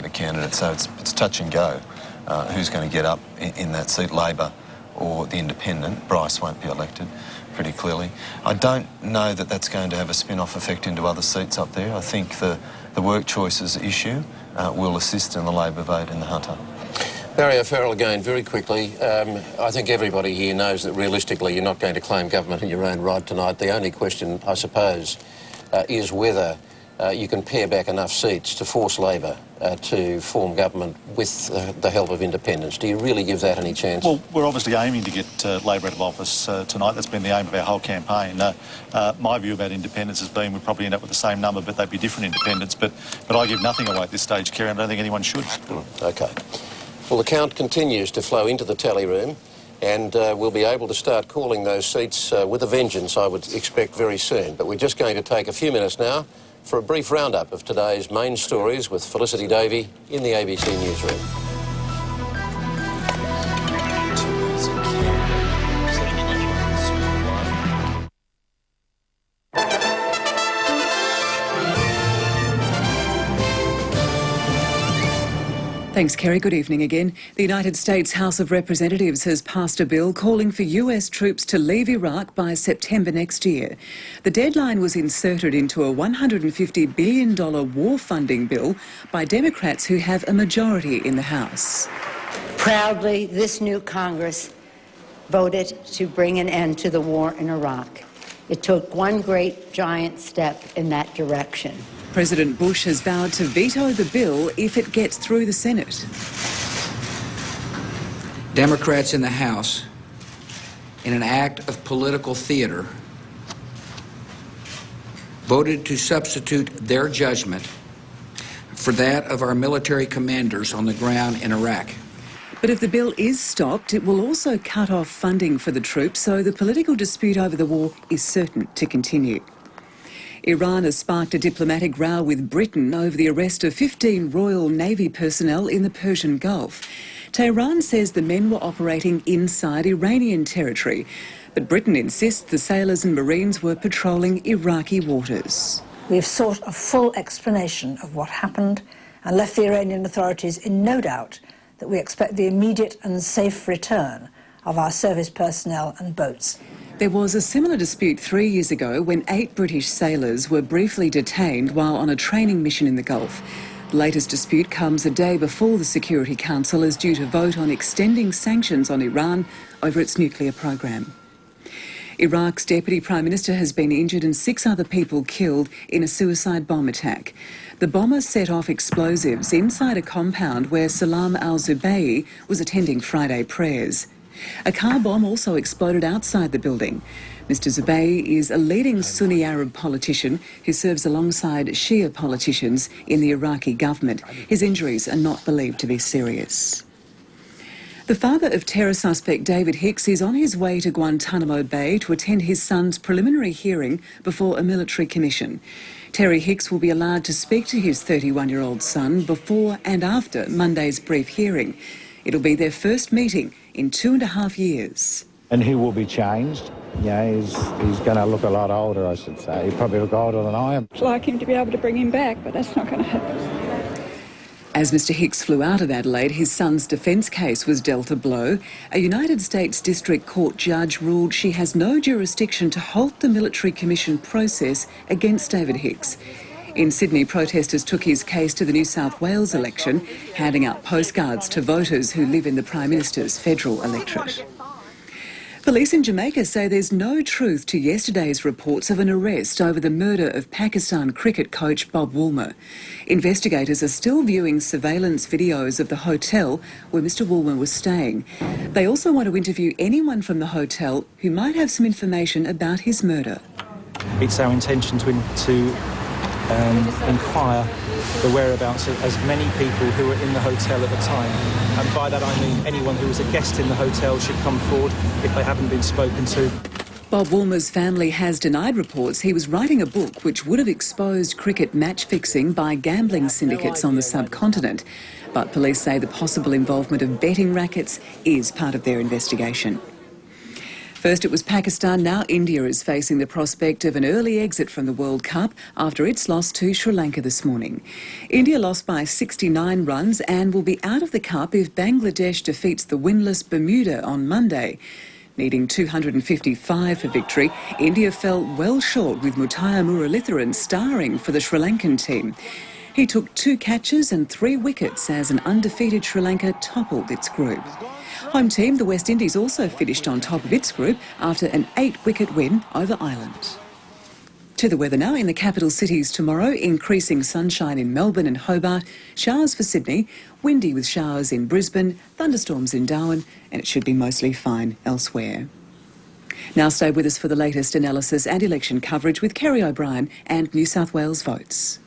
Labor candidate, so it's touch and go who's going to get up in that seat, Labor or the independent. Bryce won't be elected, pretty clearly. I don't know that that's going to have a spin-off effect into other seats up there. I think the work choices issue will assist in the Labor vote in the Hunter. Barry O'Farrell again, very quickly. I think everybody here knows that realistically you're not going to claim government in your own right tonight. The only question, I suppose, is whether you can pare back enough seats to force Labor to form government with the help of independents. Do you really give that any chance? Well, we're obviously aiming to get Labor out of office tonight. That's been the aim of our whole campaign. My view about independents has been we'd probably end up with the same number, but they'd be different independents. But I give nothing away at this stage, Kerry, and I don't think anyone should. OK. Well, the count continues to flow into the tally room, and we'll be able to start calling those seats with a vengeance, I would expect, very soon. But we're just going to take a few minutes now for a brief roundup of today's main stories with Felicity Davey in the ABC Newsroom. Thanks, Kerry. Good evening again. The United States House of Representatives has passed a bill calling for US troops to leave Iraq by September next year. The deadline was inserted into a $150 billion war funding bill by Democrats who have a majority in the House. Proudly, this new Congress voted to bring an end to the war in Iraq. It took one great giant step in that direction. President Bush has vowed to veto the bill if it gets through the Senate. Democrats in the House, in an act of political theater, voted to substitute their judgment for that of our military commanders on the ground in Iraq. But if the bill is stopped, it will also cut off funding for the troops, so the political dispute over the war is certain to continue. Iran has sparked a diplomatic row with Britain over the arrest of 15 Royal Navy personnel in the Persian Gulf. Tehran says the men were operating inside Iranian territory, but Britain insists the sailors and Marines were patrolling Iraqi waters. We've sought a full explanation of what happened and left the Iranian authorities in no doubt that we expect the immediate and safe return of our service personnel and boats. There was a similar dispute 3 years ago when 8 British sailors were briefly detained while on a training mission in the Gulf. The latest dispute comes a day before the Security Council is due to vote on extending sanctions on Iran over its nuclear program. Iraq's Deputy Prime Minister has been injured and 6 other people killed in a suicide bomb attack. The bomber set off explosives inside a compound where Salam al-Zubayi was attending Friday prayers. A car bomb also exploded outside the building. Mr Zubayi is a leading Sunni Arab politician who serves alongside Shia politicians in the Iraqi government. His injuries are not believed to be serious. The father of terror suspect David Hicks is on his way to Guantanamo Bay to attend his son's preliminary hearing before a military commission. Terry Hicks will be allowed to speak to his 31-year-old son before and after Monday's brief hearing. It'll be their first meeting in 2.5 years. And he will be changed. Yeah, he's going to look a lot older, I should say. He'll probably look older than I am. I'd like him to be able to bring him back, but that's not going to happen. As Mr Hicks flew out of Adelaide, his son's defence case was dealt a blow. A United States District Court judge ruled she has no jurisdiction to halt the military commission process against David Hicks. In Sydney, protesters took his case to the New South Wales election, handing out postcards to voters who live in the Prime Minister's federal electorate. Police in Jamaica say there's no truth to yesterday's reports of an arrest over the murder of Pakistan cricket coach Bob Woolmer. Investigators are still viewing surveillance videos of the hotel where Mr Woolmer was staying. They also want to interview anyone from the hotel who might have some information about his murder. It's our intention to inquire the whereabouts of as many people who were in the hotel at the time. And by that I mean anyone who was a guest in the hotel should come forward if they haven't been spoken to. Bob Woolmer's family has denied reports he was writing a book which would have exposed cricket match fixing by gambling syndicates on the subcontinent. But police say the possible involvement of betting rackets is part of their investigation. First it was Pakistan, now India is facing the prospect of an early exit from the World Cup after its loss to Sri Lanka this morning. India lost by 69 runs and will be out of the Cup if Bangladesh defeats the winless Bermuda on Monday. Needing 255 for victory, India fell well short with Muttiah Muralitharan starring for the Sri Lankan team. He took 2 catches and 3 wickets as an undefeated Sri Lanka toppled its group. Home team, the West Indies, also finished on top of its group after an 8-wicket win over Ireland. To the weather now. In the capital cities tomorrow, increasing sunshine in Melbourne and Hobart, showers for Sydney, windy with showers in Brisbane, thunderstorms in Darwin, and it should be mostly fine elsewhere. Now stay with us for the latest analysis and election coverage with Kerry O'Brien and New South Wales Votes.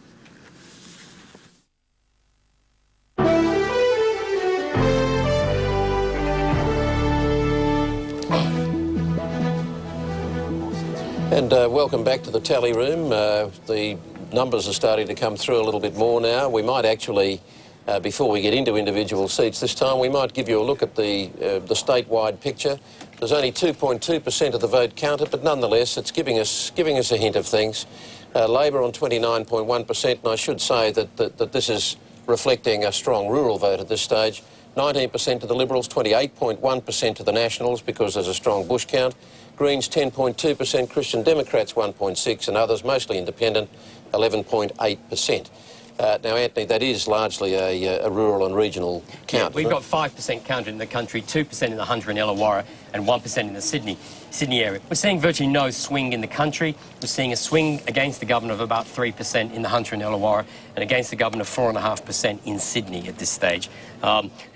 And welcome back to the tally room. The numbers are starting to come through a little bit more now. We might actually, before we get into individual seats this time, we might give you a look at the statewide picture. There's only 2.2% of the vote counted, but nonetheless, it's giving us a hint of things. Labor on 29.1%, and I should say that this is reflecting a strong rural vote at this stage. 19% to the Liberals, 28.1% to the Nationals because there's a strong bush count. Greens 10.2%, Christian Democrats 1.6%, and others, mostly independent, 11.8%. Now, Anthony, that is largely a rural and regional count. Yeah, we've got 5% counted in the country, 2% in the Hunter and Illawarra, and 1% in the Sydney area. We're seeing virtually no swing in the country. We're seeing a swing against the governor of about 3% in the Hunter and Illawarra, and against the governor of 4.5% in Sydney at this stage.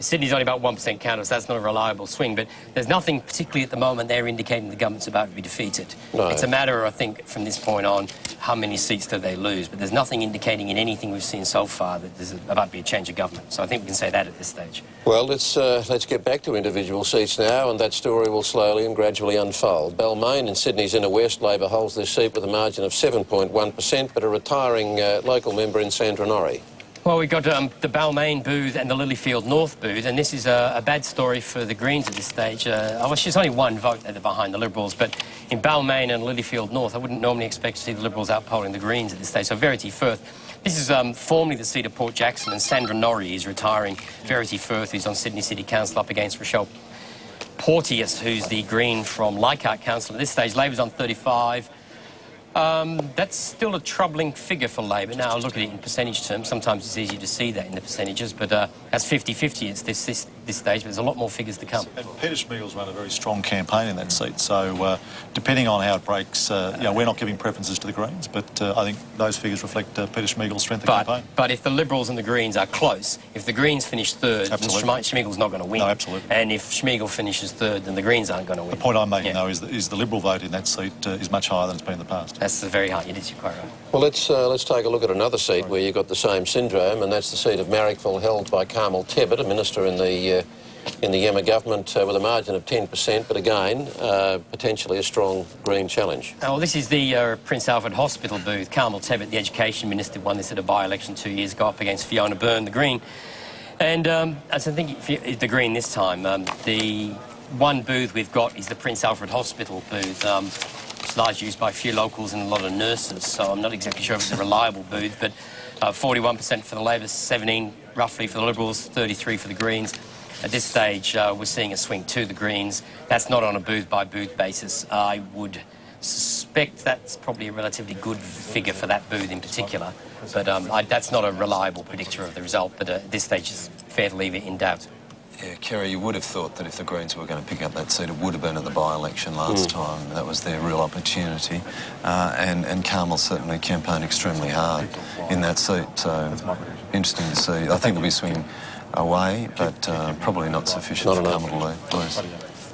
Sydney's only about 1% counted, so that's not a reliable swing, but there's nothing particularly at the moment there indicating the government's about to be defeated. No. It's a matter, I think, from this point on, how many seats do they lose, but there's nothing indicating in anything we've seen so far that there's about to be a change of government. So I think we can say that at this stage. Well, let's get back to individual seats now, and that story will slowly and gradually unfold. Balmain in Sydney's inner west, Labor holds their seat with a margin of 7.1%, but a retiring local member in Sandra Norrie. Well, we've got the Balmain booth and the Lilyfield North booth, and this is a bad story for the Greens at this stage. Obviously, it's only one vote that they're behind the Liberals, but in Balmain and Lilyfield North, I wouldn't normally expect to see the Liberals outpolling the Greens at this stage. So Verity Firth, this is formerly the seat of Port Jackson, and Sandra Norrie is retiring. Verity Firth, who's on Sydney City Council, up against Rochelle Porteous, who's the Green from Leichhardt Council. At this stage, Labor's on 35. That's still a troubling figure for Labor. Now, I'll look at it in percentage terms. Sometimes it's easy to see that in the percentages, but that's 50-50 at this stage, but there's a lot more figures to come. And Peter Schmiegel's run a very strong campaign in that seat, so depending on how it breaks, we're not giving preferences to the Greens, but I think those figures reflect Peter Schmiegel's strength of campaign. But if the Liberals and the Greens are close, if the Greens finish third, then Schmiegel's not going to win. No, absolutely. And if Schmiegel finishes third, then the Greens aren't going to win. The point I'm making, though, is the Liberal vote in that seat is much higher than it's been in the past. That's very high. It is, you're quite right. Well, let's take a look at another seat where you've got the same syndrome, and that's the seat of Marrickville, held by Carmel Tebbutt, a minister in the Yemma government, with a margin of 10%, but again, potentially a strong Green challenge. Oh, this is the Prince Alfred Hospital booth. Carmel Tebbutt, the Education Minister, won this at a by-election 2 years ago up against Fiona Byrne, the Green. And as I think the Green this time, the one booth we've got is the Prince Alfred Hospital booth. It's largely used by a few locals and a lot of nurses, so I'm not exactly sure if it's a reliable booth, but 41% for the Labor, 17 roughly for the Liberals, 33 for the Greens. At this stage, we're seeing a swing to the Greens. That's not on a booth-by-booth basis. I would suspect that's probably a relatively good figure for that booth in particular, but that's not a reliable predictor of the result, but at this stage it's fair to leave it in doubt. Yeah, Kerry, you would have thought that if the Greens were going to pick up that seat, it would have been at the by-election last time. That was their real opportunity. And Carmel certainly campaigned extremely hard in that seat. So interesting to see. I think there'll be a swing away, but probably not sufficient for Carmel to lose.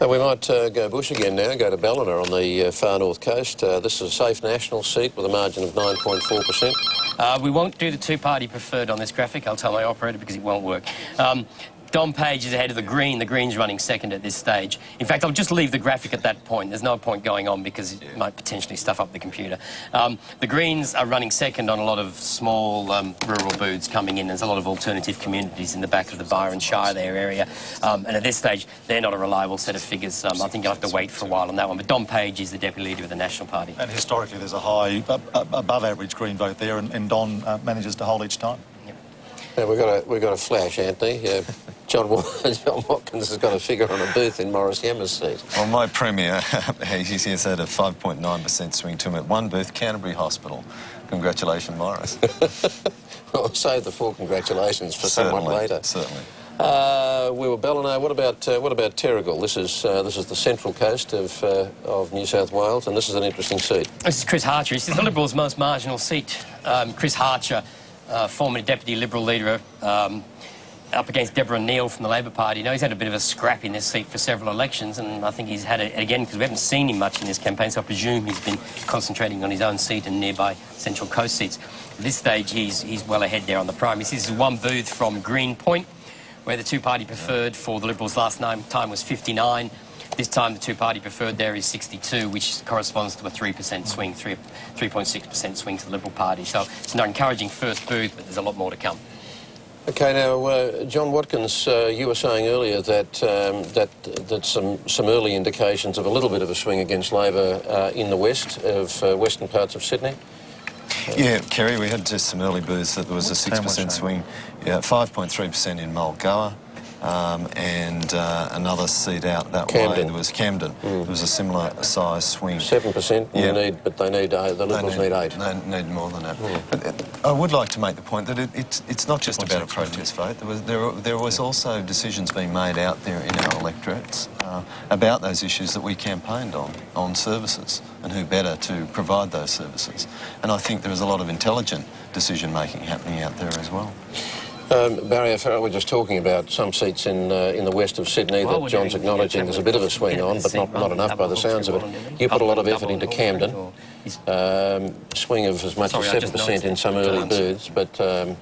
We might go bush again now, go to Ballina on the far north coast. This is a safe national seat with a margin of 9.4%. We won't do the two-party preferred on this graphic. I'll tell my operator because it won't work. Don Page is ahead of the Green. The Green's running second at this stage. In fact, I'll just leave the graphic at that point. There's no point going on because it might potentially stuff up the computer. The Greens are running second on a lot of small rural booths coming in. There's a lot of alternative communities in the back of the Byron Shire, their area. And at this stage, they're not a reliable set of figures. I think you'll have to wait for a while on that one. But Don Page is the Deputy Leader of the National Party. And historically, there's a high, above average Green vote there, and Don manages to hold each time. Now, we've got a flash, Anthony. John Watkins has got a figure on a booth in Morris Yemmer's seat. Well, my Premier, he's had a 5.9% swing to him at one booth, Canterbury Hospital. Congratulations, Morris. I'll save the full congratulations for somewhat later. Certainly. We were Ballina. What about Terrigal? This is the central coast of New South Wales, and this is an interesting seat. This is Chris Harcher. This is the Liberals' most marginal seat. Chris Harcher, former Deputy Liberal Leader, up against Deborah Neal from the Labor Party. You know, he's had a bit of a scrap in this seat for several elections, and I think he's had it again because we haven't seen him much in this campaign, so I presume he's been concentrating on his own seat and nearby Central Coast seats. At this stage, he's well ahead there on the primaries. This is one booth from Green Point, where the two-party preferred for the Liberals last time was 59. This time the two-party preferred there is 62, which corresponds to a 3% swing, 3.6% swing to the Liberal Party. So it's an encouraging first booth, but there's a lot more to come. Okay, now, John Watkins, you were saying earlier that some early indications of a little bit of a swing against Labor in the west of western parts of Sydney. Yeah, Kerry, we had just some early booths that there was a 6% swing. Yeah, 5.3% in Mulgoa. And another seat out that way. There was Camden. There was a similar size swing. 7%. Yeah. But the Liberals need 8. They need more than that. But I would like to make the point that it's not just about a protest vote. There was also decisions being made out there in our electorates about those issues that we campaigned on services and who better to provide those services. And I think there is a lot of intelligent decision making happening out there as well. Barry O'Farrell, we're just talking about some seats in the west of Sydney that John's acknowledging there's a bit of a swing on, but not enough by the sounds of it. You put a lot of effort into Camden, swing of as much as 7% in some early booths, but you're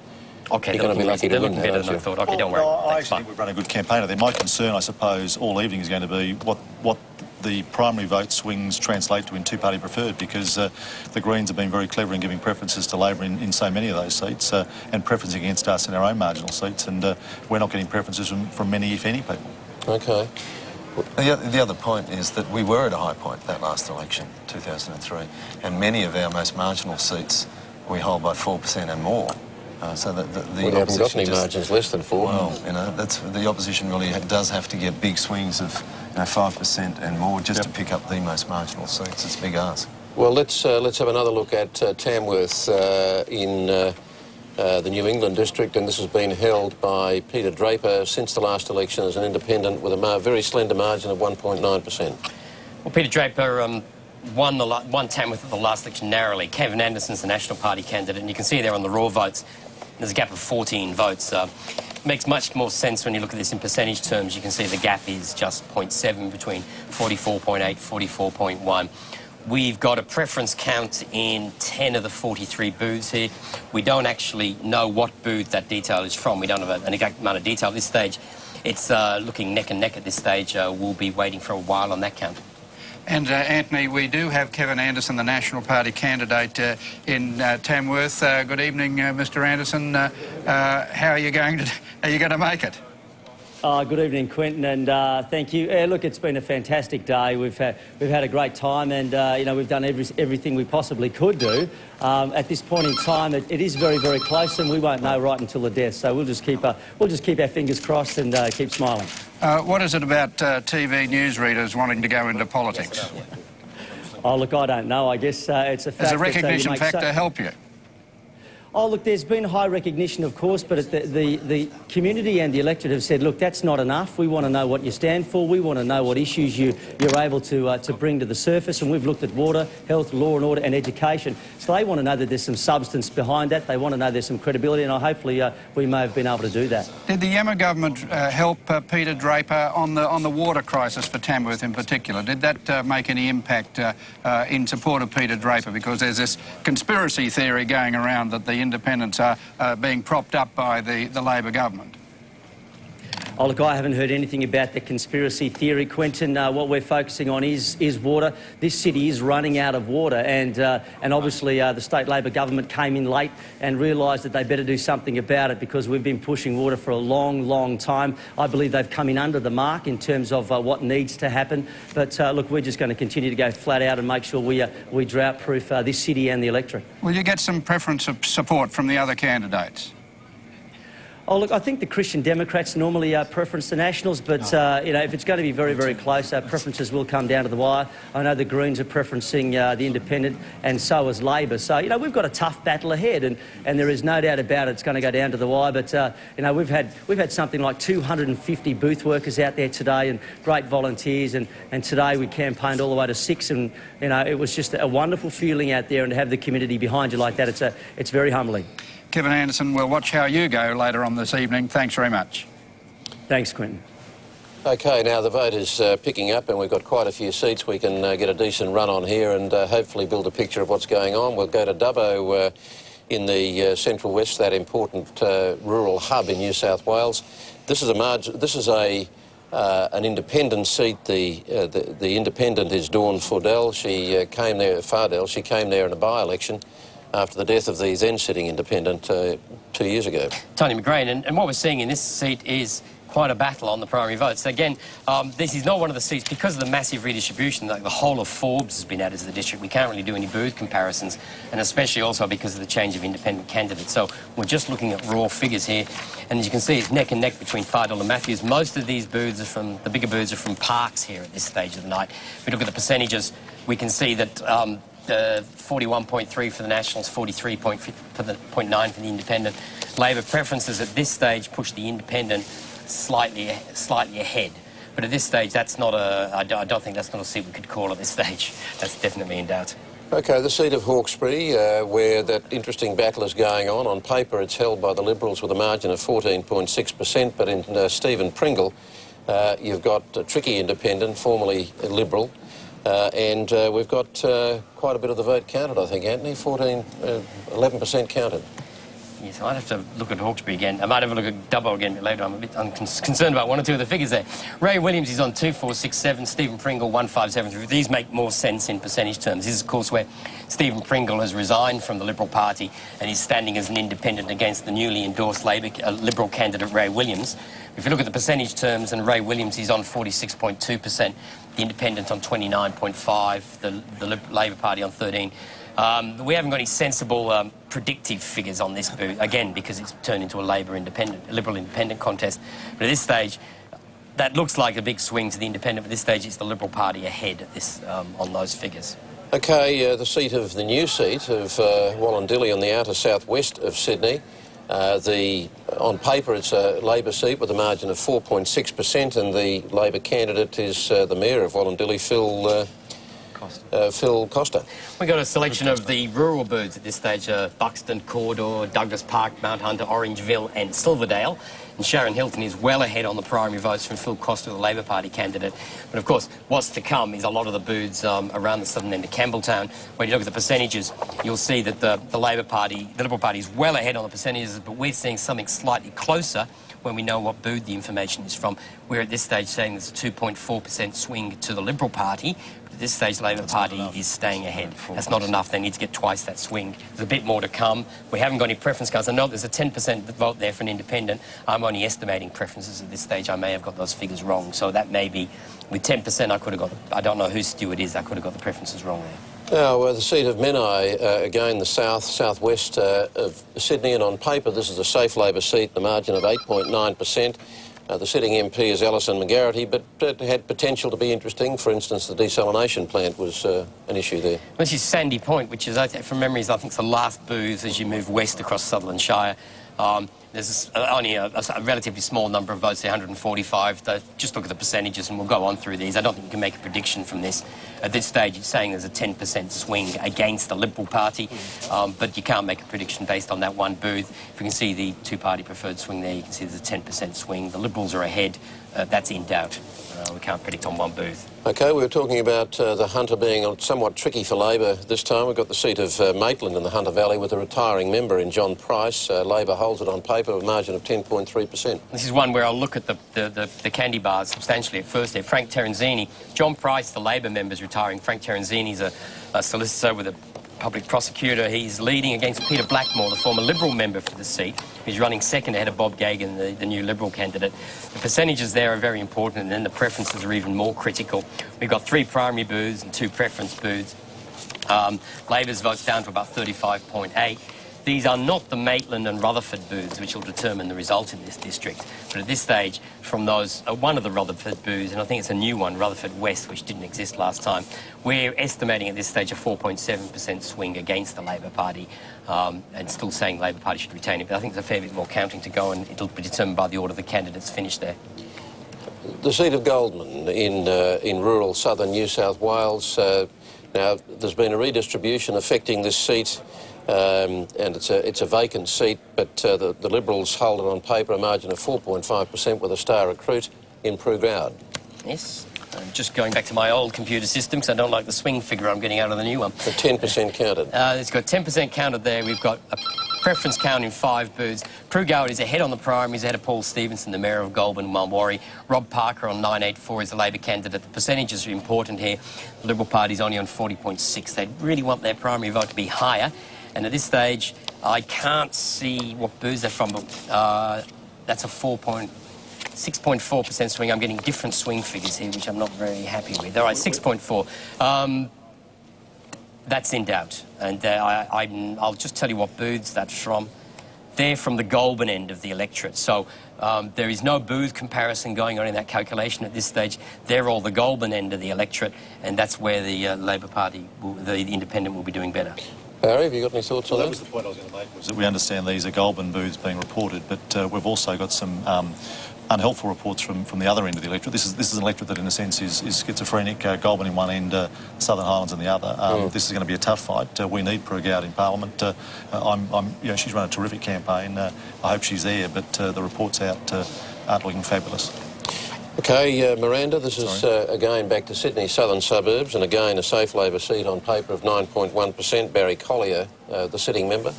going to be lucky to win that, aren't you? Okay, don't worry. I actually think we've run a good campaign there. My concern, I suppose, all evening is going to be what the primary vote swings translate to in two-party preferred, because the Greens have been very clever in giving preferences to Labor in so many of those seats and preferencing against us in our own marginal seats, and we're not getting preferences from many, if any, people. Okay. The other point is that we were at a high point that last election, 2003, and many of our most marginal seats we hold by 4% and more. So that we haven't got any margins less than 4. Well, you know, the opposition really does have to get big swings of 5% and more just to pick up the most marginal seats. It's a big ask. Well, let's have another look at Tamworth in the New England district, and this has been held by Peter Draper since the last election as an independent with a very slender margin of 1.9%. Well, Peter Draper won Tamworth at the last election narrowly. Kevin Anderson's the National Party candidate, and you can see there on the raw votes, there's a gap of 14 votes. Makes much more sense when you look at this in percentage terms. You can see the gap is just 0.7 between 44.8, 44.1. We've got a preference count in 10 of the 43 booths here. We don't actually know what booth that detail is from. We don't have an exact amount of detail at this stage. It's looking neck and neck at this stage. We'll be waiting for a while on that count. And, Anthony, we do have Kevin Anderson, the National Party candidate in Tamworth. Good evening, Mr Anderson. How are you going to make it? Good evening, Quentin, and thank you. Look, it's been a fantastic day. We've had a great time, and you know, we've done everything we possibly could do. At this point in time, it is very, very close, and we won't know right until the death. So we'll just keep our fingers crossed and keep smiling. What is it about TV newsreaders wanting to go into politics? Oh, look, I don't know. I guess it's a fact. Does a recognition factor help you? Oh, look, there's been high recognition, of course, but the community and the electorate have said, look, that's not enough. We want to know what you stand for. We want to know what issues you're able to bring to the surface. And we've looked at water, health, law and order and education. So they want to know that there's some substance behind that. They want to know there's some credibility, and hopefully we may have been able to do that. Did the Yemmer government help Peter Draper on the water crisis for Tamworth in particular? Did that make any impact in support of Peter Draper? Because there's this conspiracy theory going around that the independents are being propped up by the Labor government. Oh, look, I haven't heard anything about the conspiracy theory, Quentin. What we're focusing on is water. This city is running out of water, and obviously the state Labor government came in late and realised that they better do something about it, because we've been pushing water for a long, long time. I believe they've come in under the mark in terms of what needs to happen. But look, we're just going to continue to go flat out and make sure we drought-proof this city and the electorate. Will you get some preference of support from the other candidates? Oh, look, I think the Christian Democrats normally preference the Nationals, but you know, if it's going to be very, very close, preferences will come down to the wire. I know the Greens are preferencing the Independent, and so is Labor. So, you know, we've got a tough battle ahead, and there is no doubt about it, it's going to go down to the wire. But you know, we've had something like 250 booth workers out there today, and great volunteers, and today we campaigned all the way to 6, and you know, it was just a wonderful feeling out there, and to have the community behind you like that, it's very humbling. Kevin Anderson, we'll watch how you go later on this evening. Thanks very much. Thanks, Quentin. OK, now the vote is picking up, and we've got quite a few seats. We can get a decent run on here and hopefully build a picture of what's going on. We'll go to Dubbo in the central west, that important rural hub in New South Wales. This is an independent seat. The independent is Dawn Fardell. She came there in a by-election after the death of the then-sitting independent 2 years ago. Tony McGrain, and what we're seeing in this seat is quite a battle on the primary votes. Again, this is not one of the seats, because of the massive redistribution, like the whole of Forbes has been added to the district. We can't really do any booth comparisons, and especially also because of the change of independent candidates. So we're just looking at raw figures here, and as you can see, it's neck and neck between Fardell and Matthews. Most of these booths are from, the bigger booths are from Parkes here at this stage of the night. If we look at the percentages, we can see that 41.3 for the Nationals, 43.9 for the Independent. Labor preferences at this stage push the Independent slightly ahead. But at this stage, that's not I don't think that's not a seat we could call at this stage. That's definitely in doubt. OK, the seat of Hawkesbury, where that interesting battle is going on. On paper, it's held by the Liberals with a margin of 14.6%, but in Stephen Pringle, you've got a tricky Independent, formerly Liberal, and we've got quite a bit of the vote counted, I think, Anthony. 11% counted. Yes, I might have to look at Hawkesbury again. I might have a look at Dubbo again later. I'm concerned about one or two of the figures there. Ray Williams is on 2467, Stephen Pringle 1573. These make more sense in percentage terms. This is, of course, where Stephen Pringle has resigned from the Liberal Party and is standing as an independent against the newly endorsed Liberal candidate Ray Williams. If you look at the percentage terms, and Ray Williams is on 46.2%, the Independent on 29.5%, the Labor Party on 13%. We haven't got any sensible predictive figures on this booth, again, because it's turned into a Liberal independent contest. But at this stage, that looks like a big swing to the Independent. But at this stage, it's the Liberal Party ahead at this, on those figures. OK, the seat of the new seat of Wallandilly on the outer southwest of Sydney. On paper, it's a Labor seat with a margin of 4.6%, and the Labor candidate is the Mayor of Wallandilly, Phil Costa. We've got a selection of the rural booths at this stage, Buxton, Cawdor, Douglas Park, Mount Hunter, Orangeville and Silverdale. And Sharon Hilton is well ahead on the primary votes from Phil Costa, the Labor Party candidate. But of course, what's to come is a lot of the booths around the southern end of Campbelltown. When you look at the percentages, you'll see that the Liberal Party is well ahead on the percentages, but we're seeing something slightly closer when we know what booth the information is from. We're at this stage saying there's a 2.4% swing to the Liberal Party. At this stage, the Labor Party is staying ahead. That's not enough. They need to get twice that swing. There's a bit more to come. We haven't got any preference cards. I know there's a 10% vote there for an Independent. I'm only estimating preferences at this stage. I may have got those figures wrong. So that may be, with 10%, I could have got, I don't know whose stew it is, I could have got the preferences wrong there. Now, the seat of Menai, again, the southwest of Sydney, and on paper, this is a safe Labor seat, the margin of 8.9%. The sitting MP is Alison McGarity, but it had potential to be interesting. For instance, the desalination plant was an issue there. This is Sandy Point, which is, from memory, I think it's the last booth as you move west across Sutherland Shire. There's only a relatively small number of votes, 145. Just look at the percentages and we'll go on through these. I don't think you can make a prediction from this. At this stage, it's saying there's a 10% swing against the Liberal Party, but you can't make a prediction based on that one booth. If you can see the two-party preferred swing there, you can see there's a 10% swing. The Liberals are ahead. That's in doubt. We can't predict on one booth. OK, we were talking about the Hunter being somewhat tricky for Labor this time. We've got the seat of Maitland in the Hunter Valley with a retiring member in John Price. Labor holds it on paper with a margin of 10.3%. This is one where I'll look at the candy bars substantially at first there. Frank Terenzini, John Price, the Labor member, is retiring. Frank Terenzini's a solicitor with a public prosecutor. He's leading against Peter Blackmore, the former Liberal member for the seat. He's running second ahead of Bob Gagan, the new Liberal candidate. The percentages there are very important, and then the preferences are even more critical. We've got 3 primary booths and 2 preference booths. Labor's vote's down to about 35.8. These are not the Maitland and Rutherford booths which will determine the result in this district. But at this stage, from those, one of the Rutherford booths, and I think it's a new one, Rutherford West, which didn't exist last time, we're estimating at this stage a 4.7% swing against the Labor Party, and still saying the Labor Party should retain it. But I think there's a fair bit more counting to go, and it'll be determined by the order the candidates finish there. The seat of Goldman in rural southern New South Wales. Now, there's been a redistribution affecting this seat. And it's a vacant seat, but the Liberals hold it on paper a margin of 4.5% with a star recruit in Prue Gowd. Yes. I'm just going back to my old computer system because I don't like the swing figure I'm getting out of the new one. The 10% counted. It's got 10% counted there. We've got a preference count in 5 booths. Prue Gowd is ahead on the primaries, ahead of Paul Stevenson, the Mayor of Goulburn, Marlwarry. Rob Parker on 984 is the Labor candidate. The percentages are important here. The Liberal Party's only on 40.6. They really want their primary vote to be higher. And at this stage, I can't see what booths they're from, but that's a 6.4% swing. I'm getting different swing figures here, which I'm not very happy with. All right, 6.4. That's in doubt. And I'll just tell you what booths that's from. They're from the Goulburn end of the electorate. So there is no booth comparison going on in that calculation at this stage. They're all the Goulburn end of the electorate, and that's where the Labor Party, the Independent, will be doing better. Barry, have you got any thoughts on that? That was the point I was going to make, was that we understand these are Goulburn booths being reported, but we've also got some unhelpful reports from the other end of the electorate. This is an electorate that, in a sense, is schizophrenic. Goulburn in one end, Southern Highlands in the other. This is going to be a tough fight. We need Prue Gowd in Parliament. She's run a terrific campaign. I hope she's there, but the reports out aren't looking fabulous. OK, Miranda, this is again back to Sydney southern suburbs, and again a safe Labor seat on paper of 9.1%. Barry Collier, the sitting member.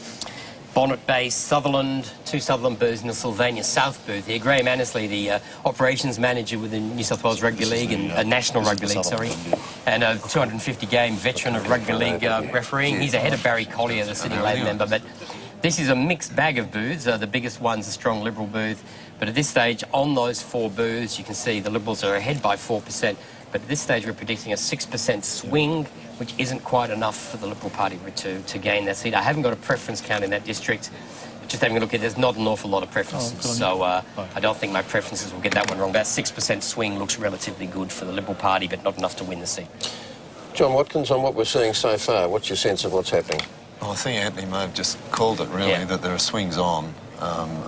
Bonnet Bay, Sutherland, 2 Sutherland booths in the Sylvania South booth here. Graham Annesley, the operations manager with the New South Wales Rugby League and National Rugby League, and a 250-game veteran of rugby league refereeing. He's ahead of Barry Collier, the sitting Labor member. But this is a mixed bag of booths. The biggest one's a strong Liberal booth. But at this stage, on those 4 booths, you can see the Liberals are ahead by 4%. But at this stage, we're predicting a 6% swing, which isn't quite enough for the Liberal Party to gain that seat. I haven't got a preference count in that district. Just having a look at it, there's not an awful lot of preferences. So I don't think my preferences will get that one wrong. That 6% swing looks relatively good for the Liberal Party, but not enough to win the seat. John Watkins, on what we're seeing so far, what's your sense of what's happening? Well, I think Anthony may have just called it, really, that there are swings on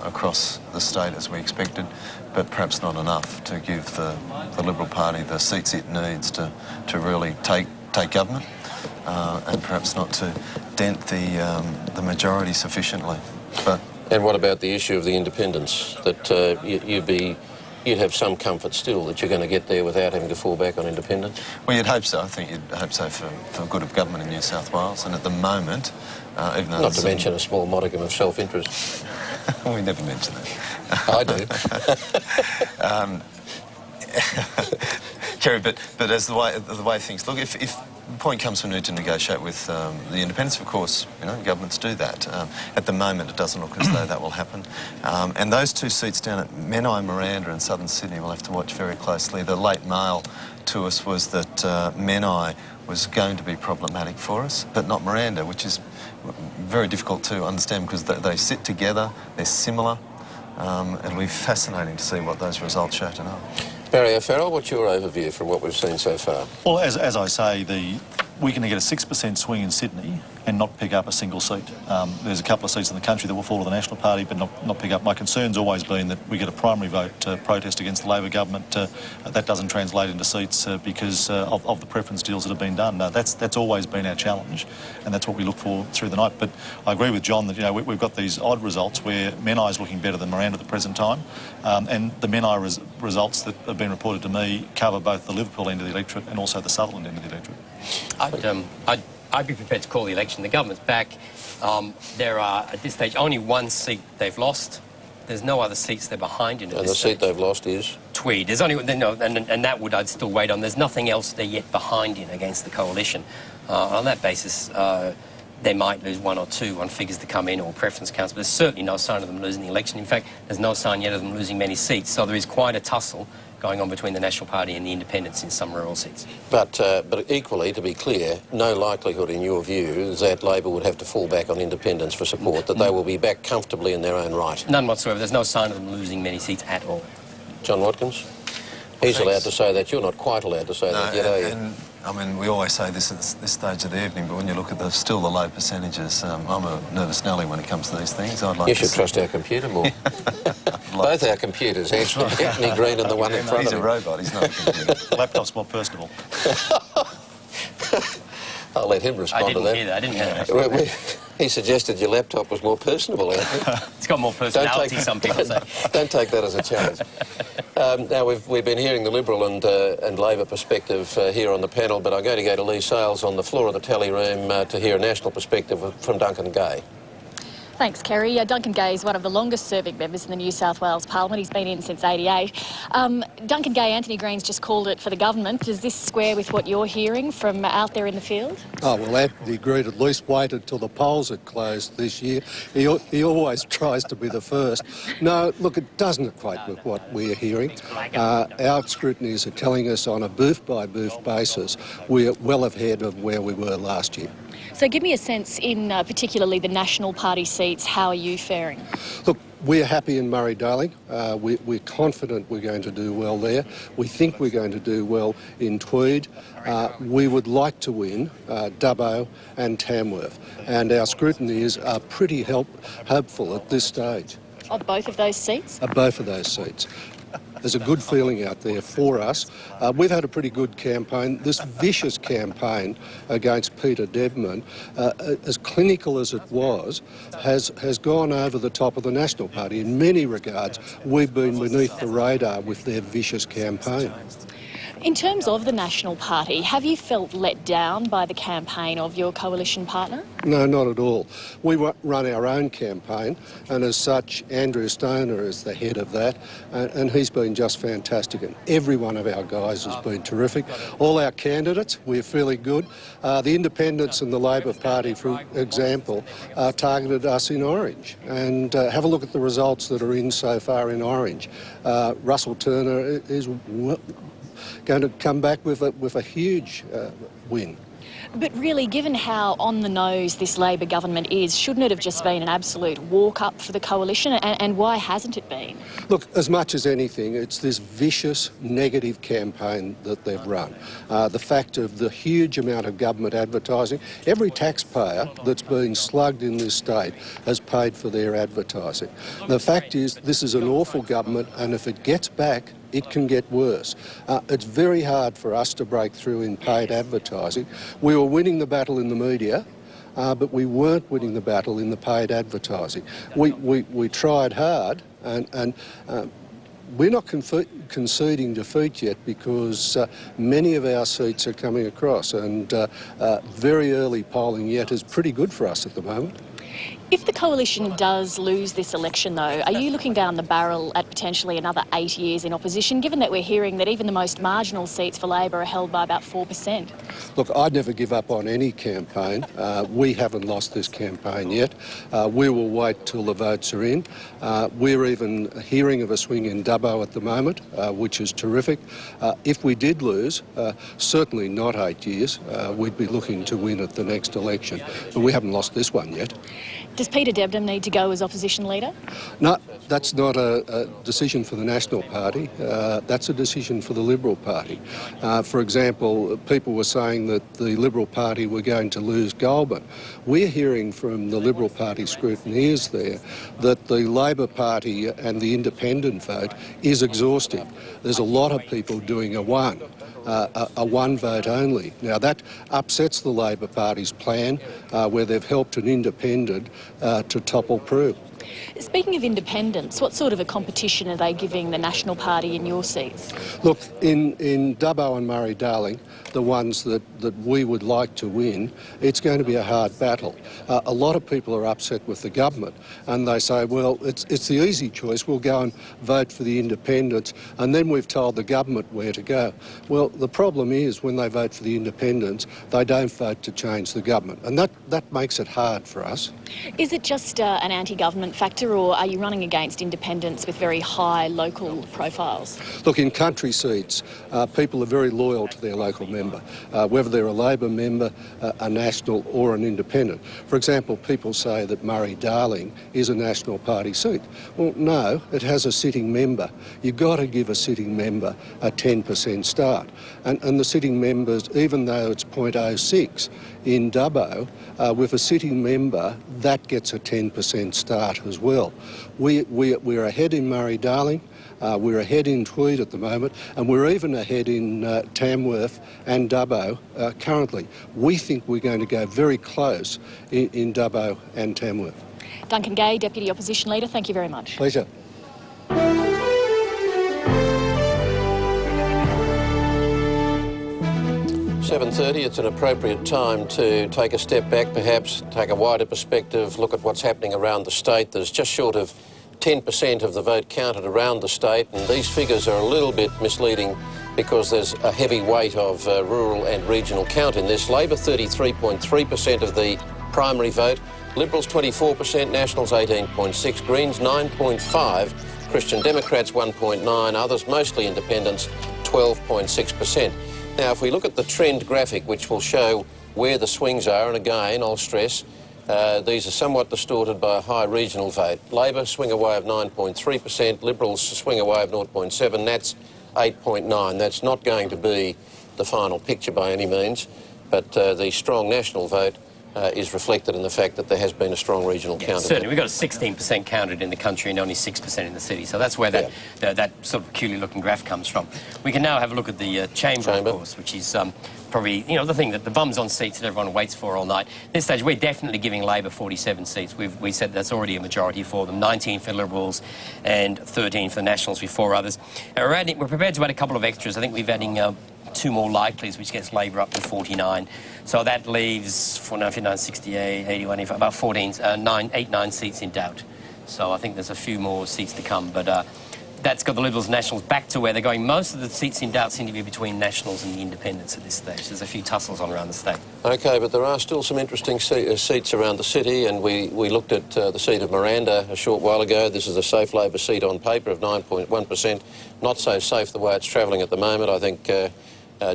across the state as we expected, but perhaps not enough to give the Liberal Party the seats it needs to really take government, and perhaps not to dent the majority sufficiently. And what about the issue of the independents? That you'd have some comfort still that you're going to get there without having to fall back on independents? Well, you'd hope so. I think you'd hope so for the good of government in New South Wales. And at the moment, even though... Not to mention a small modicum of self-interest. We never mention that. I do. Kerry, but as the way things look, if the point comes we need to negotiate with the independents, of course, governments do that. At the moment, it doesn't look as though that will happen. And those 2 seats down at Menai, Miranda and Southern Sydney we'll have to watch very closely. The late mail to us was that Menai was going to be problematic for us, but not Miranda, which is very difficult to understand because they sit together, they're similar. It'll be fascinating to see what those results show tonight. Barry O'Farrell, what's your overview from what we've seen so far? Well, as I say, we're going to get a 6% swing in Sydney, and not pick up a single seat. There's a couple of seats in the country that will fall to the National Party but not pick up. My concern's always been that we get a primary vote protest against the Labor government. That doesn't translate into seats because of the preference deals that have been done. That's always been our challenge, and that's what we look for through the night. But I agree with John that we've got these odd results where Menai is looking better than Miranda at the present time, and the Menai results that have been reported to me cover both the Liverpool end of the electorate and also the Sutherland end of the electorate. I'd be prepared to call the election. The government's back. There are, at this stage, only one seat they've lost. There's no other seats they're behind in. And the seat they've lost is? Tweed. There's only, and that would I'd still wait on. There's nothing else they're yet behind in against the coalition. On that basis, they might lose one or two on figures to come in or preference counts, but there's certainly no sign of them losing the election. In fact, there's no sign yet of them losing many seats. So there is quite a tussle going on between the National Party and the Independents in some rural seats. But equally, to be clear, no likelihood in your view that Labor would have to fall back on Independents for support, that they will be back comfortably in their own right? None whatsoever. There's no sign of them losing many seats at all. John Watkins? He's allowed to say that. You're not quite allowed to say that yet, are you? And, I mean, we always say this at this stage of the evening, but when you look at still the low percentages, I'm a nervous Nelly when it comes to these things. I'd like you should trust our computer more. Both our computers, Anthony Green and the one in front he's of him. He's a robot, he's not a computer. Laptop's more personable. I'll let him respond to that. I didn't hear that. He suggested your laptop was more personable, Anthony. It's got more personality, some people say. Don't take that as a challenge. Now, we've been hearing the Liberal and Labor perspective here on the panel, but I'm going to go to Lee Sales on the floor of the tally room to hear a national perspective from Duncan Gay. Thanks, Kerry. Duncan Gay is one of the longest-serving members in the New South Wales Parliament. He's been in since '88. Duncan Gay, Anthony Green's just called it for the government. Does this square with what you're hearing from out there in the field? Oh, well, Anthony Green at least waited till the polls had closed this year. He always tries to be the first. No, look, it doesn't equate with what we're hearing. Our scrutinies are telling us on a booth-by-booth basis we're well ahead of where we were last year. So give me a sense in particularly the National Party seats, how are you faring? Look, we're happy in Murray-Darling. We're confident we're going to do well there. We think we're going to do well in Tweed. We would like to win Dubbo and Tamworth. And our scrutinies are pretty hopeful at this stage. Of both of those seats? Of both of those seats. There's a good feeling out there for us. We've had a pretty good campaign. This vicious campaign against Peter Debman, as clinical as it was, has gone over the top of the National Party. In many regards, we've been beneath the radar with their vicious campaign. In terms of the National Party, have you felt let down by the campaign of your coalition partner? No, not at all. We run our own campaign, and as such, Andrew Stoner is the head of that, and he's been just fantastic. And every one of our guys has been terrific. All our candidates, we're fairly good. The Independents and the Labor Party, for example, targeted us in Orange. And have a look at the results that are in so far in Orange. Russell Turner is going to come back with a huge win. But really, given how on the nose this Labor government is, shouldn't it have just been an absolute walk-up for the coalition? And why hasn't it been? Look, as much as anything, it's this vicious, negative campaign that they've run. The fact of the huge amount of government advertising. Every taxpayer that's been slugged in this state has paid for their advertising. The fact is, this is an awful government, and if it gets back, it can get worse. It's very hard for us to break through in paid advertising. We were winning the battle in the media, but we weren't winning the battle in the paid advertising. We tried hard, and we're not conceding defeat yet because many of our seats are coming across, and very early polling yet is pretty good for us at the moment. If the coalition does lose this election, though, are you looking down the barrel at potentially another 8 years in opposition, given that we're hearing that even the most marginal seats for Labor are held by about 4%? Look, I'd never give up on any campaign. We haven't lost this campaign yet. We will wait till the votes are in. We're even hearing of a swing in Dubbo at the moment, which is terrific. If we did lose, certainly not 8 years, we'd be looking to win at the next election. But we haven't lost this one yet. Does Peter Debnam need to go as opposition leader? No, that's not a decision for the National Party. That's a decision for the Liberal Party. For example, people were saying that the Liberal Party were going to lose Goulburn. We're hearing from the Liberal Party scrutineers there that the Labor Party and the independent vote is exhausting. There's a lot of people doing a one vote only. Now that upsets the Labor Party's plan where they've helped an independent to topple Prue. Speaking of independents, what sort of a competition are they giving the National Party in your seats? Look, in Dubbo and Murray-Darling, the ones that we would like to win, it's going to be a hard battle. A lot of people are upset with the government and they say, well, it's the easy choice, we'll go and vote for the independents and then we've told the government where to go. Well, the problem is when they vote for the independents, they don't vote to change the government and that makes it hard for us. Is it just an anti-government factor, or are you running against independents with very high local profiles? Look, in country seats, people are very loyal to their local member, whether they're a Labor member, a National or an independent. For example, people say that Murray-Darling is a National Party seat. Well, no, it has a sitting member. You've got to give a sitting member a 10% start. And the sitting members, even though it's 0.06 in Dubbo, with a sitting member, that gets a 10% start as well. We're ahead in Murray-Darling, we're ahead in Tweed at the moment, and we're even ahead in Tamworth and Dubbo currently. We think we're going to go very close in Dubbo and Tamworth. Duncan Gay, Deputy Opposition Leader, thank you very much. Pleasure. 7:30, it's an appropriate time to take a step back, perhaps take a wider perspective, look at what's happening around the state. There's just short of 10% of the vote counted around the state, and these figures are a little bit misleading because there's a heavy weight of rural and regional count in this. Labor 33.3% of the primary vote, Liberals 24%, Nationals 18.6%, Greens 9.5%, Christian Democrats 1.9%, others, mostly independents, 12.6%. Now, if we look at the trend graphic, which will show where the swings are, and again, I'll stress, these are somewhat distorted by a high regional vote. Labor swing away of 9.3%, Liberals swing away of 0.7%, Nats 8.9%. That's not going to be the final picture by any means, but the strong national vote is reflected in the fact that there has been a strong regional count. Certainly, we've got a 16% counted in the country and only 6% in the city, so that's where that sort of peculiar-looking graph comes from. We can now have a look at the chamber, of course, which is probably, you know, the thing that the bums on seats that everyone waits for all night. At this stage, we're definitely giving Labor 47 seats. We said that's already a majority for them, 19 for Liberals and 13 for the Nationals with 4 others. We're prepared to add a couple of extras. I think we're adding 2 more likelies, which gets Labor up to 49. So that leaves 49, 59, 68, 81, about 9 seats in doubt. So I think there's a few more seats to come, but that's got the Liberals and Nationals back to where they're going. Most of the seats in doubt seem to be between Nationals and the Independents at this stage. There's a few tussles on around the state. OK, but there are still some interesting seats around the city, and we looked at the seat of Miranda a short while ago. This is a safe Labor seat on paper of 9.1%. Not so safe the way it's travelling at the moment. I think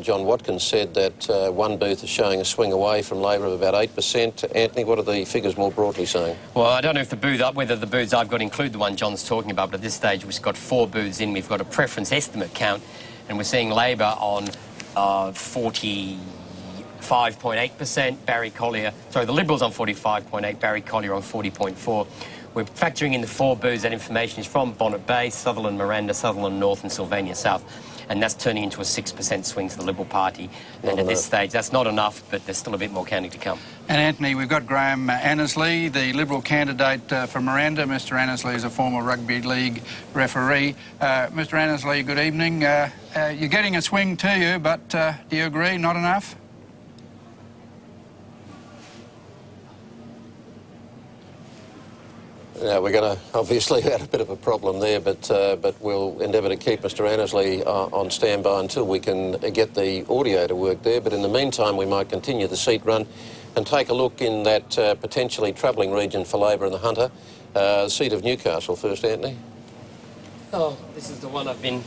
John Watkins said that one booth is showing a swing away from Labor of about 8%. Anthony, what are the figures more broadly saying? Well, I don't know if whether the booths I've got include the one John's talking about, but at this stage we've got 4 booths in. We've got a preference estimate count, and we're seeing Labor on 45.8%, the Liberals on 45.8%, Barry Collier on 40.4%. We're factoring in the 4 booths. That information is from Bonnet Bay, Sutherland Miranda, Sutherland North and Sylvania South. And that's turning into a 6% swing to the Liberal Party. And at this stage, that's not enough, but there's still a bit more counting to come. And Anthony, we've got Graham Annesley, the Liberal candidate for Miranda. Mr Annesley is a former rugby league referee. Mr Annesley, good evening. You're getting a swing to you, but do you agree, not enough? Yeah, we're going to obviously have a bit of a problem there, but we'll endeavour to keep Mr Annesley on standby until we can get the audio to work there. But in the meantime, we might continue the seat run and take a look in that potentially troubling region for Labor and the Hunter. The seat of Newcastle first, Anthony. Oh, this is the one I've been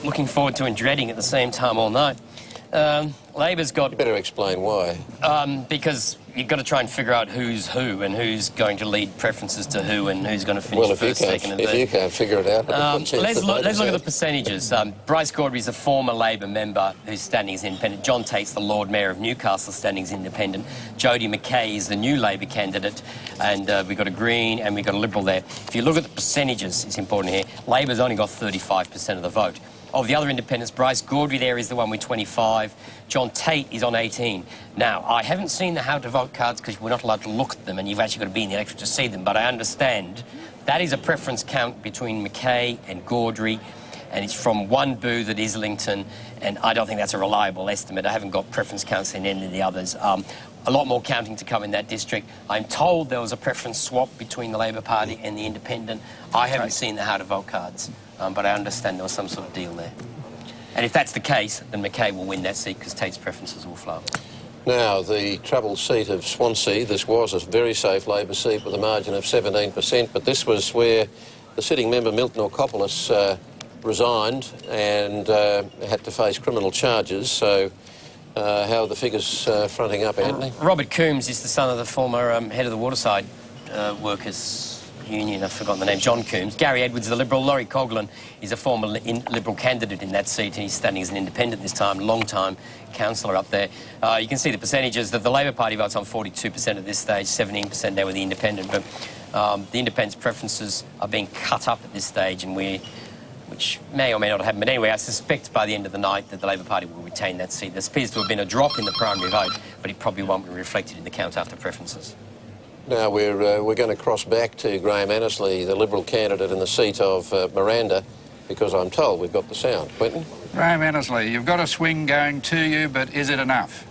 looking forward to and dreading at the same time all night. Labor's got... You better explain why. Because you've got to try and figure out who's who and who's going to lead preferences to who and who's going to finish Well, if first, second and third. you can't figure it out, let's look at the percentages. Bryce Gaudry is a former Labor member who's standing as independent. John Tate's the Lord Mayor of Newcastle standing as independent. Jodie McKay is the new Labor candidate, and we've got a Green and we've got a Liberal there. If you look at the percentages, it's important here, Labor's only got 35% of the vote. Of the other independents, Bryce Gaudry there is the one with 25. John Tate is on 18. Now, I haven't seen the how to vote cards because we're not allowed to look at them and you've actually got to be in the electorate to see them, but I understand that is a preference count between McKay and Gaudry, and it's from one booth at Islington, and I don't think that's a reliable estimate. I haven't got preference counts in any of the others. A lot more counting to come in that district. I'm told there was a preference swap between the Labor Party and the Independent. I haven't seen the how to vote cards, but I understand there was some sort of deal there. And if that's the case, then McKay will win that seat because Tate's preferences will flow. Now, the troubled seat of Swansea, this was a very safe Labor seat with a margin of 17%, but this was where the sitting member, Milton Orkopoulos, resigned and had to face criminal charges. So how are the figures fronting up, Anthony? Robert Coombs is the son of the former head of the Waterside Workers Union, I've forgotten the name, John Coombs. Gary Edwards is a Liberal. Laurie Coughlin is a former Liberal candidate in that seat, and he's standing as an independent this time, long-time councillor up there. You can see the percentages that the Labor Party votes on 42% at this stage, 17% there with the Independent, but the Independent's preferences are being cut up at this stage, and which may or may not happen. But anyway, I suspect by the end of the night that the Labor Party will retain that seat. There appears to have been a drop in the primary vote, but it probably won't be reflected in the count after preferences. Now, we're going to cross back to Graham Annesley, the Liberal candidate in the seat of Miranda, because I'm told we've got the sound. Quentin? Graham Annesley, you've got a swing going to you, but is it enough?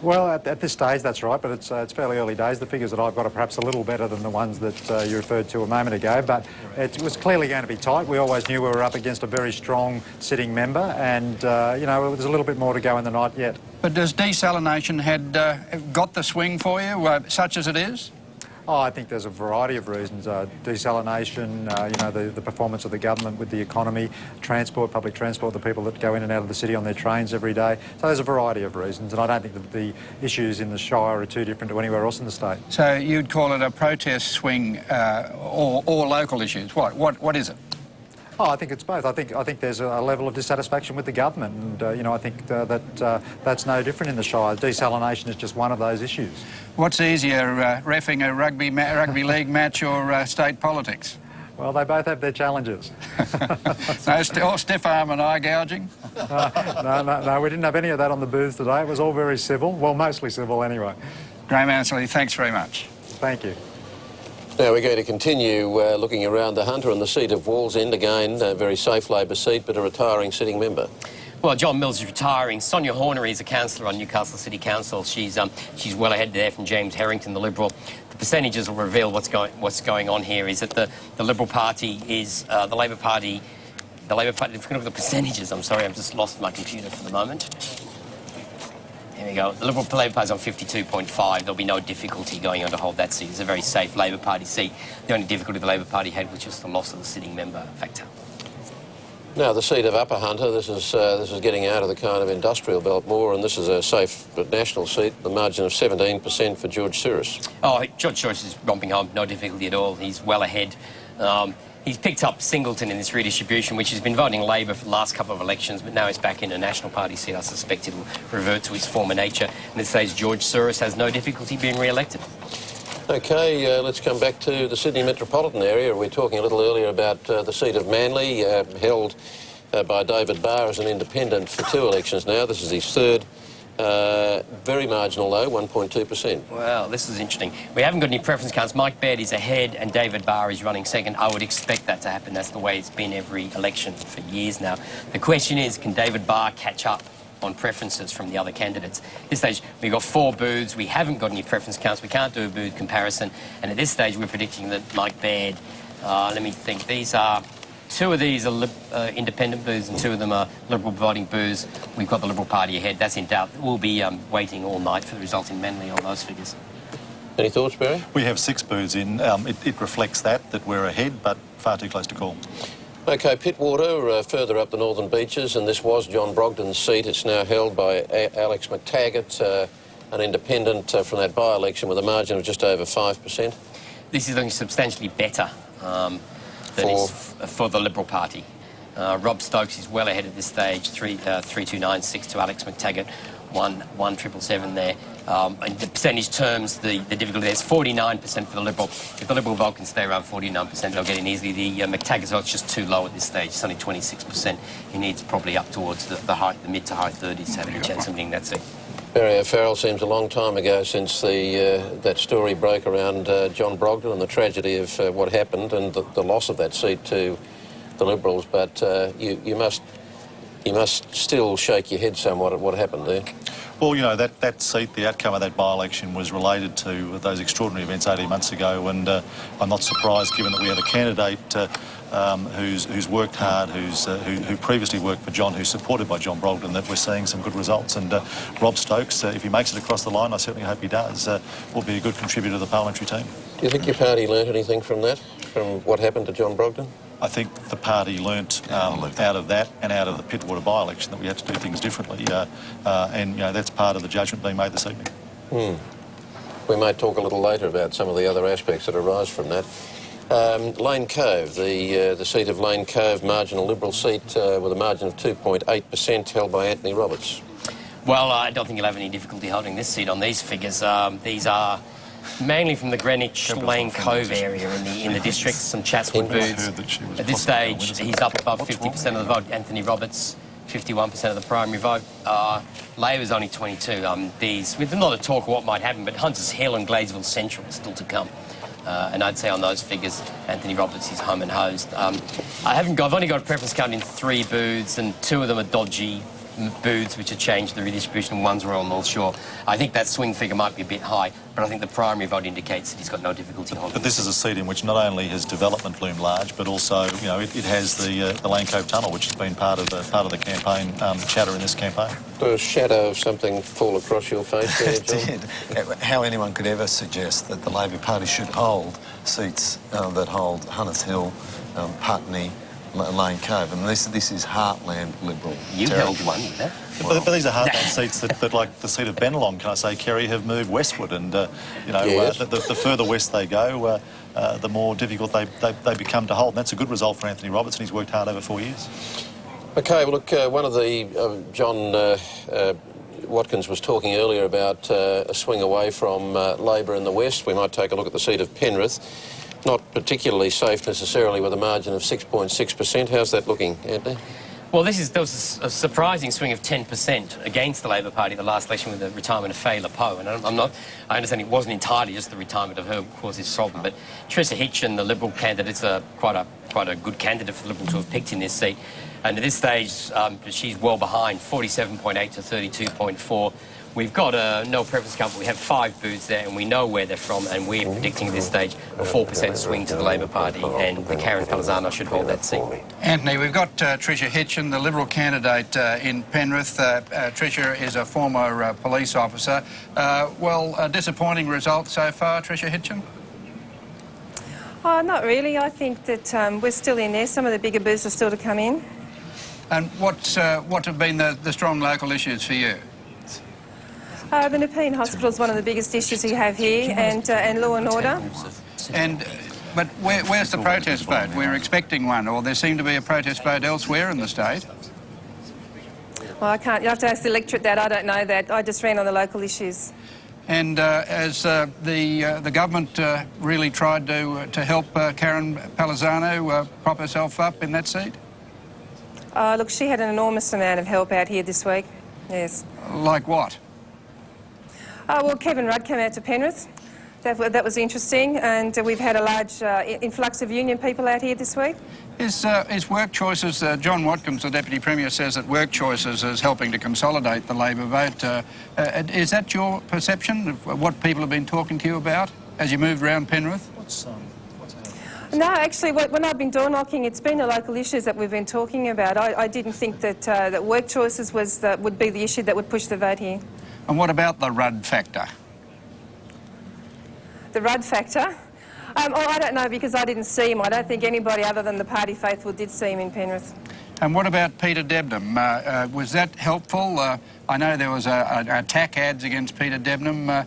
Well, at this stage, that's right, but it's fairly early days. The figures that I've got are perhaps a little better than the ones that you referred to a moment ago, but it was clearly going to be tight. We always knew we were up against a very strong sitting member, and, you know, there's a little bit more to go in the night yet. But does desalination had got the swing for you, such as it is? Oh, I think there's a variety of reasons. Desalination, you know, the performance of the government with the economy, transport, public transport, the people that go in and out of the city on their trains every day. So there's a variety of reasons, and I don't think that the issues in the Shire are too different to anywhere else in the state. So you'd call it a protest swing or local issues? What is it? Oh, I think it's both. I think there's a level of dissatisfaction with the government, and you know, I think that's no different in the Shire. Desalination is just one of those issues. What's easier, reffing a rugby league match or state politics? Well, they both have their challenges. No stiff arm and eye gouging? No, we didn't have any of that on the booths today. It was all very civil. Well, mostly civil anyway. Graham Annesley, thanks very much. Thank you. Now we're going to continue looking around the Hunter and the seat of Wallsend. Again, a very safe Labor seat, but a retiring sitting member. Well, John Mills is retiring. Sonia Hornery is a councillor on Newcastle City Council. She's well ahead there from James Harrington, the Liberal. The percentages will reveal what's going on here. Is that the Liberal Party is the Labor Party. The Labor Party. If you look at the percentages, I'm sorry, I've just lost my computer for the moment. Here we go. The Liberal Labor Party is on 52.5. There'll be no difficulty going on to hold that seat. It's a very safe Labor Party seat. The only difficulty the Labor Party had was just the loss of the sitting member factor. Now, the seat of Upper Hunter, this is getting out of the kind of industrial belt more, and this is a safe national seat, the margin of 17% for George Souris. Oh, George Souris is romping home, no difficulty at all. He's well ahead. He's picked up Singleton in this redistribution, which has been voting Labor for the last couple of elections, but now he's back in a National Party seat. I suspect it will revert to his former nature. And it says George Souris has no difficulty being re-elected. OK, let's come back to the Sydney metropolitan area. We were talking a little earlier about the seat of Manly, held by David Barr as an independent for 2 elections now. This is his third. Very marginal, though, 1.2%. Well, this is interesting. We haven't got any preference counts. Mike Baird is ahead and David Barr is running second. I would expect that to happen. That's the way it's been every election for years now. The question is, can David Barr catch up on preferences from the other candidates? At this stage, we've got 4 booths. We haven't got any preference counts. We can't do a booth comparison. And at this stage, we're predicting that Mike Baird, let me think, 2 of these are independent booths and 2 of them are Liberal voting booths. We've got the Liberal Party ahead. That's in doubt. We'll be waiting all night for the result in Manly on those figures. Any thoughts, Barry? We have 6 booths in. It reflects that we're ahead, but far too close to call. OK, Pittwater, further up the Northern Beaches, and this was John Brogden's seat. It's now held by Alex McTaggart. an independent from that by-election with a margin of just over 5%. This is looking substantially better for the Liberal Party. Rob Stokes is well ahead at this stage, 3,296 to Alex McTaggart, 1,777 there. In the percentage terms, the difficulty there is 49% for the Liberal. If the Liberal vote can stay around 49%, they'll get in easily. The McTaggart's vote's just too low at this stage. It's only 26%. He needs probably up towards the mid to high 30s to have any chance of winning that seat. Barry O'Farrell, seems a long time ago since that story broke around John Brogden and the tragedy of what happened and the loss of that seat to the Liberals, but you must still shake your head somewhat at what happened there. Well, you know, that seat, the outcome of that by-election was related to those extraordinary events 18 months ago, and I'm not surprised, given that we have a candidate who's worked hard, who previously worked for John, who's supported by John Brogden, that we're seeing some good results. And Rob Stokes, if he makes it across the line, I certainly hope he does, will be a good contributor to the parliamentary team. Do you think your party learnt anything from that, from what happened to John Brogden? I think the party learnt out of that and out of the Pittwater by-election that we had to do things differently, and you know, that's part of the judgment being made this evening. We might talk a little later about some of the other aspects that arise from that. Lane Cove, the seat of Lane Cove, marginal Liberal seat with a margin of 2.8% held by Anthony Roberts. Well, I don't think you'll have any difficulty holding this seat on these figures. These are mainly from the Greenwich Lane Cove area in the district, some Chatswood booths. At this stage, he's up above 50% of the vote. Anthony Roberts, 51% of the primary vote. Labor's only 22. With a lot of talk of what might happen, but Hunters Hill and Gladesville Central are still to come. And I'd say on those figures, Anthony Roberts is home and hosed. I've only got a preference count in 3 booths, and 2 of them are dodgy booths which have changed the redistribution, and one's Royal North Shore. I think that swing figure might be a bit high, but I think the primary vote indicates that he's got no difficulty holding. But this is a seat in which not only has development loomed large, but also, you know, it has the Lane Cove Tunnel, which has been part of the campaign chatter in this campaign. Did a shadow of something fall across your face there, John? It did. How anyone could ever suggest that the Labor Party should hold seats that hold Hunters Hill, Putney, Lane Cove, and this is heartland Liberal. You held one, you know? But these are heartland seats that, like the seat of Bennelong, can I say, Kerry, have moved westward, and you know, yes. The further west they go, the more difficult they become to hold. And that's a good result for Anthony Roberts, and he's worked hard over 4 years. Okay, well, look, one of the John Watkins was talking earlier about a swing away from Labor in the west. We might take a look at the seat of Penrith. Not particularly safe necessarily, with a margin of 6.6%. How's that looking, Anthony? Well, there was a surprising swing of 10% against the Labor Party at the last election with the retirement of Faye Lepoe. And I understand it wasn't entirely just the retirement of her caused this problem, but Trisha Hitchin, the Liberal candidate, is quite a good candidate for the Liberal to have picked in this seat. And at this stage, she's well behind, 47.8 to 32.4. We've got no preference count, but we have 5 booths there, and we know where they're from, and we're predicting at this stage a 4% swing to the Labor Party, and Karen Palazzano should hold that seat. Anthony, we've got Trisha Hitchin, the Liberal candidate in Penrith. Trisha is a former police officer. A disappointing result so far, Trisha Hitchin? Oh, not really. I think that we're still in there. Some of the bigger booths are still to come in. And what have been the strong local issues for you? The Nepean Hospital is one of the biggest issues we have here, and law and order. But where's the protest vote? We're expecting one, or there seemed to be a protest vote elsewhere in the state. Well, I can't. You'll have to ask the electorate that. I don't know that. I just ran on the local issues. And as the government really tried to help Karen Palazzano prop herself up in that seat? Look, she had an enormous amount of help out here this week. Yes. Like what? Well, Kevin Rudd came out to Penrith. That was interesting, and we've had a large influx of union people out here this week. Is Work Choices, John Watkins, the Deputy Premier, says that Work Choices is helping to consolidate the Labor vote. Is that your perception of what people have been talking to you about as you moved around Penrith? No, actually, when I've been door knocking, it's been the local issues that we've been talking about. I didn't think that Work Choices would be the issue that would push the vote here. And what about the Rudd factor? The Rudd factor? I don't know, because I didn't see him. I don't think anybody other than the party faithful did see him in Penrith. And what about Peter Debnam? Was that helpful? I know there was attack ads against Peter Debnam.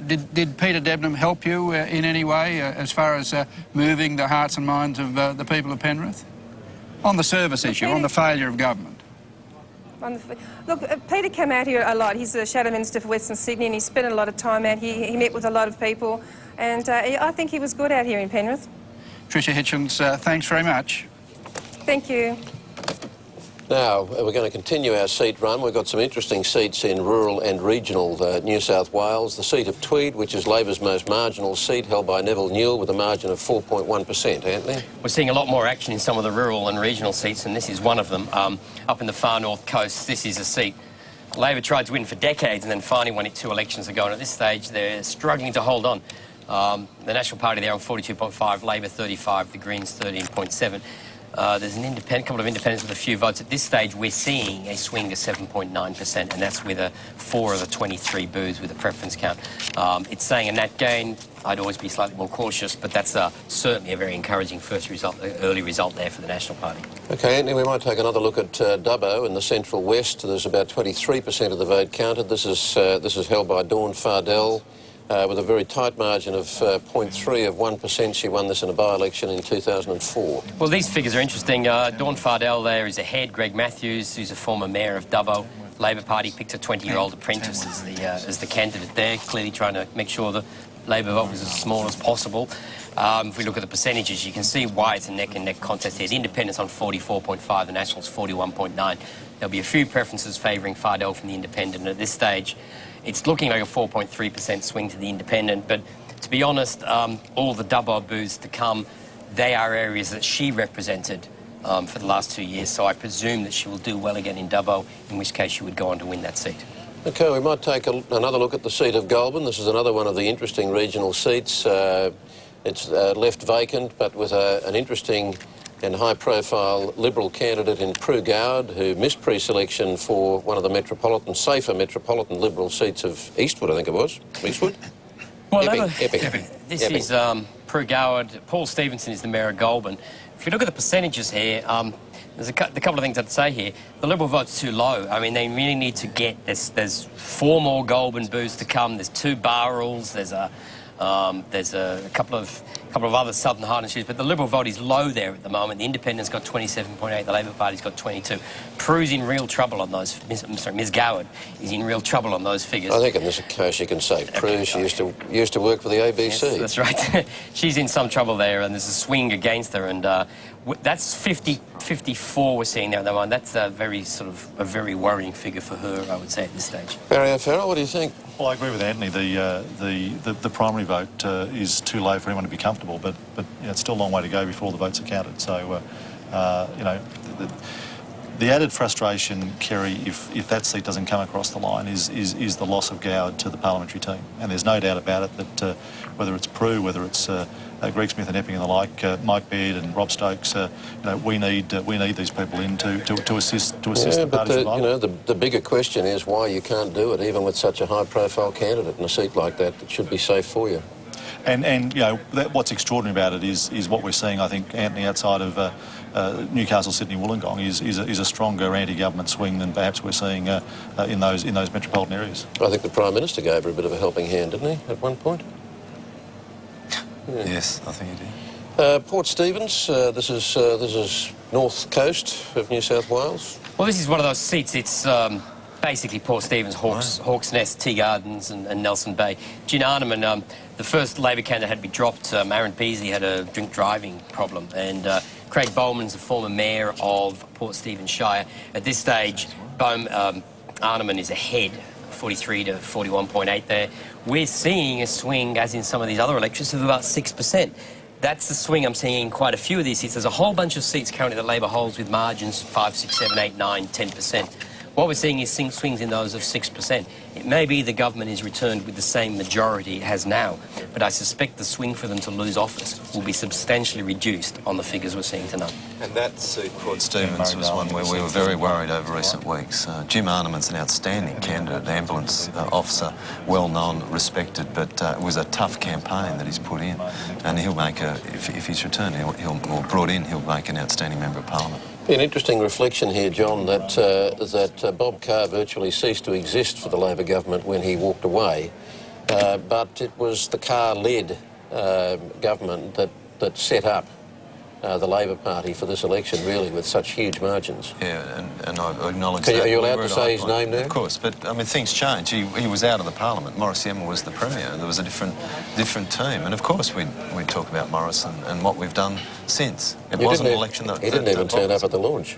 Did Peter Debnam help you in any way as far as moving the hearts and minds of the people of Penrith? On the service issue, on the failure of government? Look, Peter came out here a lot. He's the Shadow Minister for Western Sydney and he spent a lot of time out here. He met with a lot of people and I think he was good out here in Penrith. Tricia Hitchens, thanks very much. Thank you. Now, we're going to continue our seat run. We've got some interesting seats in rural and regional New South Wales. The seat of Tweed, which is Labor's most marginal seat, held by Neville Newell with a margin of 4.1%. Anthony? We're seeing a lot more action in some of the rural and regional seats, and this is one of them. Up in the far north coast, this is a seat Labor tried to win for decades and then finally won it 2 elections ago, and at this stage they're struggling to hold on. The National Party there on 42.5, Labor 35, the Greens 13.7. There's an couple of independents with a few votes. At this stage, we're seeing a swing to 7.9%, and that's with 4 of the 23 booths with a preference count. It's saying a net gain. I'd always be slightly more cautious, but that's certainly a very encouraging early result there for the National Party. OK, Anthony, we might take another look at Dubbo in the Central West. There's about 23% of the vote counted. This is held by Dawn Fardell. With a very tight margin of 0.3 of 1%. She won this in a by-election in 2004. Well, these figures are interesting. Dawn Fardell there is ahead. Greg Matthews, who's a former mayor of Dubbo. Labor Party picked a 20-year-old apprentice as the candidate there, clearly trying to make sure the Labor vote was as small as possible. If we look at the percentages, you can see why it's a neck-and-neck contest here. The Independents on 44.5, the Nationals 41.9. There'll be a few preferences favouring Fardell from the Independent. And at this stage, it's looking like a 4.3% swing to the Independent, but to be honest, all the Dubbo booths to come, they are areas that she represented for the last 2 years, so I presume that she will do well again in Dubbo, in which case she would go on to win that seat. OK, we might take another look at the seat of Goulburn. This is another one of the interesting regional seats. It's left vacant, but with an interesting and high-profile Liberal candidate in Prue Goward, who missed pre-selection for one of the safer metropolitan Liberal seats of Eastwood, I think it was. Eastwood? Well, Epping. This is Prue Goward. Paul Stevenson is the Mayor of Goulburn. If you look at the percentages here, there's a couple of things I'd say here. The Liberal vote's too low. I mean, they really need to get... There's 4 more Goulburn booths to come. There's 2 Bowrals. There's a couple of other Southern Highland issues, but the Liberal vote is low there at the moment. The Independent's got 27.8, the Labor Party's got 22. Prue's in real trouble on those... Ms Goward is in real trouble on those figures. I think in this case you can say Prue, she used to work for the ABC. Yes, that's right. She's in some trouble there, and there's a swing against her, and that's 54 we're seeing there at the moment. That's a very worrying figure for her, I would say, at this stage. Barry O'Farrell, what do you think? Well, I agree with Anthony. The primary vote is too low for anyone to be comfortable, but you know, it's still a long way to go before the votes are counted. So, you know, the added frustration, Kerry, if that seat doesn't come across the line, is the loss of Goward to the parliamentary team. And there's no doubt about it that whether it's Prue, whether it's Greg Smith and Epping and the like, Mike Baird and Rob Stokes, you know, we need these people in to assist the party's revival. You know, the bigger question is why you can't do it, even with such a high-profile candidate in a seat like that. It should be safe for you. And you know, what's extraordinary about it is what we're seeing, I think, Anthony, outside of Newcastle, Sydney, Wollongong, is a stronger anti-government swing than perhaps we're seeing in those metropolitan areas. I think the Prime Minister gave her a bit of a helping hand, didn't he, at one point? Yeah. Yes, I think he did. Port Stephens, this is north coast of New South Wales. Well, this is one of those seats. It's basically Port Stephens, Hawke's Nest, Tea Gardens and Nelson Bay. Gin Arneman, the first Labor candidate had to be dropped. Aaron Beasley had a drink driving problem, and Craig Bowman's the former mayor of Port Stephens Shire. At this stage, Arneman is ahead, 43 to 41.8 there. We're seeing a swing, as in some of these other elections, of about 6%. That's the swing I'm seeing in quite a few of these seats. There's a whole bunch of seats currently that Labor holds with margins 5, 6, 7, 8, 9, 10%. What we're seeing is swings in those of 6%. It may be the government is returned with the same majority it has now, but I suspect the swing for them to lose office will be substantially reduced on the figures we're seeing tonight. And that seat, Port Stephens, was one where we were very worried over recent weeks. Jim Arneman's an outstanding candidate, an ambulance officer, well known, respected, but it was a tough campaign that he's put in, and he'll make if he's returned, or brought in, he'll make an outstanding member of Parliament. An interesting reflection here, John, that Bob Carr virtually ceased to exist for the Labor government when he walked away, but it was the Carr-led government that set up the Labor Party for this election, really, with such huge margins. Yeah, and I acknowledge that. Are you allowed to say his name now? Of course, but I mean, things change. He was out of the Parliament. Morris Emma was the Premier. There was a different team. And of course, we'd talk about Morris and what we've done since. It wasn't an election that... He didn't even turn up at the launch.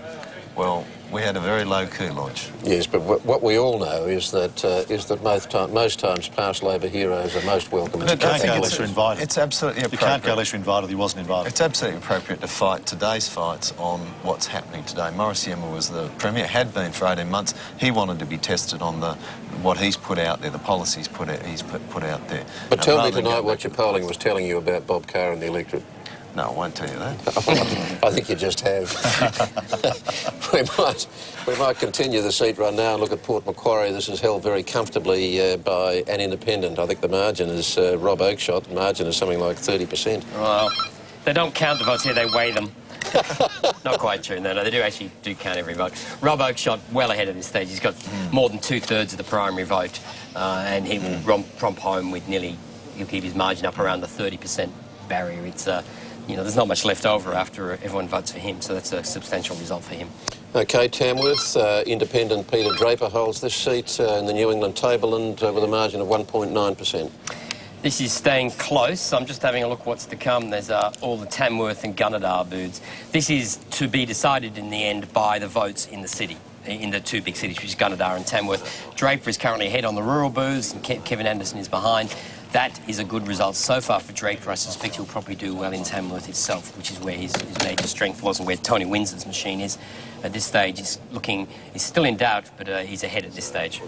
Well, we had a very low-key launch. Yes, but what we all know is that most times past Labor heroes are most welcome. But you can't go unless you're invited. It's absolutely appropriate. You can't go unless you're invited. He wasn't invited. It's absolutely appropriate to fight today's fights on what's happening today. Morris Emma was the Premier, had been for 18 months. He wanted to be tested on what he's put out there, the policies he's put out there. But tell me tonight what your polling was telling you about Bob Carr and the electorate. No, I won't tell you that. I think you just have. we might continue the seat run now and look at Port Macquarie. This is held very comfortably by an independent. I think the margin is Rob Oakeshott. The margin is something like 30%. Well, they don't count the votes here, they weigh them. Not quite true, no, they do count every vote. Rob Oakeshott well ahead at this stage. He's got more than 2/3 of the primary vote, and he will romp home with he'll keep his margin up around the 30% barrier. It's there's not much left over after everyone votes for him, so that's a substantial result for him. OK, Tamworth, independent Peter Draper holds this seat in the New England table and with a margin of 1.9%. This is staying close. I'm just having a look what's to come. There's all the Tamworth and Gunnedah booths. This is to be decided in the end by the votes in the city, in the two big cities, which is Gunnedah and Tamworth. Draper is currently ahead on the rural booths, and Kevin Anderson is behind. That is a good result so far for Draper. I suspect he'll probably do well in Tamworth itself, which is where his major strength was and where Tony Windsor's machine is. At this stage, he's still in doubt, but he's ahead at this stage.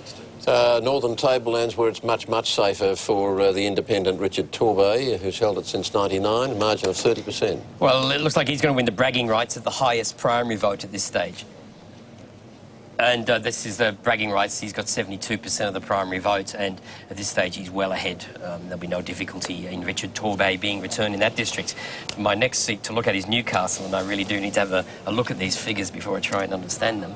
Northern Tablelands, where it's much safer for the independent Richard Torbay, who's held it since '99, a margin of 30%. Well, it looks like he's going to win the bragging rights of the highest primary vote at this stage. And this is the bragging rights. He's got 72% of the primary vote, and at this stage he's well ahead. There'll be no difficulty in Richard Torbay being returned in that district. My next seat to look at is Newcastle, and I really do need to have a look at these figures before I try and understand them.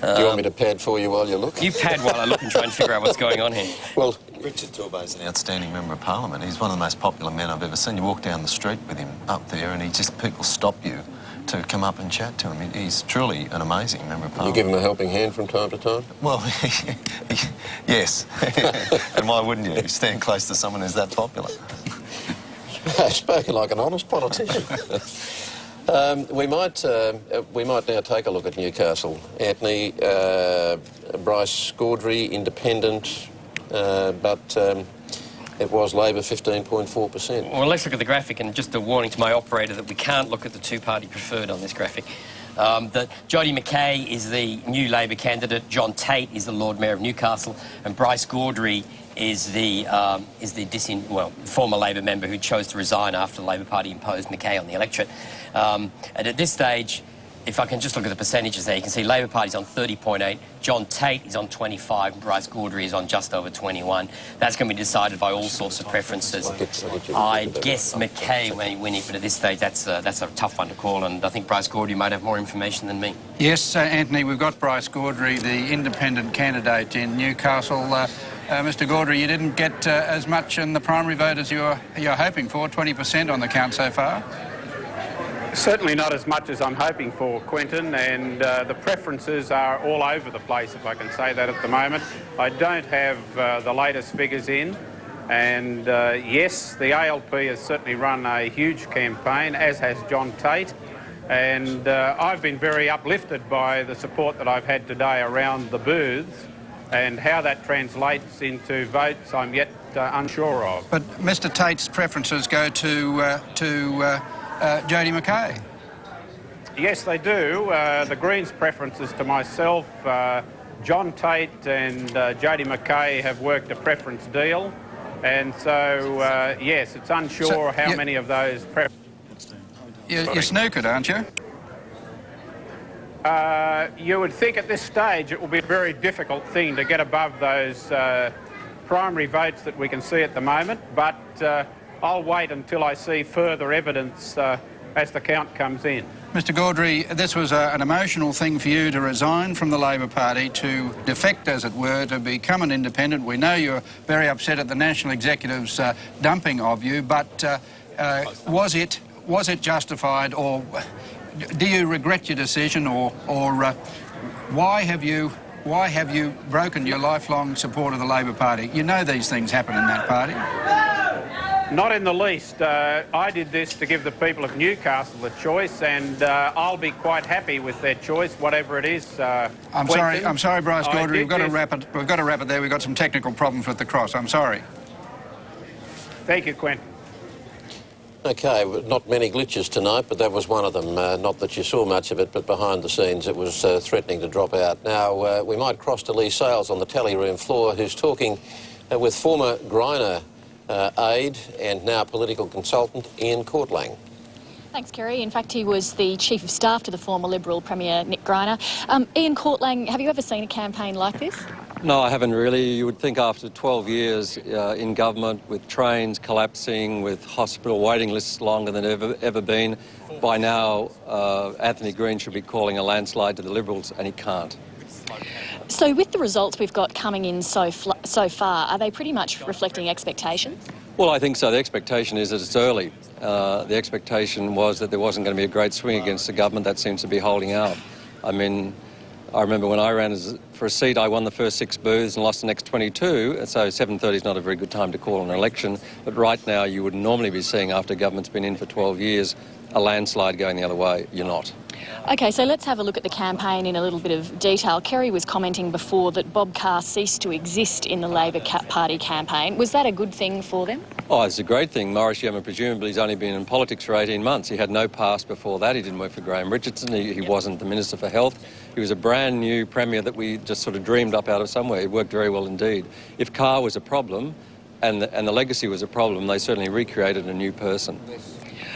Do you want me to pad for you while you look? You pad while I look and try and figure out what's going on here. Well, Richard Torbay is an outstanding member of Parliament. He's one of the most popular men I've ever seen. You walk down the street with him up there, and people stop you to come up and chat to him. He's truly an amazing member of Parliament. You give him a helping hand from time to time? Well, yes. And why wouldn't you? You stand close to someone who's that popular. Spoken like an honest politician. We might now take a look at Newcastle. Anthony, Bryce Gaudry, independent, but it was Labor 15.4%. Well, let's look at the graphic, and just a warning to my operator that we can't look at the two-party preferred on this graphic. That Jodie McKay is the new Labor candidate, John Tate is the Lord Mayor of Newcastle, and Bryce Gaudry is the former Labor member who chose to resign after the Labor Party imposed McKay on the electorate. And at this stage, if I can just look at the percentages there, you can see Labor Party's on 30.8, John Tate is on 25, and Bryce Gaudry is on just over 21. That's going to be decided by all sorts of preferences. I guess McKay may win it, but at this stage, that's a tough one to call, and I think Bryce Gaudry might have more information than me. Yes, Anthony, we've got Bryce Gaudry, the independent candidate in Newcastle. Mr Gaudry, you didn't get as much in the primary vote as you're hoping for, 20% on the count so far. Certainly not as much as I'm hoping for, Quentin, and the preferences are all over the place, if I can say that at the moment. I don't have the latest figures in, and yes, the ALP has certainly run a huge campaign, as has John Tate, and I've been very uplifted by the support that I've had today around the booths, and how that translates into votes I'm yet unsure of. But Mr Tate's preferences go to Jodie McKay. Yes, they do. The Greens' preferences to myself, John Tate and Jodie McKay have worked a preference deal, and so yes, it's unsure how many of those preferences. You're snookered, aren't you? You would think at this stage it will be a very difficult thing to get above those primary votes that we can see at the moment, but I'll wait until I see further evidence as the count comes in. Mr Gaudry, this was an emotional thing for you to resign from the Labor Party, to defect, as it were, to become an independent. We know you're very upset at the National Executive's dumping of you, but was it justified, or do you regret your decision, or why have you broken your lifelong support of the Labor Party? You know these things happen in that party. Not in the least. I did this to give the people of Newcastle a choice, and I'll be quite happy with their choice, whatever it is. I'm sorry, Bryce Gaudry. We've got to wrap it there. We've got some technical problems with the cross. I'm sorry. Thank you, Quentin. Okay, not many glitches tonight, but that was one of them. Not that you saw much of it, but behind the scenes it was threatening to drop out. Now, we might cross to Lee Sales on the tally room floor, who's talking with former Greiner aide and now political consultant Ian Courtlang. Thanks, Kerry. In fact, he was the Chief of Staff to the former Liberal Premier Nick Greiner. Ian Courtlang, have you ever seen a campaign like this? No, I haven't really. You would think after 12 years in government, with trains collapsing, with hospital waiting lists longer than ever been, by now Anthony Green should be calling a landslide to the Liberals, and he can't. So with the results we've got coming in so far, are they pretty much reflecting expectations? Well, I think so. The expectation is that it's early. The expectation was that there wasn't going to be a great swing against the government. That seems to be holding out. I mean, I remember when I ran for a seat, I won the first 6 booths and lost the next 22, so 7:30 is not a very good time to call an election. But right now, you would normally be seeing, after government's been in for 12 years, a landslide going the other way. You're not. OK, so let's have a look at the campaign in a little bit of detail. Kerry was commenting before that Bob Carr ceased to exist in the Labor Party campaign. Was that a good thing for them? Oh, it's a great thing. Maurice Yema presumably has only been in politics for 18 months. He had no past before that. He didn't work for Graham Richardson. He wasn't the Minister for Health. He was a brand new Premier that we just sort of dreamed up out of somewhere. He worked very well indeed. If Carr was a problem and the legacy was a problem, they certainly recreated a new person.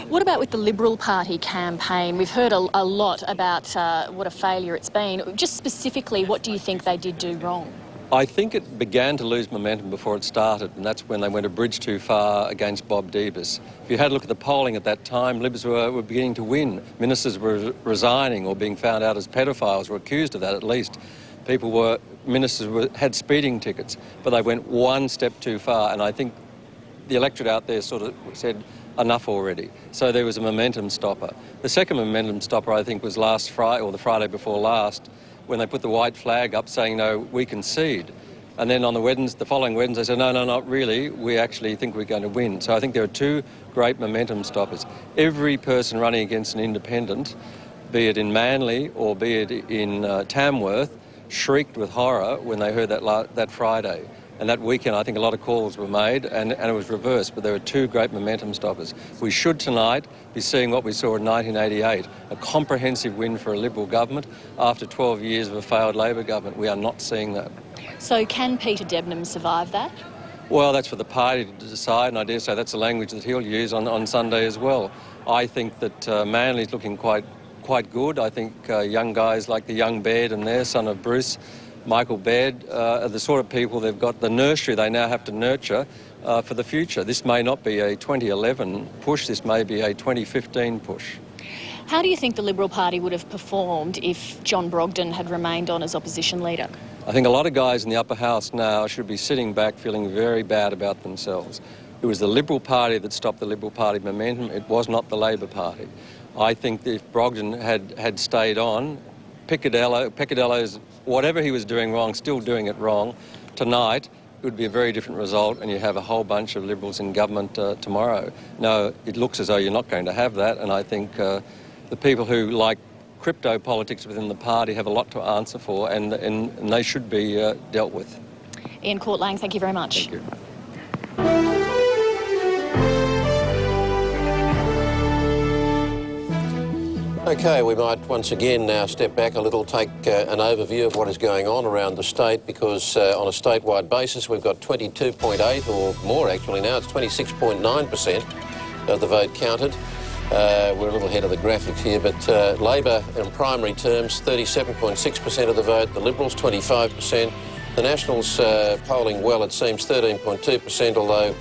What about with the Liberal Party campaign? We've heard a lot about what a failure it's been. Just specifically, what do you think they did do wrong? I think it began to lose momentum before it started, and that's when they went a bridge too far against Bob Debus. If you had a look at the polling at that time, Libs were beginning to win. Ministers were resigning or being found out as pedophiles, or accused of that at least. Ministers had speeding tickets, but they went one step too far, and I think the electorate out there sort of said, enough already. So there was a momentum stopper. The second momentum stopper, I think, was last Friday, or the Friday before last, when they put the white flag up saying, no, we concede. And then on the following Wednesday, they said, no, not really. We actually think we're going to win. So I think there are two great momentum stoppers. Every person running against an independent, be it in Manly or be it in Tamworth, shrieked with horror when they heard that Friday. And that weekend, I think a lot of calls were made, and it was reversed. But there are two great momentum stoppers. We should tonight be seeing what we saw in 1988, a comprehensive win for a Liberal government after 12 years of a failed Labor government. We are not seeing that. So can Peter Debnam survive that? Well, that's for the party to decide, and I dare say that's the language that he'll use on Sunday as well. I think that Manly's looking quite good. I think young guys like the young Baird and their son of Bruce, Michael Baird, are the sort of people they've got the nursery they now have to nurture for the future. This may not be a 2011 push, this may be a 2015 push. How do you think the Liberal Party would have performed if John Brogden had remained on as opposition leader? I think a lot of guys in the upper house now should be sitting back feeling very bad about themselves. It was the Liberal Party that stopped the Liberal Party momentum. It was not the Labor Party. I think that if Brogden had stayed on, Piccadello's, whatever he was doing wrong, still doing it wrong, tonight it would be a very different result, and you have a whole bunch of Liberals in government tomorrow. No, it looks as though you're not going to have that, and I think the people who like crypto politics within the party have a lot to answer for, and they should be dealt with. Ian Courtlang, thank you very much. Thank you. Okay, we might once again now step back a little, take an overview of what is going on around the state, because on a statewide basis we've got 22.8 or more actually now, it's 26.9% of the vote counted. We're a little ahead of the graphics here, but Labor in primary terms 37.6% of the vote, the Liberals 25%, the Nationals polling well, it seems 13.2%, although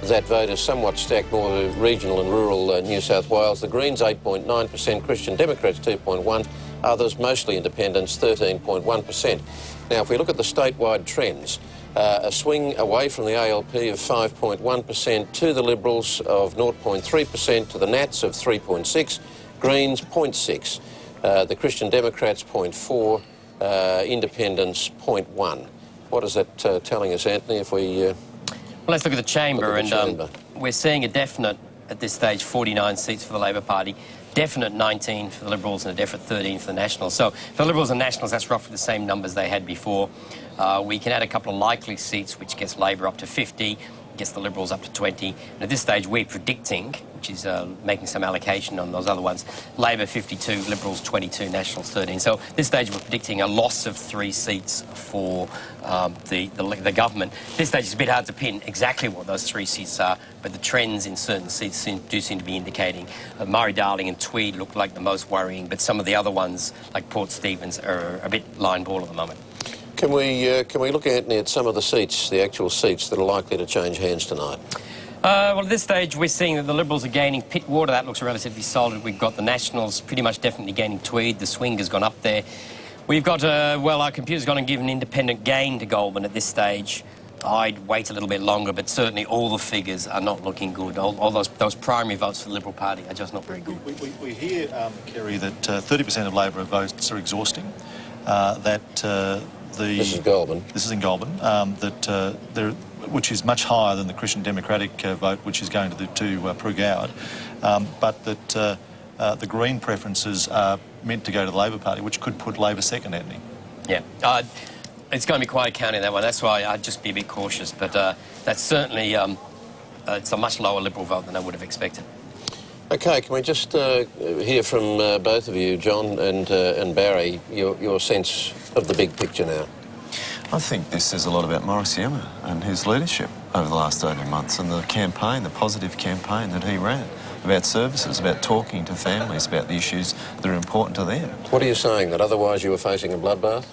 that vote is somewhat stacked more to regional and rural New South Wales. The Greens 8.9%, Christian Democrats 2.1%, others, mostly independents, 13.1%. Now, if we look at the statewide trends, a swing away from the ALP of 5.1%, to the Liberals of 0.3%, to the Nats of 3.6%, Greens 0.6%, the Christian Democrats 0.4%, Independents 0.1%. What is that telling us, Anthony, if we... Well, let's look at the chamber, we're seeing a definite, at this stage, 49 seats for the Labor Party, definite 19 for the Liberals and a definite 13 for the Nationals. So for the Liberals and Nationals, that's roughly the same numbers they had before. We can add a couple of likely seats, which gets Labor up to 50, gets the Liberals up to 20. And at this stage, we're predicting, which is making some allocation on those other ones, Labor 52, Liberals 22, Nationals 13. So at this stage, we're predicting a loss of 3 seats for the government. At this stage, it's a bit hard to pin exactly what those 3 seats are, but the trends in certain seats do seem to be indicating. Murray-Darling and Tweed look like the most worrying, but some of the other ones, like Port Stephens, are a bit line ball at the moment. Can we look, Anthony, at some of the seats, the actual seats that are likely to change hands tonight? Well, at this stage, we're seeing that the Liberals are gaining Pittwater. That looks relatively solid. We've got the Nationals pretty much definitely gaining Tweed. The swing has gone up there. We've got, well, our computer's going to give an independent gain to Goulburn at this stage. I'd wait a little bit longer, but certainly all the figures are not looking good. All those primary votes for the Liberal Party are just not very good. We hear, Kerry, that 30% of Labor votes are exhausting, This is Goulburn. This is in Goulburn. Which is much higher than the Christian Democratic vote, which is going to Prue Goward, but that the Green preferences are meant to go to the Labor Party, which could put Labor second, Anthony. Yeah, it's going to be quite a county, that one. That's why I'd just be a bit cautious, but that's certainly it's a much lower Liberal vote than I would have expected. OK, can we just hear from both of you, John and Barry, your sense of the big picture now? I think this says a lot about Morris Iemma and his leadership over the last 18 months and the campaign, the positive campaign that he ran about services, about talking to families, about the issues that are important to them. What are you saying, that otherwise you were facing a bloodbath?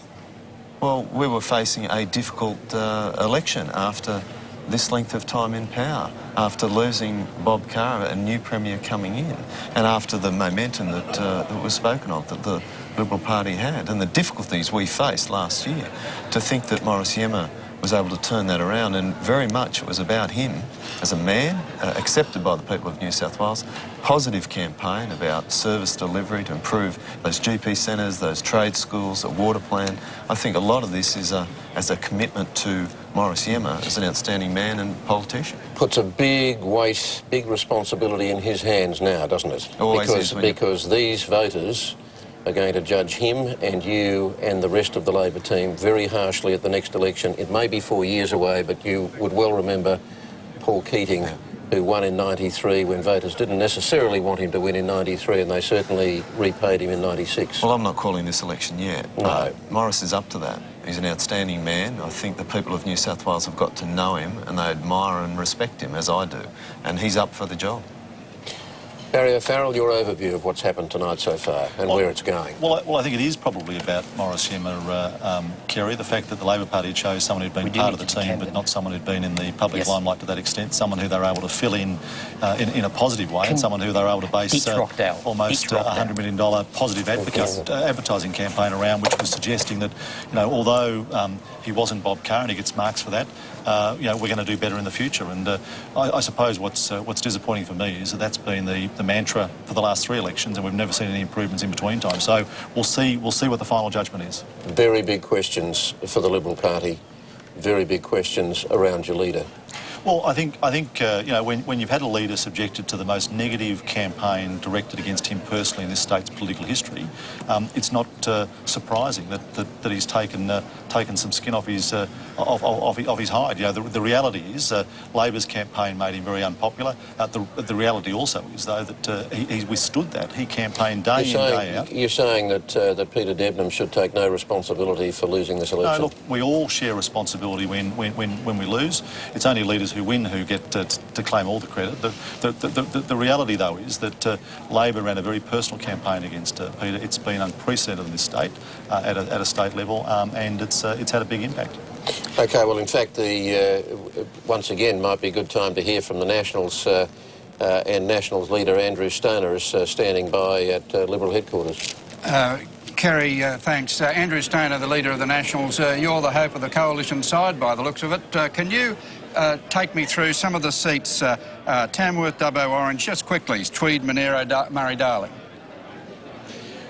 Well, we were facing a difficult election after this length of time in power, after losing Bob Carr, a new Premier coming in, and after the momentum that was spoken of, that the Liberal Party had, and the difficulties we faced last year. To think that Morris Iemma was able to turn that around, and very much it was about him as a man, accepted by the people of New South Wales, positive campaign about service delivery to improve those GP centres, those trade schools, a water plan. I think a lot of this is as a commitment to Morris Iemma as an outstanding man and politician. Puts a big weight, big responsibility in his hands now, doesn't it? Always because these voters are going to judge him and you and the rest of the Labor team very harshly at the next election. It may be 4 years away, but you would well remember Paul Keating, who won in 93 when voters didn't necessarily want him to win in 93, and they certainly repaid him in 96. Well, I'm not calling this election yet. No. Morris is up to that. He's an outstanding man. I think the people of New South Wales have got to know him and they admire and respect him, as I do. And he's up for the job. Barry O'Farrell, your overview of what's happened tonight so far and where it's going. Well, I think it is probably about Morris Iemma, Kerry, the fact that the Labor Party chose someone who'd been part of the team but not someone who'd been in the public limelight to that extent, someone who they were able to fill in a positive way, and someone who they were able to base almost $100 million positive advertising campaign around, which was suggesting that, although he wasn't Bob Carr and he gets marks for that, we're going to do better in the future. And I suppose what's disappointing for me is that that's been the mantra for the last 3 elections, and we've never seen any improvements in between time. So we'll see what the final judgment is. Very big questions for the Liberal Party. Very big questions around your leader. Well, I think when you've had a leader subjected to the most negative campaign directed against him personally in this state's political history, it's not surprising that he's taken some skin off his hide. The reality is Labor's campaign made him very unpopular. The reality also is, though, that he withstood that. He campaigned day in, day out. You're saying that Peter Debnam should take no responsibility for losing this election? No, look, we all share responsibility when we lose. It's only leaders who win who get to claim all the credit. The reality, though, is that Labor ran a very personal campaign against Peter. It's been unprecedented in this state at a state level, and it's had a big impact. OK, well, in fact, once again, might be a good time to hear from the Nationals and Nationals leader Andrew Stoner is standing by at Liberal headquarters. Kerry, thanks. Andrew Stoner, the leader of the Nationals, you're the hope of the coalition side by the looks of it. Can you take me through some of the seats, Tamworth, Dubbo, Orange, just quickly, Tweed, Monero, Murray-Darling?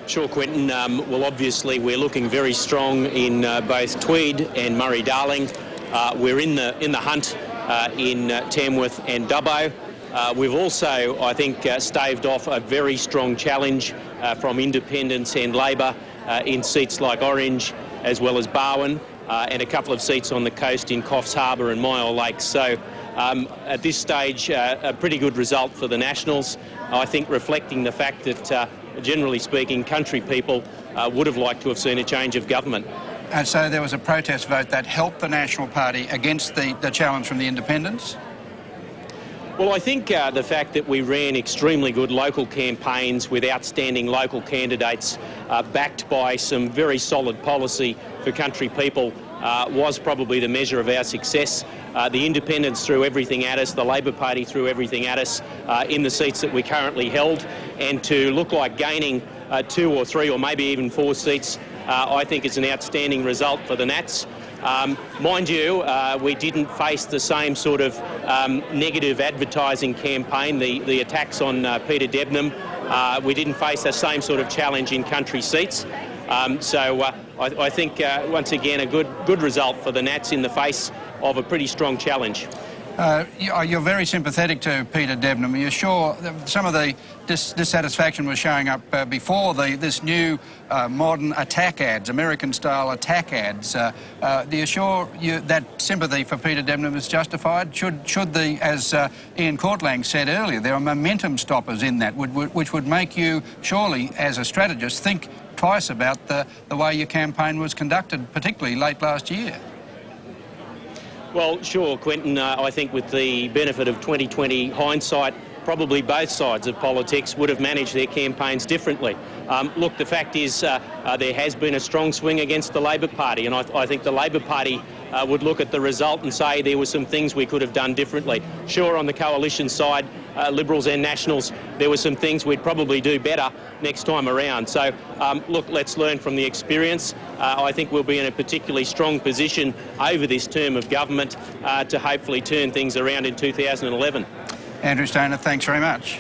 Sure, Quentin. Well, obviously, we're looking very strong in both Tweed and Murray-Darling. We're in the hunt in Tamworth and Dubbo. We've also, I think, staved off a very strong challenge from independents and Labor in seats like Orange as well as Barwon, and a couple of seats on the coast in Coffs Harbour and Myall Lakes. So at this stage, a pretty good result for the Nationals, I think, reflecting the fact that, generally speaking, country people would have liked to have seen a change of government. And so there was a protest vote that helped the National Party against the challenge from the independents? Well, I think the fact that we ran extremely good local campaigns with outstanding local candidates backed by some very solid policy for country people was probably the measure of our success. The independents threw everything at us, the Labor Party threw everything at us in the seats that we currently held, and to look like gaining 2 or 3 or maybe even 4 seats, I think is an outstanding result for the Nats. Mind you, we didn't face the same sort of negative advertising campaign, the attacks on Peter Debnam. We didn't face the same sort of challenge in country seats. So I think, once again, a good result for the Nats in the face of a pretty strong challenge. You're very sympathetic to Peter Debnam. Are you sure that some of the dissatisfaction was showing up before this new modern attack ads, American-style attack ads? Do you sure that sympathy for Peter Debnam is justified? Should the, as Ian Courtlang said earlier, there are momentum stoppers in that, which would make you, surely, as a strategist, think twice about the way your campaign was conducted, particularly late last year? Well, sure, Quentin. I think with the benefit of 2020 hindsight, probably both sides of politics would have managed their campaigns differently. Look, the fact is there has been a strong swing against the Labor Party, and I think the Labor Party would look at the result and say there were some things we could have done differently. Sure, on the coalition side, Liberals and Nationals, there were some things we'd probably do better next time around. So, look, let's learn from the experience. I think we'll be in a particularly strong position over this term of government to hopefully turn things around in 2011. Andrew Stoner, thanks very much.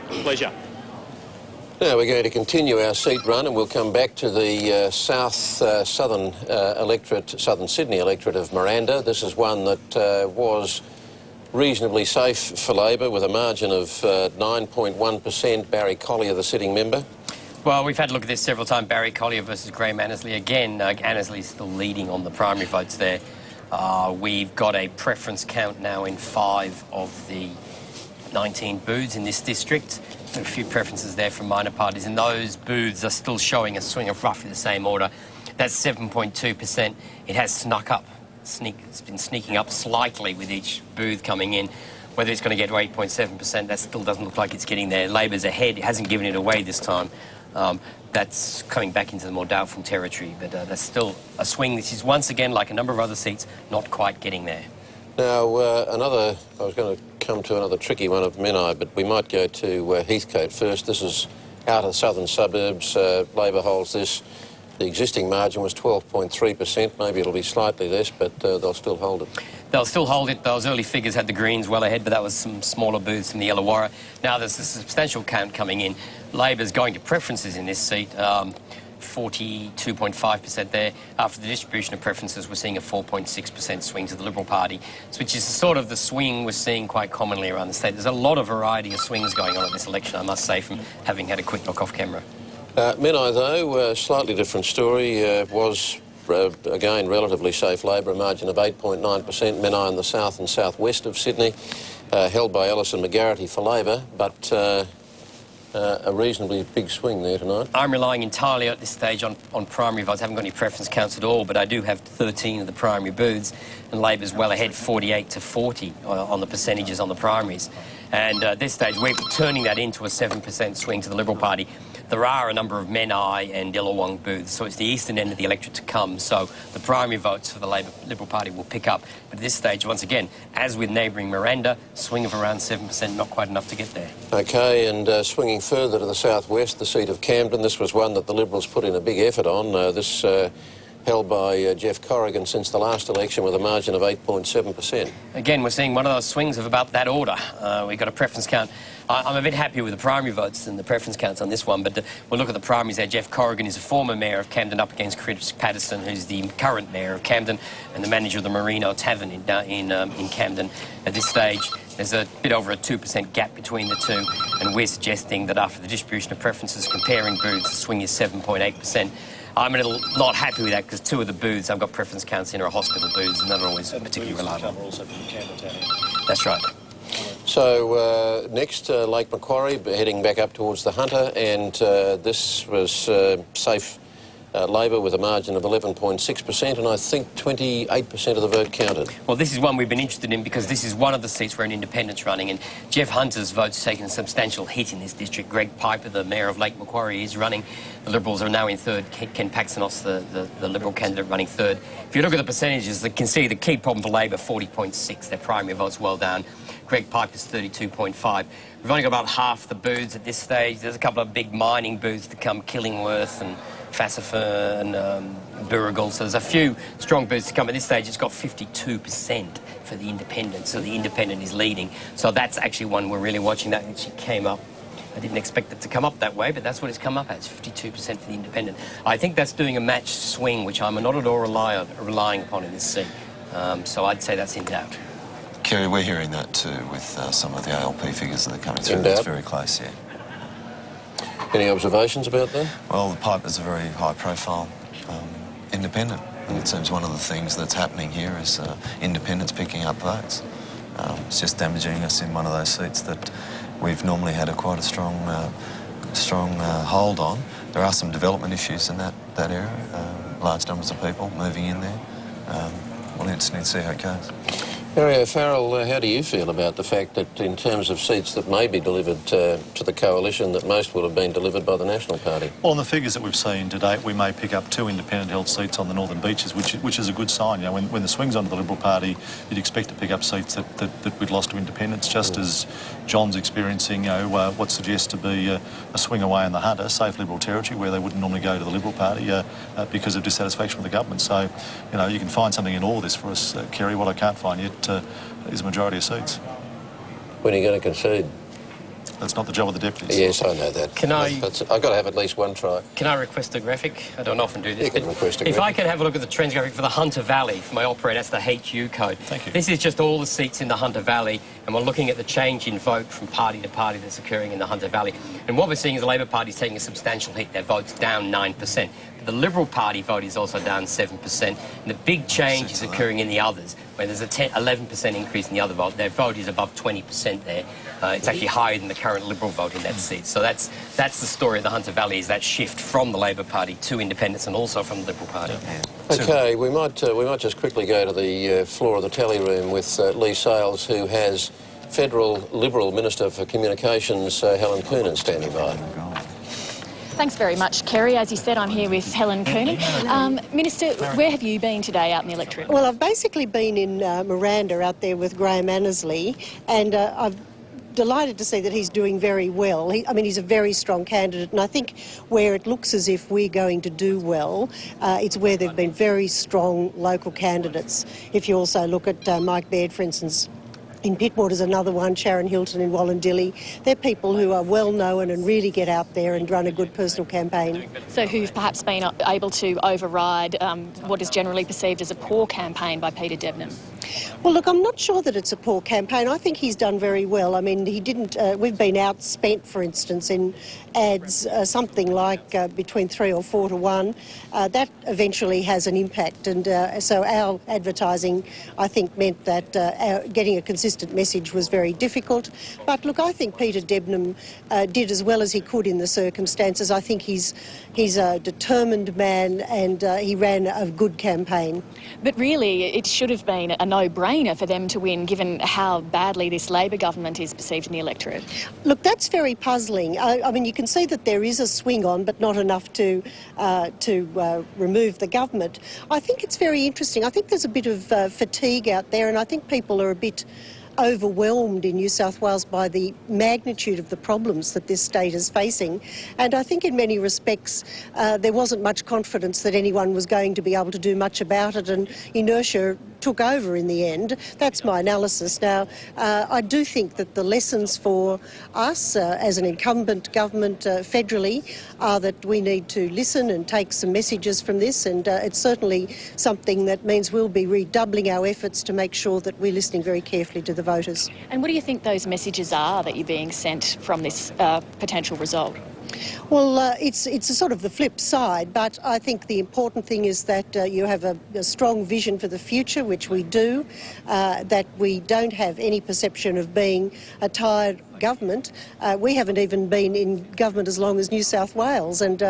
Pleasure. Now we're going to continue our seat run, and we'll come back to the southern Sydney electorate of Miranda. This is one that was reasonably safe for Labor with a margin of 9.1%. Barry Collier, the sitting member. Well, we've had a look at this several times. Barry Collier versus Graham Annesley. Again, Annesley's still leading on the primary votes there. We've got a preference count now in 5 of the 19 booths in this district. There are a few preferences there from minor parties, and those booths are still showing a swing of roughly the same order. That's 7.2%. It has snuck up. It's been sneaking up slightly with each booth coming in. Whether it's going to get to 8.7%, that still doesn't look like it's getting there. Labor's ahead. It hasn't given it away this time. That's coming back into the more doubtful territory, but that's still a swing. This is, once again, like a number of other seats, not quite getting there. Now, I was going to come to another tricky one of Menai, but we might go to Heathcote first. This is out of the southern suburbs. Labor holds this. The existing margin was 12.3%. Maybe it'll be slightly less, but they'll still hold it. They'll still hold it. Those early figures had the Greens well ahead, but that was some smaller booths from the Illawarra. Now there's a substantial count coming in. Labor's going to preferences in this seat. 42.5% there. After the distribution of preferences, we're seeing a 4.6% swing to the Liberal Party, which is sort of the swing we're seeing quite commonly around the state. There's a lot of variety of swings going on at this election, I must say, from having had a quick look off camera. Menai, though, slightly different story, was, again, relatively safe Labor, a margin of 8.9%. Menai in the south and southwest of Sydney, held by Alison McGarity for Labor, but a reasonably big swing there tonight. I'm relying entirely at this stage on primary votes. I haven't got any preference counts at all, but I do have 13 of the primary booths, and Labor's well ahead, 48 to 40 on the percentages on the primaries. And at this stage, we're turning that into a 7% swing to the Liberal Party. there are a number of Menai and Illawong booths, so it's the eastern end of the electorate to come. So the primary votes for the Liberal Party will pick up. But at this stage, once again, as with neighbouring Miranda, swing of around 7%, not quite enough to get there. OK, and swinging further to the southwest, the seat of Camden, this was one that the Liberals put in a big effort on. This held by Jeff Corrigan since the last election with a margin of 8.7%. Again, we're seeing one of those swings of about that order. We've got a preference count. I'm a bit happier with the primary votes than the preference counts on this one, but we'll look at the primaries there. Jeff Corrigan is a former mayor of Camden up against Chris Patterson, who's the current mayor of Camden and the manager of the Merino Tavern in Camden. At this stage, there's a bit over a 2% gap between the two, and we're suggesting that after the distribution of preferences comparing booths, the swing is 7.8%. I'm a little not happy with that because two of the booths I've got preference counts in are hospital booths and they're not always particularly reliable. That's right. So next, Lake Macquarie, heading back up towards the Hunter, and this was safe Labor with a margin of 11.6%, and I think 28% of the vote counted. Well, this is one we've been interested in because this is one of the seats where an independent's running, and Jeff Hunter's vote's taken a substantial hit in this district. Greg Piper, the mayor of Lake Macquarie, is running. The Liberals are now in third. Ken Paxanos, the Liberal candidate, running third. If you look at the percentages, you can see the key problem for Labor, 40.6. Their primary vote's well down. Greg Piper's 32.5. We've only got about half the booths at this stage. There's a couple of big mining booths to come, Killingworth and Fassifer and Burrigal. So there's a few strong booths to come. At this stage, it's got 52% for the independent. So the independent is leading. So that's actually one we're really watching. That actually came up. I didn't expect it to come up that way, but that's what it's come up as, 52% for the independent. I think that's doing a matched swing, which I'm not at all relying upon in this seat. So I'd say that's in doubt. Kerry, we're hearing that too with some of the ALP figures that are coming through. In That's doubt? very close, yeah. Any observations about that? Well, the Piper's a very high-profile independent, and it seems one of the things that's happening here is independents picking up votes. It's just damaging us in one of those seats that we've normally had quite a strong hold on. There are some development issues in that area, large numbers of people moving in there. We'll need to see how it goes. Mary O'Farrell, how do you feel about the fact that in terms of seats that may be delivered to the coalition, that most will have been delivered by the National Party? Well, on the figures that we've seen to date, we may pick up 2 independent-held seats on the Northern Beaches, which is a good sign. You know, when the swing's onto the Liberal Party, you'd expect to pick up seats that we'd lost to independents, just as John's experiencing, what suggests to be a swing away in the Hunter, safe Liberal territory, where they wouldn't normally go to the Liberal Party because of dissatisfaction with the government. So, you know, you can find something in all this for us, Kerry. What I can't find yet is a majority of seats. When are you going to concede? That's not the job of the deputies. Yes, I know that. I've got to have at least one try. Can I request a graphic? I don't often do this. You can request a If graphic. I could have a look at the trends graphic for the Hunter Valley, for my operator, that's the HU code. Thank you. This is just all the seats in the Hunter Valley, and we're looking at the change in vote from party to party that's occurring in the Hunter Valley. And what we're seeing is the Labor Party's taking a substantial hit. Their vote's down 9%. But the Liberal Party vote is also down 7%. And the big change is occurring in the others, where there's a 11% increase in the other vote. Their vote is above 20% there. It's actually higher than the current Liberal vote in that seat. So that's the story of the Hunter Valley, is that shift from the Labor Party to independents and also from the Liberal Party. OK, we might just quickly go to the floor of the tally room with Lee Sales, who has Federal Liberal Minister for Communications, Helen Coonan, standing by. Thanks very much, Kerry. As you said, I'm here with Helen Coonan. Minister, where have you been today out in the electorate? Well, I've basically been in Miranda out there with Graham Annesley, and I've delighted to see that he's doing very well. He's a very strong candidate, and I think where it looks as if we're going to do well, it's where there have been very strong local candidates. If you also look at Mike Baird, for instance, in Pittwater's another one, Sharon Hilton in Wallandilly. They're people who are well known and really get out there and run a good personal campaign. So who've perhaps been able to override what is generally perceived as a poor campaign by Peter Debnam? Well, look, I'm not sure that it's a poor campaign. I think he's done very well. I mean, he didn't... we've been outspent, for instance, in ads, something like between 3 or 4 to 1. That eventually has an impact, and so our advertising, I think, meant that getting a consistent message was very difficult. But look, I think Peter Debnam did as well as he could in the circumstances. I think he's a determined man, and he ran a good campaign. But really, it should have been a no-brainer for them to win, given how badly this Labor government is perceived in the electorate? Look, that's very puzzling. I mean, you can see that there is a swing on, but not enough to remove the government. I think it's very interesting. I think there's a bit of fatigue out there, and I think people are a bit overwhelmed in New South Wales by the magnitude of the problems that this state is facing. And I think in many respects there wasn't much confidence that anyone was going to be able to do much about it, and inertia took over in the end. That's my analysis. Now, I do think that the lessons for us as an incumbent government federally are that we need to listen and take some messages from this, and it's certainly something that means we'll be redoubling our efforts to make sure that we're listening very carefully to the voters. And what do you think those messages are that you're being sent from this potential result? Well, it's a sort of the flip side, but I think the important thing is that you have a strong vision for the future, which we do, that we don't have any perception of being a tired government. We haven't even been in government as long as New South Wales, and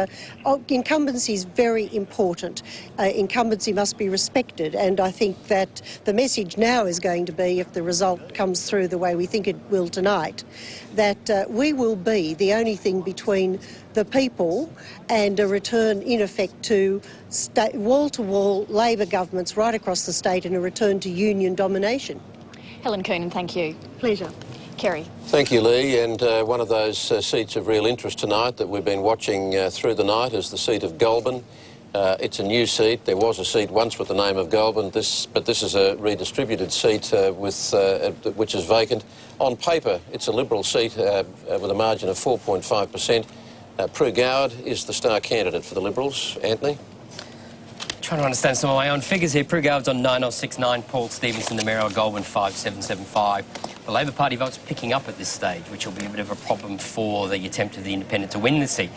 incumbency is very important. Incumbency must be respected, and I think that the message now is going to be, if the result comes through the way we think it will tonight, that we will be the only thing between the people and a return, in effect, to wall-to-wall Labor governments right across the state, and a return to union domination. Helen Coonan, thank you. Pleasure. Kerry. Thank you, Lee. And one of those seats of real interest tonight that we've been watching through the night is the seat of Goulburn. It's a new seat. There was a seat once with the name of Goulburn, but this is a redistributed seat which is vacant. On paper, it's a Liberal seat with a margin of 4.5%. Prue Goward is the star candidate for the Liberals. Anthony? Trying to understand some of my own figures here. Prue Goward's on 9069, Paul Stevenson, the Mayor of Goulburn, 5775. The Labor Party vote's picking up at this stage, which will be a bit of a problem for the attempt of the Independent to win the seat.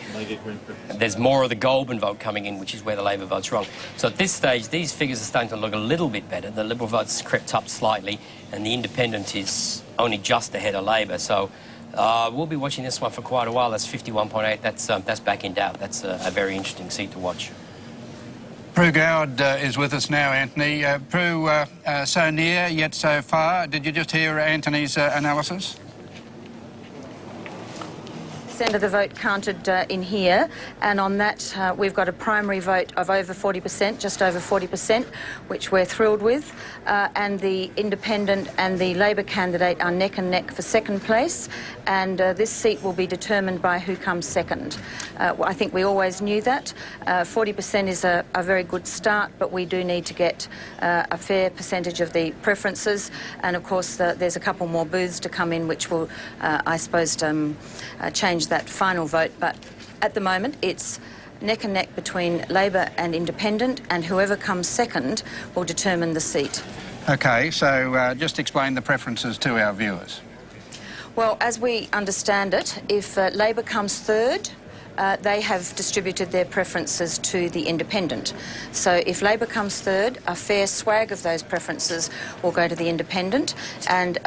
There's more of the Goulburn vote coming in, which is where the Labor vote's wrong. So at this stage, these figures are starting to look a little bit better. The Liberal vote's crept up slightly, and the Independent is only just ahead of Labor. So we'll be watching this one for quite a while. That's 51.8. That's back in doubt. That's a very interesting seat to watch. Prue Goward is with us now, Anthony. Prue, so near, yet so far. Did you just hear Anthony's analysis? Of the vote counted in here, and on that we've got a primary vote of over 40%, just over 40%, which we're thrilled with, and the Independent and the Labor candidate are neck and neck for second place, and this seat will be determined by who comes second. I think we always knew that. 40% is a very good start, but we do need to get a fair percentage of the preferences, and of course there's a couple more booths to come in which will, I suppose, change that final vote, but at the moment it's neck and neck between Labor and Independent, and whoever comes second will determine the seat. OK, so just explain the preferences to our viewers. Well, as we understand it, if Labor comes third, they have distributed their preferences to the Independent. So if Labor comes third, a fair swag of those preferences will go to the Independent, and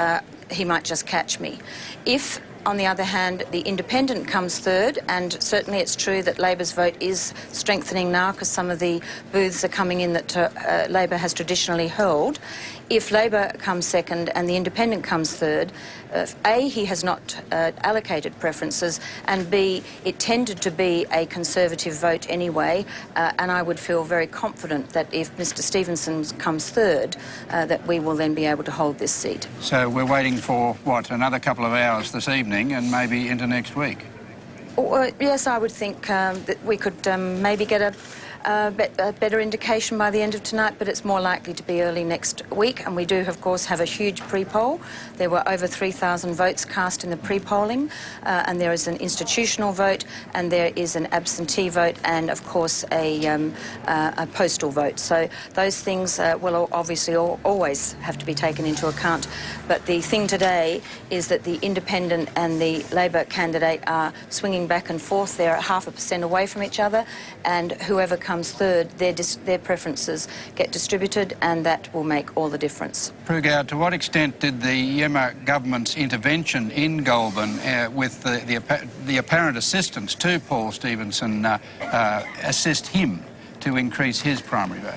he might just catch me. If, on the other hand, the Independent comes third, and certainly it's true that Labor's vote is strengthening now because some of the booths are coming in that Labor has traditionally held. If Labor comes second and the Independent comes third, A, he has not allocated preferences, and B, it tended to be a Conservative vote anyway, and I would feel very confident that if Mr Stevenson comes third, that we will then be able to hold this seat. So we're waiting for, what, another couple of hours this evening and maybe into next week? Yes, I would think that we could maybe get a better indication by the end of tonight, but it's more likely to be early next week. And we do, of course, have a huge pre-poll. There were over 3,000 votes cast in the pre-polling, and there is an institutional vote, and there is an absentee vote, and, of course, a postal vote. So those things will obviously always have to be taken into account. But the thing today is that the Independent and the Labor candidate are swinging back and forth. They're 0.5% away from each other, and whoever comes third, their preferences get distributed, and that will make all the difference. Prue Goward, to what extent did the Yema government's intervention in Goulburn with the apparent assistance to Paul Stevenson assist him to increase his primary vote?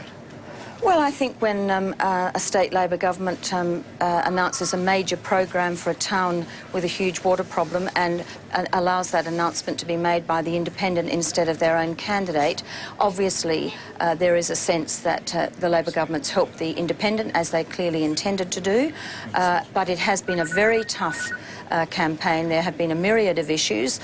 Well, I think when a state Labor government announces a major program for a town with a huge water problem and allows that announcement to be made by the independent instead of their own candidate, obviously there is a sense that the Labor government's helped the independent, as they clearly intended to do, but it has been a very tough campaign. There have been a myriad of issues,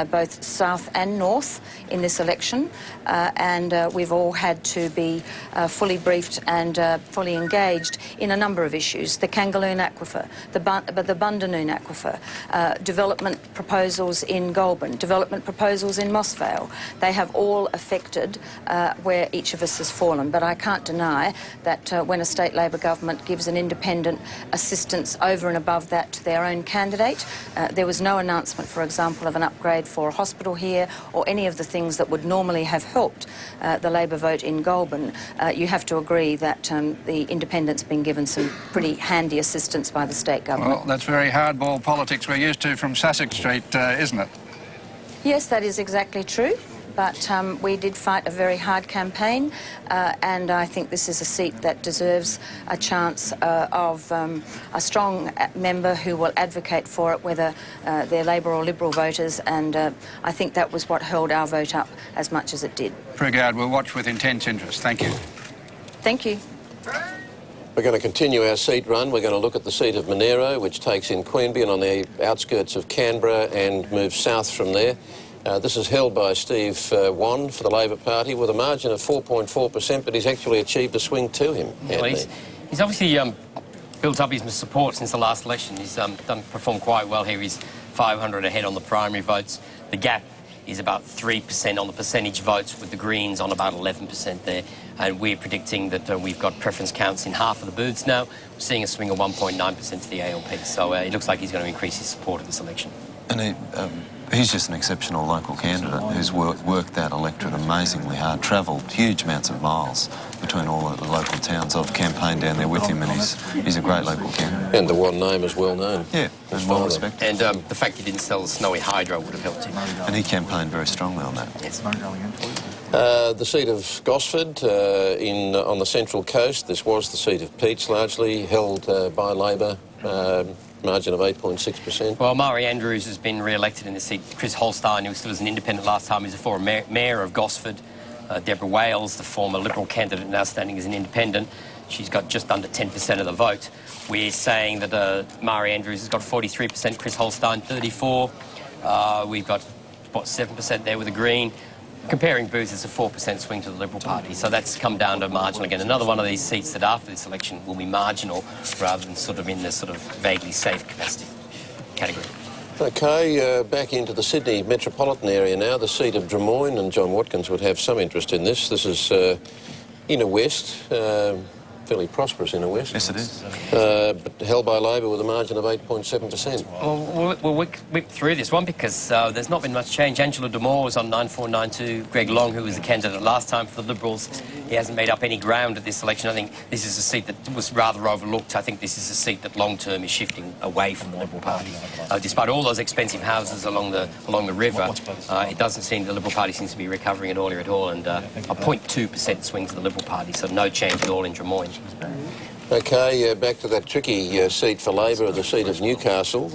both south and north, in this election, and we've all had to be fully briefed and fully engaged in a number of issues. The Kangaloon Aquifer, the Bundanoon Aquifer, development proposals in Goulburn, development proposals in Mossvale. They have all affected where each of us has fallen, but I can't deny that when a state Labor government gives an independent assistance over and above that to their own candidate, there was no announcement, for example, of an upgrade for a hospital here or any of the things that would normally have helped the Labor vote in Goulburn. You have to agree that the independent's been given some pretty handy assistance by the state government. Well, that's very hardball politics we're used to from Sussex Street, isn't it? Yes, that is exactly true. But we did fight a very hard campaign, and I think this is a seat that deserves a chance of a strong member who will advocate for it, whether they're Labor or Liberal voters, and I think that was what held our vote up as much as it did. Prigard, we'll watch with intense interest. Thank you. Thank you. We're going to continue our seat run. We're going to look at the seat of Monero, which takes in Queanbeyan on the outskirts of Canberra and moves south from there. This is held by Steve Wan for the Labor Party with a margin of 4.4%, but he's actually achieved a swing to him. Well, he's obviously built up his support since the last election. He's performed quite well here. He's 500 ahead on the primary votes. The gap is about 3% on the percentage votes, with the Greens on about 11% there. And we're predicting that we've got preference counts in half of the booths now. We're seeing a swing of 1.9% to the ALP. So it looks like he's going to increase his support of this election. And he's just an exceptional local candidate who's worked that electorate amazingly hard, travelled huge amounts of miles between all of the local towns. I've campaigned down there with him, and he's a great local candidate. And the Wan name is well known. Yeah, and well respected. And the fact he didn't sell the Snowy Hydro would have helped him. And he campaigned very strongly on that. Yes. The seat of Gosford on the Central Coast. This was the seat of Peach, largely held by Labor. Margin of 8.6%. Well, Mari Andrews has been re-elected in the seat. Chris Holstein, who stood as an independent last time, is a former mayor of Gosford. Deborah Wales, the former Liberal candidate, now standing as an independent. She's got just under 10% of the vote. We're saying that Mari Andrews has got 43%, Chris Holstein 34%. We've got, what, 7% there with the Green. Comparing booths, it's a 4% swing to the Liberal Party, so that's come down to marginal again. Another one of these seats that after this election will be marginal rather than sort of in the sort of vaguely safe capacity category. OK, back into the Sydney metropolitan area now, the seat of Drummoyne, and John Watkins would have some interest in this. This is Inner West, fairly prosperous Inner West. Yes, it is. But held by Labor with a margin of 8.7%. Well, we'll whip through this one because there's not been much change. Angela Demore was on 9492. Greg Long, who was the candidate last time for the Liberals, he hasn't made up any ground at this election. I think this is a seat that was rather overlooked. I think this is a seat that long-term is shifting away from the Liberal Party. Despite all those expensive houses along the river, it doesn't seem the Liberal Party seems to be recovering at all here at all, and a 0.2% swing to the Liberal Party, so no change at all in Drummoyne. OK, back to that tricky seat for Labor, the seat of Newcastle,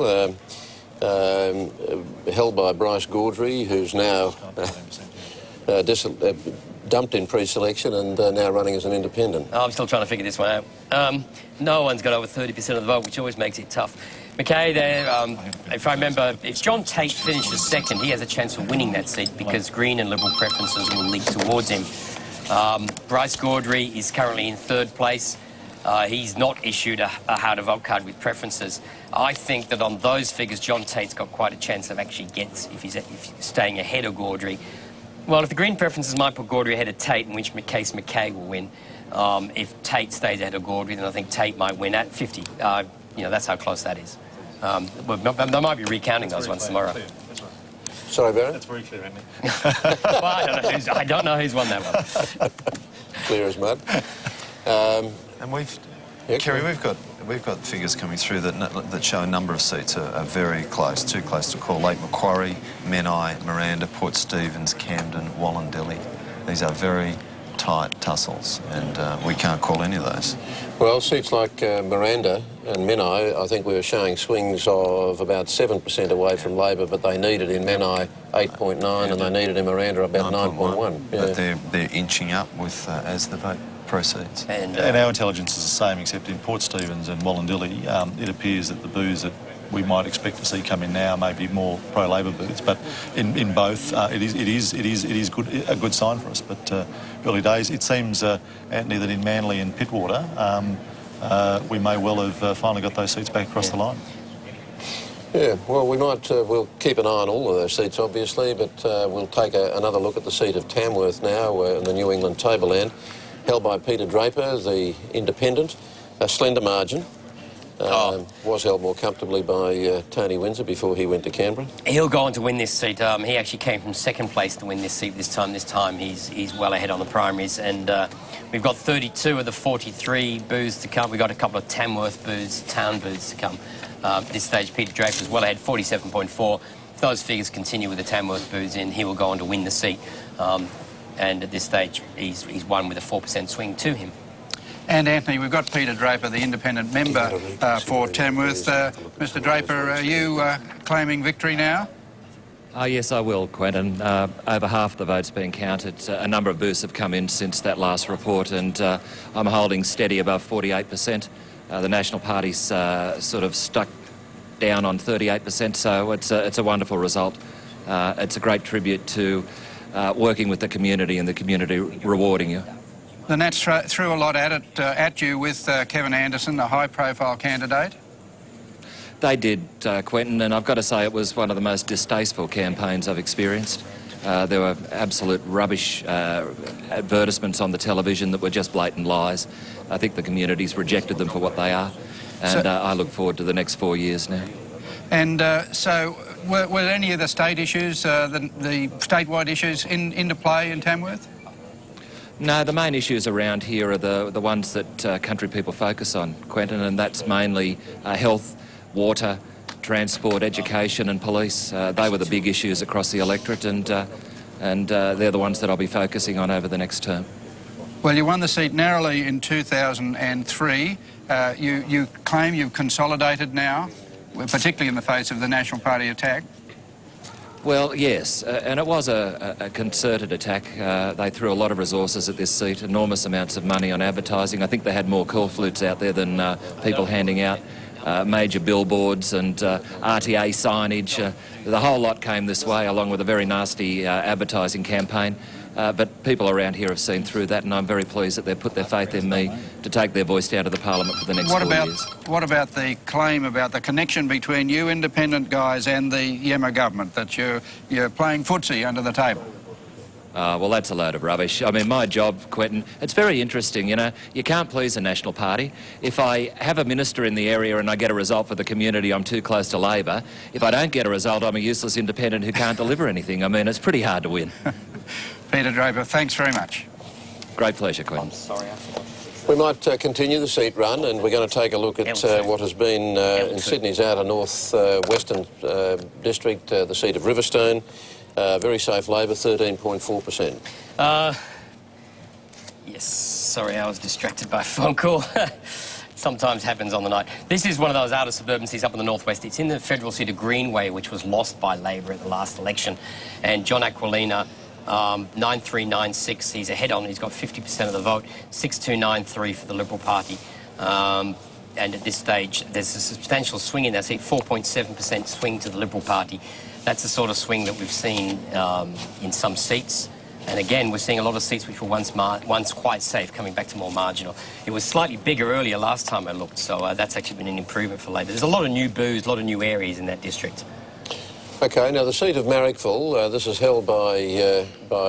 held by Bryce Gaudry, who's now dumped in pre-selection and now running as an independent. I'm still trying to figure this one out. No one's got over 30% of the vote, which always makes it tough. McKay there, if I remember, if John Tate finishes second, he has a chance of winning that seat because Green and Liberal preferences will leak towards him. Bryce Gaudry is currently in third place. He's not issued a how-to-vote card with preferences. I think that on those figures, John Tate's got quite a chance of actually if he's staying ahead of Gaudry. Well, if the Green preferences might put Gaudry ahead of Tate, in which case McKay will win. If Tate stays ahead of Gaudry, then I think Tate might win at 50. That's how close that is. They might be recounting those ones tomorrow. Sorry, Barry? That's very clear, isn't it? Well, I don't know who's won that one. Clear as mud. And Kerry, we've got figures coming through that show a number of seats are very close, too close to call. Lake Macquarie, Menai, Miranda, Port Stephens, Camden, Wallandelly. These are very tight tussles, and we can't call any of those. Well, seats like Miranda and Menai, I think we were showing swings of about 7% away from Labor, but they needed in Menai 8.9 and they needed in Miranda about 9.1. But they're inching up with as the vote proceeds. And our intelligence is the same, except in Port Stephens and Wallandilly, it appears that the booths that we might expect to see come in now may be more pro-Labor booths, but in both, it is good, a good sign for us. But early days, it seems, Anthony, that in Manly and Pittwater, we may well have finally got those seats back across the line. Yeah, well, we might, we'll keep an eye on all of those seats, obviously, but we'll take another look at the seat of Tamworth now, in the New England Tableland, held by Peter Draper, the independent, a slender margin. Was held more comfortably by Tony Windsor before he went to Canberra. He'll go on to win this seat. He actually came from second place to win this seat this time. This time he's well ahead on the primaries, and we've got 32 of the 43 booths to come. We've got a couple of Tamworth booths, town booths to come. At this stage, Peter Draper's well ahead, 47.4. If those figures continue with the Tamworth booths in, he will go on to win the seat. And at this stage, he's won with a 4% swing to him. And Anthony, we've got Peter Draper, the independent member for Tamworth. Mr Draper, are you claiming victory now? Yes, I will, Quentin. Over half the votes being counted. A number of booths have come in since that last report, and I'm holding steady above 48%. The National Party's sort of stuck down on 38%, so it's a wonderful result. It's a great tribute to working with the community and the community rewarding you. The Nats threw a lot at you with Kevin Anderson, the high-profile candidate. They did, Quentin, and I've got to say it was one of the most distasteful campaigns I've experienced. There were absolute rubbish advertisements on the television that were just blatant lies. I think the community's rejected them for what they are, and I look forward to the next 4 years now. And so were any of the state issues, the statewide issues, into play in Tamworth? No, the main issues around here are the ones that country people focus on, Quentin, and that's mainly health, water, transport, education and police. They were the big issues across the electorate, and they're the ones that I'll be focusing on over the next term. Well, you won the seat narrowly in 2003. You claim you've consolidated now, particularly in the face of the National Party attack. Well, yes, and it was a concerted attack. They threw a lot of resources at this seat, enormous amounts of money on advertising. I think they had more cool flutes out there than people handing out major billboards and RTA signage. The whole lot came this way, along with a very nasty advertising campaign. But people around here have seen through that, and I'm very pleased that they've put their faith in me to take their voice down to the Parliament for the next 4 years. What about the claim about the connection between you independent guys and the Yemma government, that you're playing footsie under the table? Well, that's a load of rubbish. I mean, my job, Quentin, it's very interesting, you know. You can't please the National Party. If I have a minister in the area and I get a result for the community, I'm too close to Labor. If I don't get a result, I'm a useless independent who can't deliver anything. I mean, it's pretty hard to win. Peter Draper, thanks very much. Great pleasure, Quentin. I'm sorry. We might continue the seat run, and we're going to take a look at what has been in Sydney's outer north-western district, the seat of Riverstone. Very safe Labor, 13.4%. Yes, sorry, I was distracted by a phone call. Sometimes happens on the night. This is one of those outer suburban seats up in the northwest. It's in the federal seat of Greenway, which was lost by Labor at the last election. And John Aquilina, 9396, he's ahead on. He's got 50% of the vote, 6293 for the Liberal Party. And at this stage, there's a substantial swing in that seat, 4.7% swing to the Liberal Party. That's the sort of swing that we've seen in some seats. And again, we're seeing a lot of seats which were once quite safe coming back to more marginal. It was slightly bigger earlier last time I looked, so that's actually been an improvement for Labor. There's a lot of new booths, a lot of new areas in that district. OK, now the seat of Marrickville, this is held by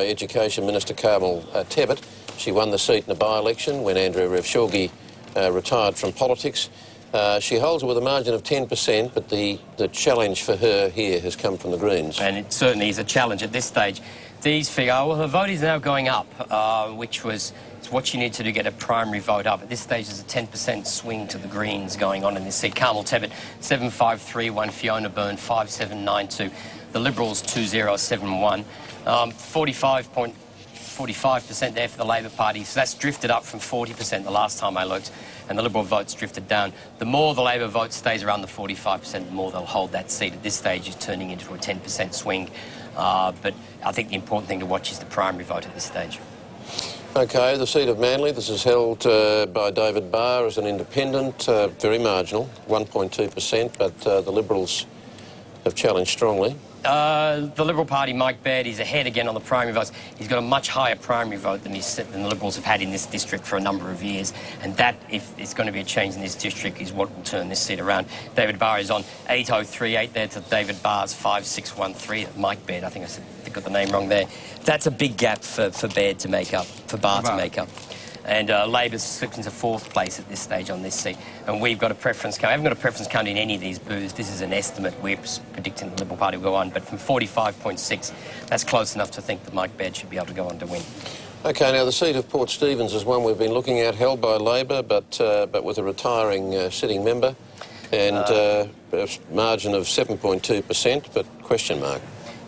Education Minister Carmel Tebbutt. She won the seat in a by-election when Andrea Revshorgi retired from politics. She holds it with a margin of 10%, but the challenge for her here has come from the Greens. And it certainly is a challenge at this stage. These figures, well, her vote is now going up, which was what you need to do to get a primary vote up. At this stage, there's a 10% swing to the Greens going on in this seat. Carmel Tebbutt, 7531, Fiona Byrne, 5792. The Liberals, 2071. 45.4% 45% there for the Labor Party, so that's drifted up from 40% the last time I looked, and the Liberal votes drifted down. The more the Labor vote stays around the 45%, the more they'll hold that seat. At this stage, it's turning into a 10% swing. But I think the important thing to watch is the primary vote at this stage. OK, the seat of Manly, this is held by David Barr as an independent, very marginal, 1.2%, but the Liberals have challenged strongly. The Liberal Party, Mike Baird, is ahead again on the primary votes. He's got a much higher primary vote than the Liberals have had in this district for a number of years. And that, if it's going to be a change in this district, is what will turn this seat around. David Barr is on 8038 there to David Barr's 5613. Mike Baird, I think I got the name wrong there. That's a big gap for Baird to make up, for Barr to make up. And Labor's slipped into fourth place at this stage on this seat. And we've got a preference count. I haven't got a preference count in any of these booths. This is an estimate. We're predicting the Liberal Party will go on. But from 45.6, that's close enough to think that Mike Baird should be able to go on to win. OK, now the seat of Port Stephens is one we've been looking at, held by Labor, but with a retiring sitting member, and a margin of 7.2%, but question mark.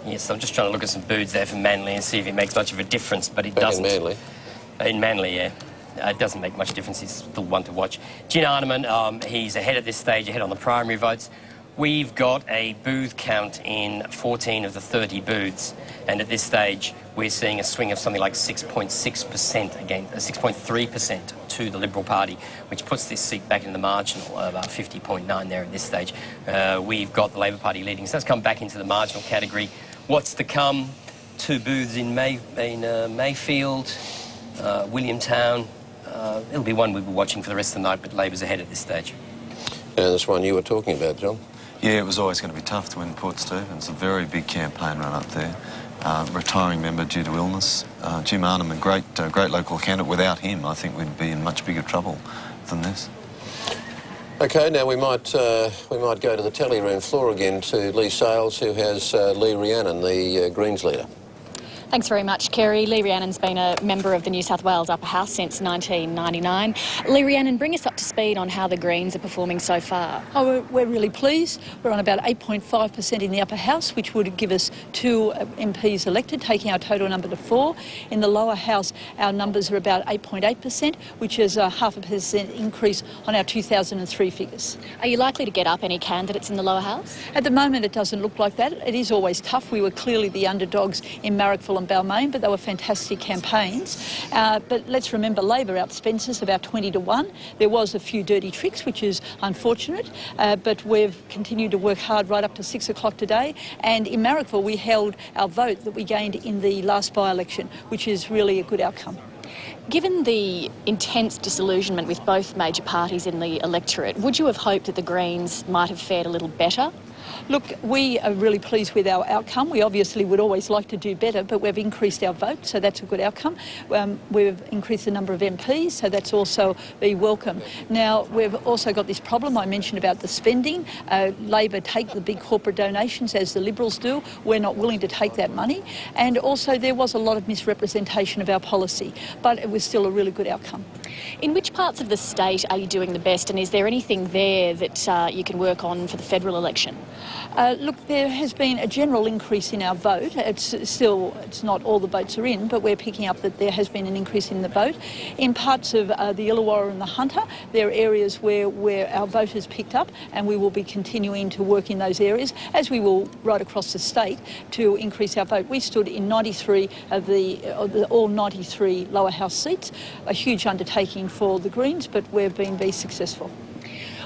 Yes, I'm just trying to look at some booths there for Manly and see if it makes much of a difference, but it doesn't. In Manly? In Manly, yeah. It doesn't make much difference. He's still one to watch. Gin Arneman, he's ahead at this stage, ahead on the primary votes. We've got a booth count in 14 of the 30 booths, and at this stage we're seeing a swing of something like 6.6% again, 6.3% to the Liberal Party, which puts this seat back in the marginal, about 50.9 there at this stage. We've got the Labor Party leading, so that's come back into the marginal category. What's to come? 2 booths in Mayfield, Williamtown. It'll be one we'll be watching for the rest of the night, but Labor's ahead at this stage. And this one you were talking about, John? Yeah, it was always going to be tough to win Port Stephens. A very big campaign run up there. Retiring member due to illness. Jim Arneman, great local candidate. Without him, I think we'd be in much bigger trouble than this. OK, now we might go to the tally room floor again to Lee Sales, who has Lee Rhiannon, the Greens leader. Thanks very much, Kerry. Lee Rhiannon's been a member of the New South Wales Upper House since 1999. Lee Rhiannon, bring us up to speed on how the Greens are performing so far. Oh, we're really pleased. We're on about 8.5% in the Upper House, which would give us 2 MPs elected, taking our total number to 4. In the Lower House, our numbers are about 8.8%, which is a 0.5% increase on our 2003 figures. Are you likely to get up any candidates in the Lower House? At the moment, it doesn't look like that. It is always tough. We were clearly the underdogs in Marrickville and Balmain, but they were fantastic campaigns. But let's remember, Labor outspends us about 20-1. There was a few dirty tricks, which is unfortunate, but we've continued to work hard right up to 6 o'clock today. And in Marrickville, we held our vote that we gained in the last by-election, which is really a good outcome. Given the intense disillusionment with both major parties in the electorate, would you have hoped that the Greens might have fared a little better? Look, we are really pleased with our outcome. We obviously would always like to do better, but we've increased our vote, so that's a good outcome. We've increased the number of MPs, so that's also be welcome. Now, we've also got this problem I mentioned about the spending. Labor take the big corporate donations, as the Liberals do. We're not willing to take that money. And also there was a lot of misrepresentation of our policy, but it was still a really good outcome. In which parts of the state are you doing the best, and is there anything there that you can work on for the federal election? Look, there has been a general increase in our vote. It's not all the votes are in, but we're picking up that there has been an increase in the vote. In parts of the Illawarra and the Hunter, there are areas where our vote has picked up, and we will be continuing to work in those areas, as we will right across the state, to increase our vote. We stood in 93 of all 93 lower house seats, a huge undertaking for the Greens, but we've been very successful.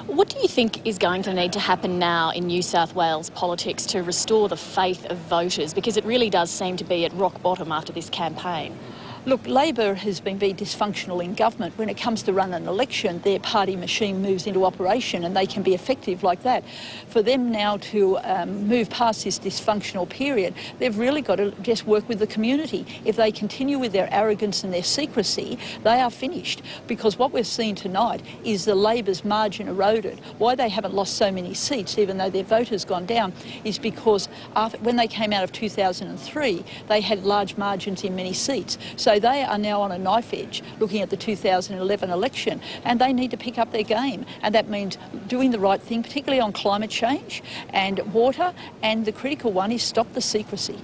What do you think is going to need to happen now in New South Wales politics to restore the faith of voters? Because it really does seem to be at rock bottom after this campaign. Look, Labor has been very dysfunctional in government. When it comes to run an election, their party machine moves into operation, and they can be effective like that. For them now to move past this dysfunctional period, they've really got to just work with the community. If they continue with their arrogance and their secrecy, they are finished. Because what we've seen tonight is the Labor's margin eroded. Why they haven't lost so many seats, even though their vote has gone down, is because when they came out of 2003, they had large margins in many seats. So they are now on a knife edge looking at the 2011 election, and they need to pick up their game. And that means doing the right thing, particularly on climate change and water, and the critical one is stop the secrecy.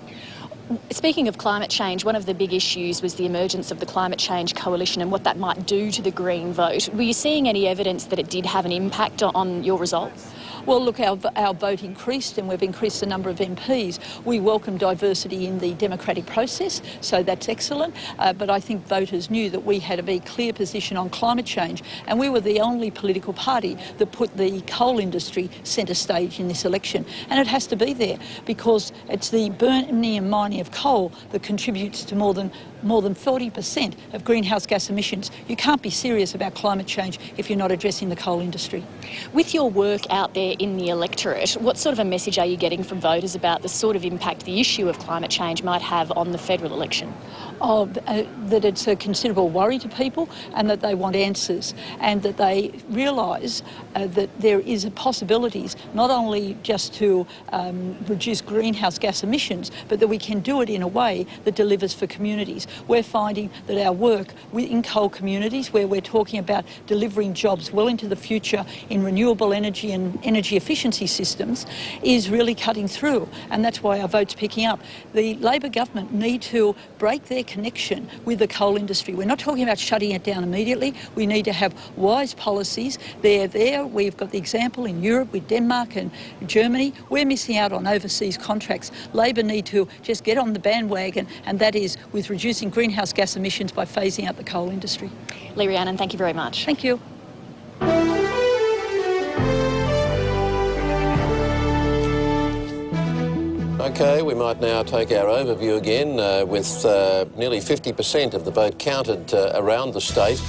Speaking of climate change, one of the big issues was the emergence of the Climate Change Coalition and what that might do to the Green vote. Were you seeing any evidence that it did have an impact on your results? Well, look, our vote increased and we've increased the number of MPs. We welcome diversity in the democratic process, so that's excellent. But I think voters knew that we had a very clear position on climate change, and we were the only political party that put the coal industry centre stage in this election. And it has to be there because it's the burning and mining of coal that contributes to more than 40% of greenhouse gas emissions. You can't be serious about climate change if you're not addressing the coal industry. With your work out there in the electorate, what sort of a message are you getting from voters about the sort of impact the issue of climate change might have on the federal election? That it's a considerable worry to people and that they want answers, and that they realise that there is possibilities not only just to reduce greenhouse gas emissions, but that we can do it in a way that delivers for communities. We're finding that our work in coal communities, where we're talking about delivering jobs well into the future in renewable energy and energy efficiency systems, is really cutting through, and that's why our vote's picking up. The Labor government need to break their connection with the coal industry. We're not talking about shutting it down immediately. We need to have wise policies. They're there. We've got the example in Europe with Denmark and Germany. We're missing out on overseas contracts. Labor need to just get on the bandwagon, and that is with reducing greenhouse gas emissions by phasing out the coal industry. Lee Rhiannon, thank you very much. Thank you. Okay, we might now take our overview again with nearly 50% of the vote counted around the state.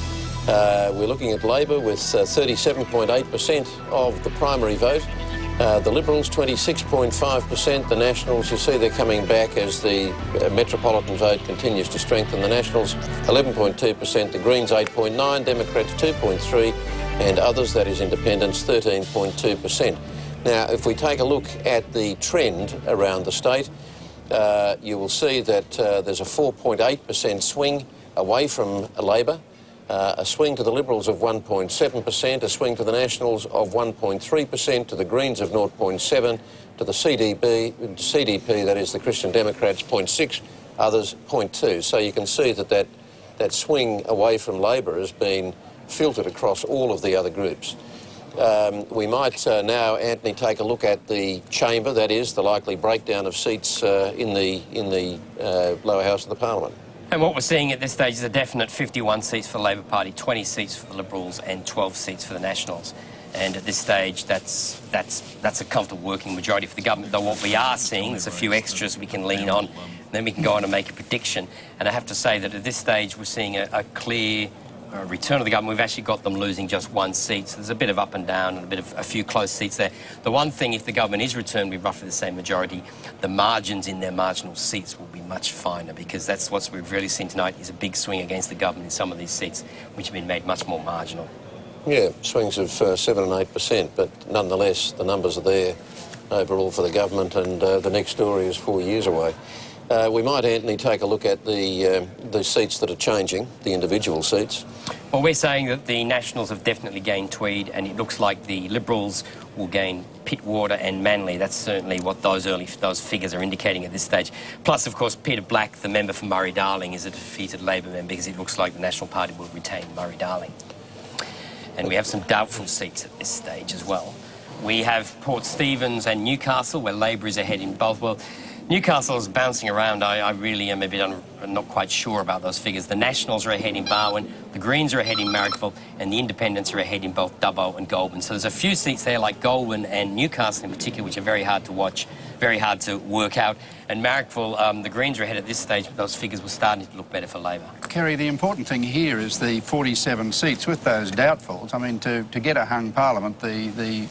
We're looking at Labor with 37.8% of the primary vote. The Liberals 26.5%. The Nationals, you see they're coming back as the metropolitan vote continues to strengthen. The Nationals 11.2%, the Greens 8.9%, Democrats 2.3%, and others, that is independents, 13.2%. Now, if we take a look at the trend around the state, you will see that there's a 4.8% swing away from Labor, a swing to the Liberals of 1.7%, a swing to the Nationals of 1.3%, to the Greens of 0.7%, to the CDP, that is the Christian Democrats, 0.6%, others 0.2%. So you can see that swing away from Labor has been filtered across all of the other groups. We might now, Anthony, take a look at the chamber, that is, the likely breakdown of seats in the lower house of the Parliament. And what we're seeing at this stage is a definite 51 seats for the Labor Party, 20 seats for the Liberals and 12 seats for the Nationals. And at this stage, that's a comfortable working majority for the government. Though what we are seeing, there's a few extras we can lean on, and then we can go on and make a prediction. And I have to say that at this stage, we're seeing a clear return of the government. We've actually got them losing just one seat, so there's a bit of up and down and a few close seats there. The one thing, if the government is returned with roughly the same majority, the margins in their marginal seats will be much finer, because that's what we've really seen tonight, is a big swing against the government in some of these seats, which have been made much more marginal. Yeah, swings of 7 and 8%, but nonetheless, the numbers are there overall for the government, and the next story is 4 years away. We might, Anthony, take a look at the seats that are changing, the individual seats. Well, we're saying that the Nationals have definitely gained Tweed, and it looks like the Liberals will gain Pittwater and Manly. That's certainly what those figures are indicating at this stage. Plus, of course, Peter Black, the member for Murray-Darling, is a defeated Labor member, because it looks like the National Party will retain Murray-Darling. And we have some doubtful seats at this stage as well. We have Port Stephens and Newcastle, where Labor is ahead in both. Well, Newcastle is bouncing around. I really am not quite sure about those figures. The Nationals are ahead in Barwon, the Greens are ahead in Marrickville, and the Independents are ahead in both Dubbo and Goulburn. So there's a few seats there, like Goulburn and Newcastle in particular, which are very hard to watch, very hard to work out. And Marrickville, the Greens are ahead at this stage, but those figures were starting to look better for Labor. Kerry, the important thing here is the 47 seats with those doubtfuls. I mean, to get a hung parliament, the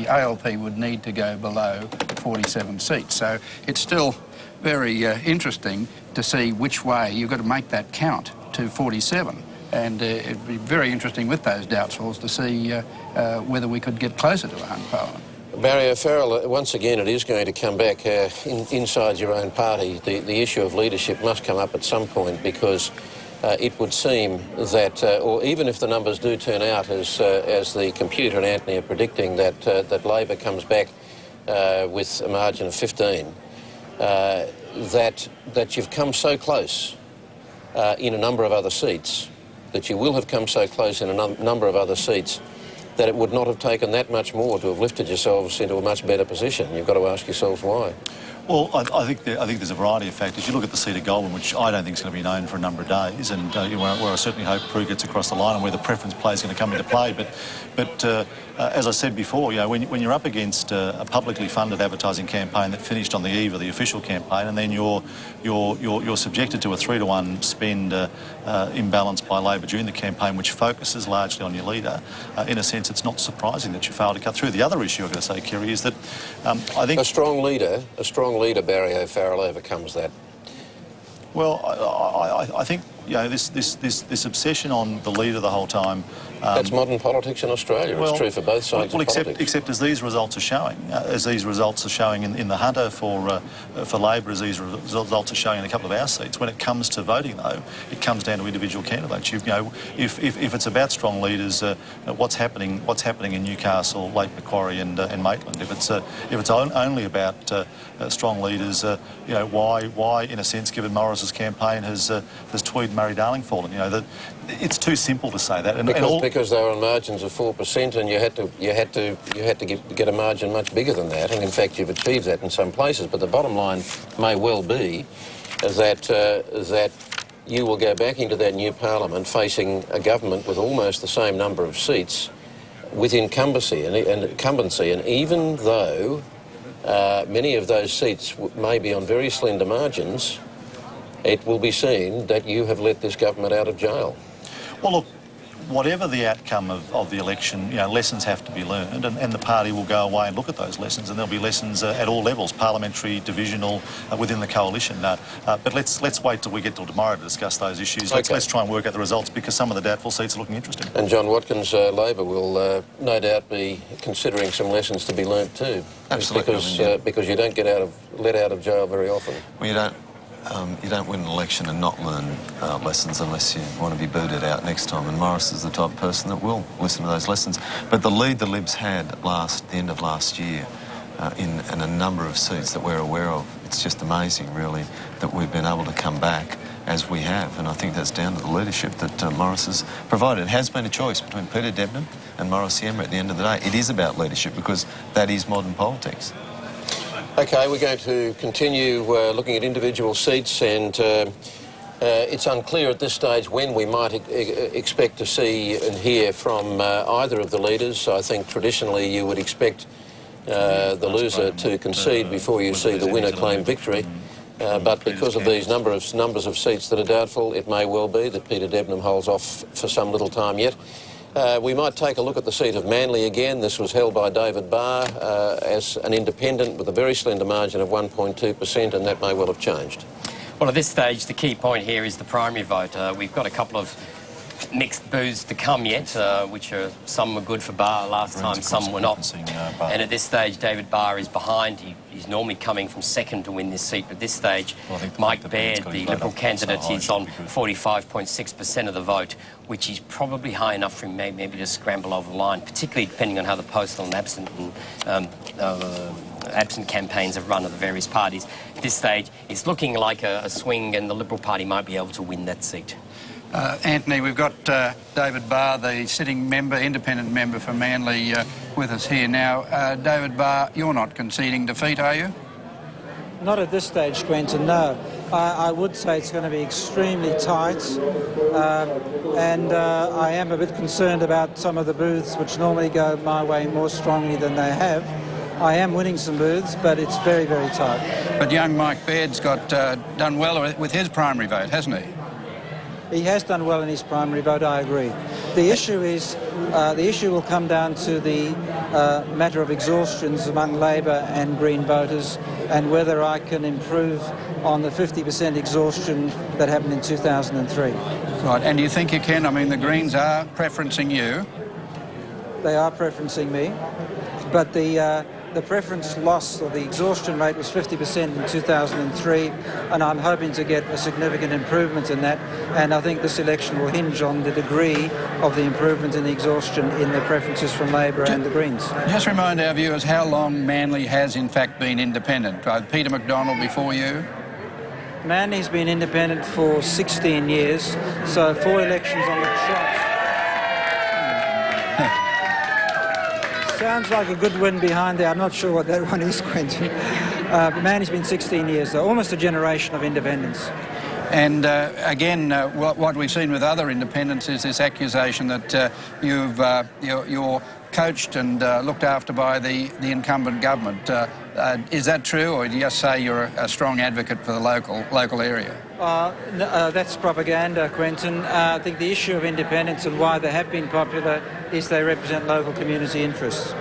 ALP would need to go below 47 seats. So it's still very interesting to see which way you've got to make that count to 47. And it'd be very interesting with those doubtfuls to see whether we could get closer to a hung parliament. Barry O'Farrell, once again, it is going to come back inside your own party. The issue of leadership must come up at some point, because it would seem that, or even if the numbers do turn out as the computer and Anthony are predicting, that Labor comes back with a margin of 15, that you've come so close in a number of other seats, that you will have come so close in a number of other seats, that it would not have taken that much more to have lifted yourselves into a much better position. You've got to ask yourselves why. Well, I think there's a variety of factors. You look at the seat of Goulburn, which I don't think is going to be known for a number of days, and where I certainly hope Prue gets across the line and where the preference play is going to come into play. But as I said before, when you're up against a publicly funded advertising campaign that finished on the eve of the official campaign, and then you're subjected to a 3-to-1 spend imbalance by Labor during the campaign, which focuses largely on your leader, in a sense, it's not surprising that you fail to cut through. The other issue I've got to say, Kerry, is that I think a strong leader, Barry O'Farrell, overcomes that. Well, I think this obsession on the leader the whole time. That's modern politics in Australia. It's true for both sides of politics. Except as these results are showing, in the Hunter for Labor, as these results are showing in a couple of our seats. When it comes to voting, though, it comes down to individual candidates. If it's about strong leaders, what's happening in Newcastle, Lake Macquarie, and Maitland? If it's only about strong leaders, why, in a sense, given Morris's campaign, has Tweed Murray-Darling fallen? It's too simple to say that. Because they were on margins of 4%, and you had to get a margin much bigger than that. And in fact, you've achieved that in some places. But the bottom line may well be that you will go back into that new parliament facing a government with almost the same number of seats with incumbency. And even though many of those seats may be on very slender margins, it will be seen that you have let this government out of jail. Well, look, whatever the outcome of the election, lessons have to be learned, and the party will go away and look at those lessons, and there'll be lessons at all levels, parliamentary, divisional, within the coalition. But let's wait till we get till tomorrow to discuss those issues. Okay. Let's try and work out the results, because some of the doubtful seats are looking interesting. And John Watkins, Labor will no doubt be considering some lessons to be learnt too. Absolutely. Because you don't get let out of jail very often. Well, you don't win an election and not learn lessons unless you want to be booted out next time. And Morris is the type of person that will listen to those lessons. But the lead the Libs had at the end of last year in a number of seats that we're aware of, it's just amazing, really, that we've been able to come back as we have. And I think that's down to the leadership that Morris has provided. It has been a choice between Peter Debnam and Morris Iemma at the end of the day. It is about leadership, because that is modern politics. Okay, we're going to continue looking at individual seats, and it's unclear at this stage when we might expect to see and hear from either of the leaders. I think traditionally you would expect the loser to concede before you see the winner claim victory. But because of these numbers of seats that are doubtful, it may well be that Peter Debnam holds off for some little time yet. We might take a look at the seat of Manly again. This was held by David Barr as an independent with a very slender margin of 1.2%, and that may well have changed. Well, at this stage, the key point here is the primary vote. We've got a couple of mixed boos to come yet, which are some were good for Barr last time, some were not. And at this stage, David Barr is behind. He's normally coming from second to win this seat, but at this stage, Mike Baird, the Liberal candidate, is on 45.6% of the vote, which is probably high enough for him maybe to scramble over the line, particularly depending on how the postal and absent campaigns have run of the various parties. At this stage, it's looking like a swing, and the Liberal Party might be able to win that seat. Anthony, we've got David Barr, the sitting member, independent member for Manly, with us here now. David Barr, you're not conceding defeat, are you? Not at this stage, Quentin, no. I would say it's going to be extremely tight, and I am a bit concerned about some of the booths which normally go my way more strongly than they have. I am winning some booths, but it's very, very tight. But young Mike Baird's got done well with his primary vote, hasn't he? He has done well in his primary vote, I agree. The issue is, the issue will come down to the matter of exhaustions among Labor and Green voters, and whether I can improve on the 50% exhaustion that happened in 2003. Right, and do you think you can? I mean, the Greens are preferencing you. They are preferencing me, but the preference loss, or the exhaustion rate, was 50% in 2003, and I'm hoping to get a significant improvement in that, and I think this election will hinge on the degree of the improvement in the exhaustion in the preferences from Labor and the Greens. Just remind our viewers how long Manly has in fact been independent. Peter McDonald before you? Manly's been independent for 16 years, so 4 elections on the trot. Sounds like a good win behind there. I'm not sure what that one is, Quentin. Manly's been 16 years, though, almost a generation of independence. And again, what we've seen with other independents is this accusation that you're coached and looked after by the incumbent government. Is that true, or do you just say you're a strong advocate for the local area? No, that's propaganda, Quentin. I think the issue of independence and why they have been popular is they represent local community interests.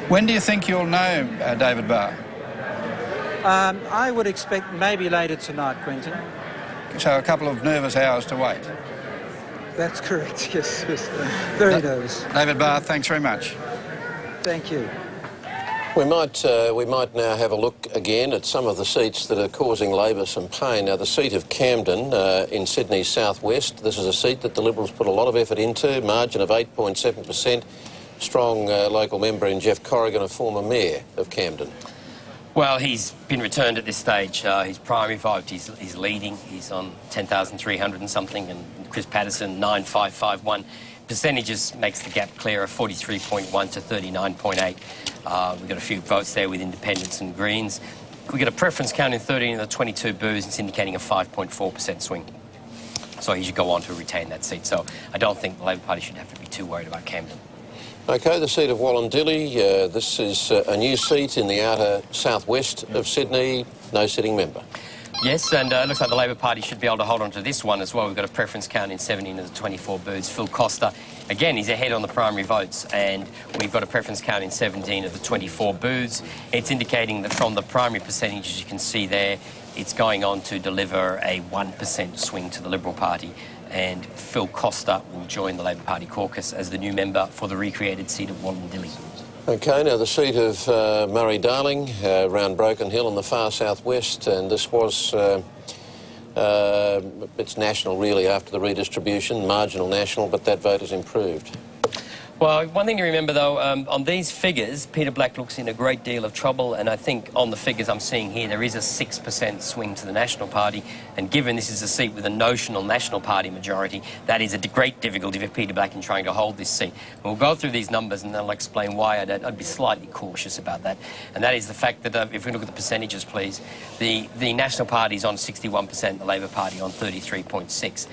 When do you think you'll know David Barr? I would expect maybe later tonight, Quentin. So a couple of nervous hours to wait. That's correct, yes. Very nervous. David Barr, thanks very much. Thank you. We might now have a look again at some of the seats that are causing Labor some pain. Now, the seat of Camden in Sydney's southwest, this is a seat that the Liberals put a lot of effort into, margin of 8.7%. Strong local member in Jeff Corrigan, a former mayor of Camden. Well, he's been returned at this stage. His primary vote, he's leading. He's on 10,300 and something, and Chris Patterson, 9,551. Percentages makes the gap clearer, 43.1 to 39.8. We've got a few votes there with independents and Greens. We get a preference count in 13 of the 22 boos. It's indicating a 5.4% swing. So he should go on to retain that seat. So I don't think the Labor Party should have to be too worried about Camden. OK, the seat of Wallandilly. This is a new seat in the outer southwest of Sydney. No sitting member. Yes, and it looks like the Labor Party should be able to hold on to this one as well. We've got a preference count in 17 of the 24 booths. Phil Costa, again, he's ahead on the primary votes, and we've got a preference count in 17 of the 24 booths. It's indicating that from the primary percentages you can see there, it's going on to deliver a 1% swing to the Liberal Party. And Phil Costa will join the Labor Party caucus as the new member for the recreated seat of Wallandilly. OK, now the seat of Murray-Darling, around Broken Hill in the far southwest, and this was, it's national really after the redistribution, marginal national, but that vote has improved. Well, one thing to remember, though, on these figures, Peter Black looks in a great deal of trouble, and I think on the figures I'm seeing here, there is a 6% swing to the National Party, and given this is a seat with a notional National Party majority, that is a great difficulty for Peter Black in trying to hold this seat. We'll go through these numbers and then I'll explain why I'd be slightly cautious about that, and that is the fact that if we look at the percentages, please, the National Party is on 61%, the Labor Party on 33.6%.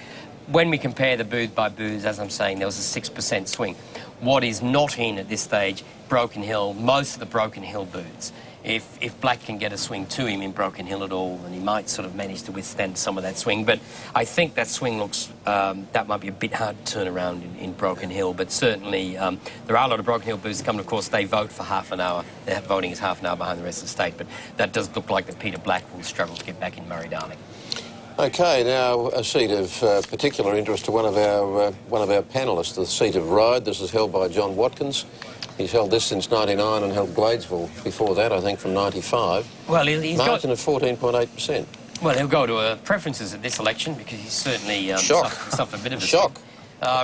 When we compare the booth by booths, as I'm saying, there was a 6% swing. What is not in at this stage, Broken Hill, most of the Broken Hill booths. If Black can get a swing to him in Broken Hill at all, then he might sort of manage to withstand some of that swing. But I think that swing looks, that might be a bit hard to turn around in Broken Hill. But certainly there are a lot of Broken Hill booths coming. Of course, they vote for half an hour. Their voting is half an hour behind the rest of the state. But that does look like that Peter Black will struggle to get back in Murray-Darling. OK, now a seat of particular interest to one of our panellists, the seat of Ryde. This is held by John Watkins. He's held this since 99 and held Gladesville before that, I think, from 95. Well, he's margin of 14.8%. Well, he'll go to preferences at this election because he's certainly suffered a bit of a shock.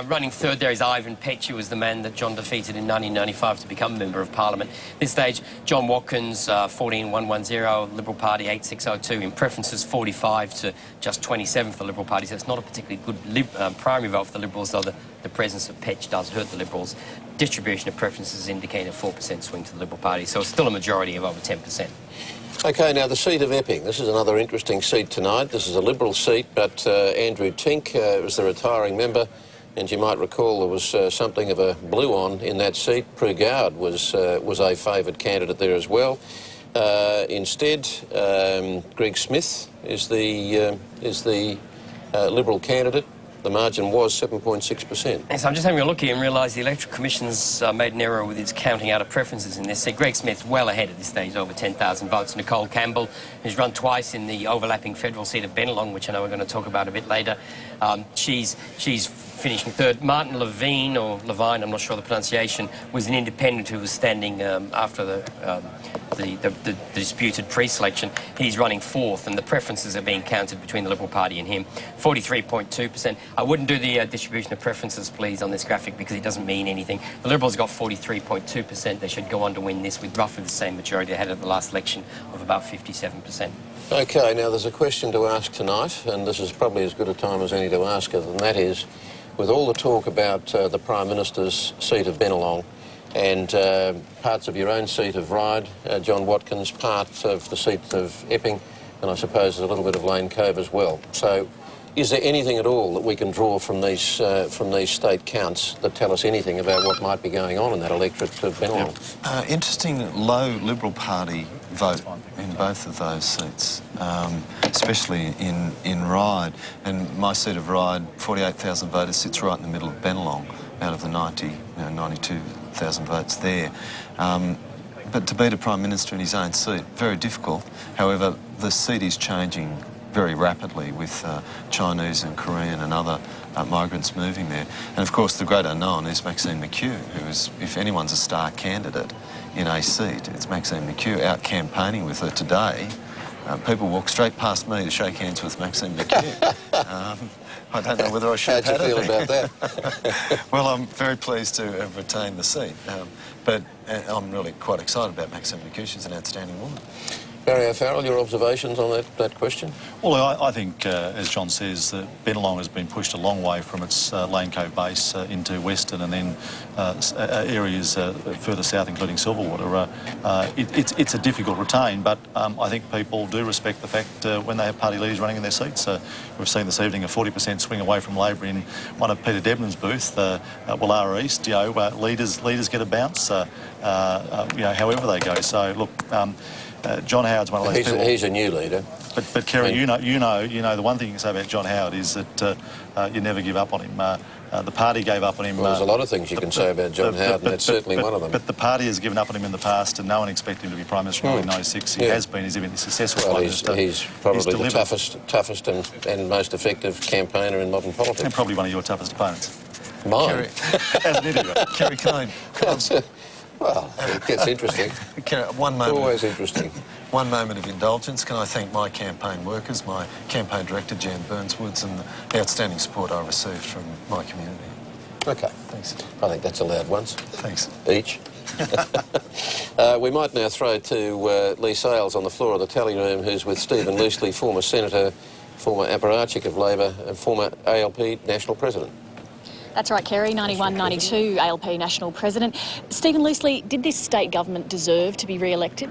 Running third there is Ivan Petch, who was the man that John defeated in 1995 to become Member of Parliament. This stage, John Watkins, 14,110, Liberal Party 8,602. In preferences, 45 to just 27 for the Liberal Party. So it's not a particularly good primary vote for the Liberals, though the presence of Petch does hurt the Liberals. Distribution of preferences indicate a 4% swing to the Liberal Party, so it's still a majority of over 10%. OK, now the seat of Epping. This is another interesting seat tonight. This is a Liberal seat, but Andrew Tink was the retiring member. And you might recall there was something of a blue on in that seat. Prue Goward was a favoured candidate there as well. Instead, Greg Smith is the Liberal candidate. The margin was 7.6%. Yes, I'm just having a look here and realise the Electoral Commission's made an error with its counting out of preferences in this seat. Greg Smith's well ahead at this stage, over 10,000 votes. Nicole Campbell, who's run twice in the overlapping federal seat of Bennelong, which I know we're going to talk about a bit later. She's finishing third. Martin Levine, or Levine, I'm not sure the pronunciation, was an independent who was standing after the disputed pre-selection. He's running fourth, and the preferences are being counted between the Liberal Party and him. 43.2%. I wouldn't do the distribution of preferences, please, on this graphic because it doesn't mean anything. The Liberals got 43.2%. They should go on to win this with roughly the same majority they had at the last election of about 57%. Okay, now there's a question to ask tonight, and this is probably as good a time as any to ask it, and that is, with all the talk about the Prime Minister's seat of Bennelong and parts of your own seat of Ryde, John Watkins, parts of the seat of Epping, and I suppose there's a little bit of Lane Cove as well. So is there anything at all that we can draw from these state counts that tell us anything about what might be going on in that electorate of Bennelong? Interesting low Liberal Party vote in both of those seats, especially in Ryde. And my seat of Ryde, 48,000 voters, sits right in the middle of Bennelong out of the 92,000 votes there. But to beat a Prime Minister in his own seat, very difficult. However, the seat is changing very rapidly with Chinese and Korean and other migrants moving there. And of course the great unknown is Maxine McHugh, who is, if anyone's a star candidate in a seat, it's Maxine McHugh. Out campaigning with her today, people walk straight past me to shake hands with Maxine McHugh. I don't know whether I should How'd you feel about that? Well, I'm very pleased to have retained the seat, but I'm really quite excited about Maxine McHugh. She's an outstanding woman. Barry O'Farrell, your observations on that question? Well, I think, as John says, that Bennelong has been pushed a long way from its Lane Cove base into Western and then areas further south, including Silverwater. It's a difficult retain, but I think people do respect the fact when they have party leaders running in their seats. We've seen this evening a 40% swing away from Labor in one of Peter Debnam's booth, Wallara East. Leaders get a bounce, however they go. So look. John Howard's one of those people. He's a new leader. But Kerry, you know, the one thing you can say about John Howard is that you never give up on him. The party gave up on him. Well, there's a lot of things you can say about John Howard, and that's certainly one of them. But the party has given up on him in the past, and no one expected him to be Prime Minister in 1996. He has been. He's been successful. Well, he's probably the toughest and most effective campaigner in modern politics. And probably one of your toughest opponents. Mine? As an idiot. Kerry, can I... Well, it gets interesting. One moment. Always interesting. One moment of indulgence. Can I thank my campaign workers, my campaign director, Jan Burnswoods, and the outstanding support I received from my community. Okay. Thanks. I think that's allowed once. Thanks. Each. We might now throw to Lee Sales on the floor of the tally room, who's with Stephen Leasley, former Senator, former apparatchik of Labor, and former ALP National President. That's right, Kerry, 91-92 ALP National President. Stephen Leasley, did this state government deserve to be re-elected?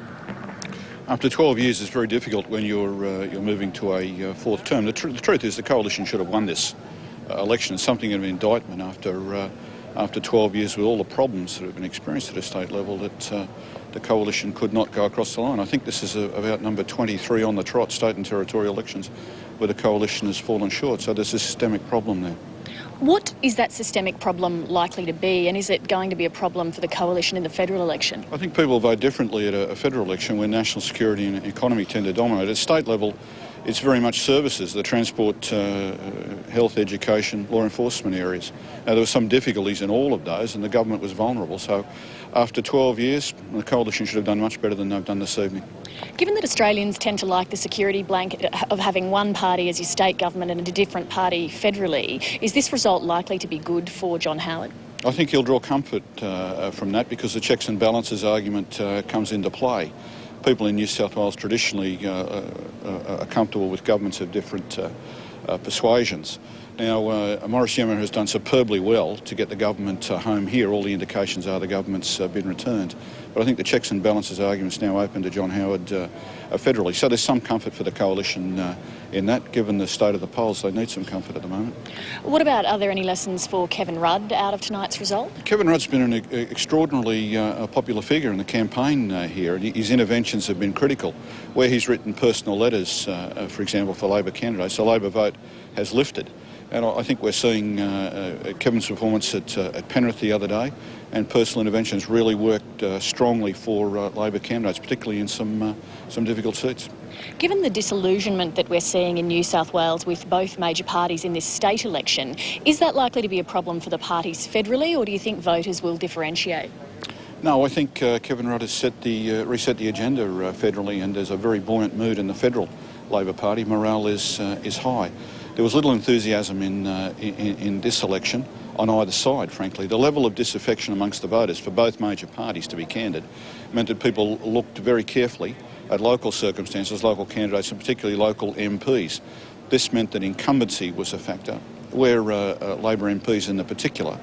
After 12 years, it's very difficult when you're moving to a fourth term. The truth is the coalition should have won this election. It's something of an indictment after 12 years with all the problems that have been experienced at a state level that the coalition could not go across the line. I think this is about number 23 on the trot, state and territorial elections, where the coalition has fallen short. So there's a systemic problem there. What is that systemic problem likely to be, and is it going to be a problem for the coalition in the federal election? I think people vote differently at a federal election where national security and economy tend to dominate. At state level, it's very much services, the transport, health, education, law enforcement areas. Now, there were some difficulties in all of those, and the government was vulnerable. So after 12 years, the coalition should have done much better than they've done this evening. Given that Australians tend to like the security blanket of having one party as your state government and a different party federally, is this result likely to be good for John Howard? I think he'll draw comfort from that because the checks and balances argument comes into play. People in New South Wales traditionally are comfortable with governments of different persuasions. Now, Morris Iemma has done superbly well to get the government home here. All the indications are the government's been returned. But I think the checks and balances argument's now open to John Howard federally. So there's some comfort for the coalition in that. Given the state of the polls, they need some comfort at the moment. What about, are there any lessons for Kevin Rudd out of tonight's result? Kevin Rudd's been an extraordinarily popular figure in the campaign here. His interventions have been critical. Where he's written personal letters, for example, for Labor candidates, the Labor vote has lifted. And I think we're seeing Kevin's performance at Penrith the other day, and personal interventions really worked strongly for Labor candidates, particularly in some difficult seats. Given the disillusionment that we're seeing in New South Wales with both major parties in this state election, is that likely to be a problem for the parties federally, or do you think voters will differentiate? No, I think Kevin Rudd has reset the agenda federally, and there's a very buoyant mood in the federal Labor Party. Morale is high. There was little enthusiasm in this election. on either side, frankly. The level of disaffection amongst the voters for both major parties, to be candid, meant that people looked very carefully at local circumstances, local candidates, and particularly local MPs. This meant that incumbency was a factor, where Labor MPs in the particular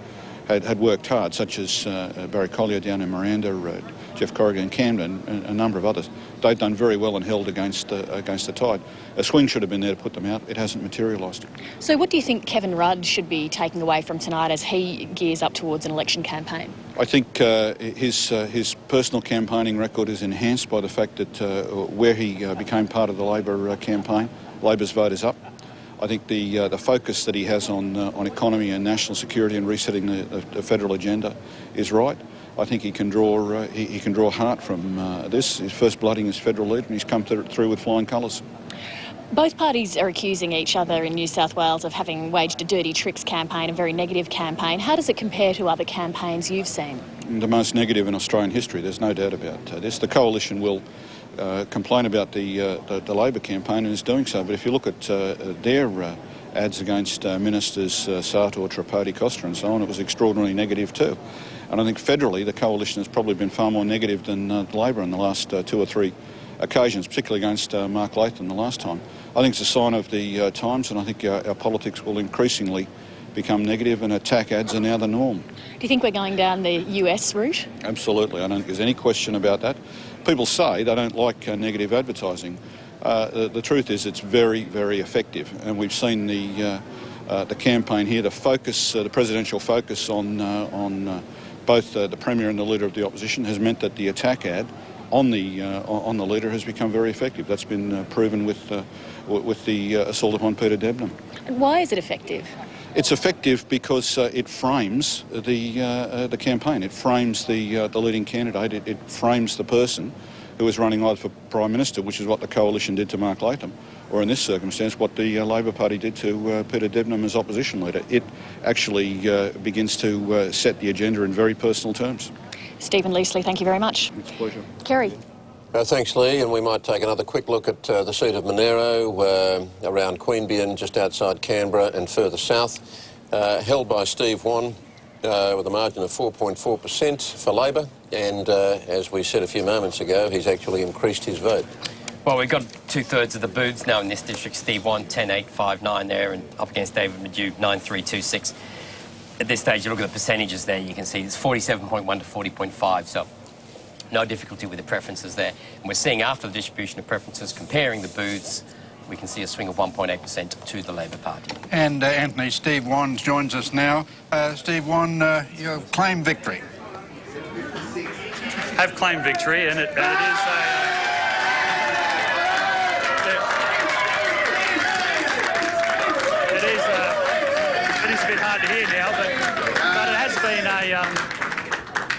had worked hard, such as Barry Collier down in Miranda, Jeff Corrigan in Camden, and a number of others. They've done very well and held against the tide. A swing should have been there to put them out. It hasn't materialised. So what do you think Kevin Rudd should be taking away from tonight as he gears up towards an election campaign? I think his personal campaigning record is enhanced by the fact that where he became part of the Labor campaign, Labor's vote is up. I think the focus that he has on economy and national security and resetting the federal agenda is right. I think he can draw heart from this. His first blooding as federal leader, and he's come through with flying colours. Both parties are accusing each other in New South Wales of having waged a dirty tricks campaign, a very negative campaign. How does it compare to other campaigns you've seen? The most negative in Australian history, there's no doubt about this. The Coalition will complain about the Labor campaign and is doing so, but if you look at their ads against ministers Sartor, Tripodi, Costa and so on, it was extraordinarily negative too. And I think federally the Coalition has probably been far more negative than Labor in the last 2 or 3 occasions, particularly against Mark Latham the last time. I think it's a sign of the times, and I think our politics will increasingly become negative, and attack ads are now the norm. Do you think we're going down the US route? Absolutely. I don't think there's any question about that. People say they don't like negative advertising. The truth is it's very, very effective, and we've seen the campaign here, the focus, the presidential focus on both the Premier and the Leader of the Opposition has meant that the attack ad on the Leader has become very effective. That's been proven with the assault upon Peter Debnam. And why is it effective? It's effective because it frames the campaign. It frames the leading candidate. It frames the person who is running either for Prime Minister, which is what the Coalition did to Mark Latham, or in this circumstance, what the Labor Party did to Peter Debnam as opposition leader. It actually begins to set the agenda in very personal terms. Stephen Leasley, thank you very much. It's a pleasure. Kerry. Thanks, Lee, and we might take another quick look at the seat of Monero, around Queanbeyan, just outside Canberra and further south, held by Steve Won with a margin of 4.4% for Labor, and as we said a few moments ago, he's actually increased his vote. Well, we've got 2/3 of the booths now in this district. Steve Won, 10,859 there, and up against David Madu, 9,326. At this stage, you look at the percentages there, you can see it's 47.1 to 40.5, so no difficulty with the preferences there. And we're seeing after the distribution of preferences, comparing the booths, we can see a swing of 1.8% to the Labor Party. And Anthony, Steve Won joins us now. Steve Won, you claim victory. Have claimed victory, and it is a bit hard to hear now, but it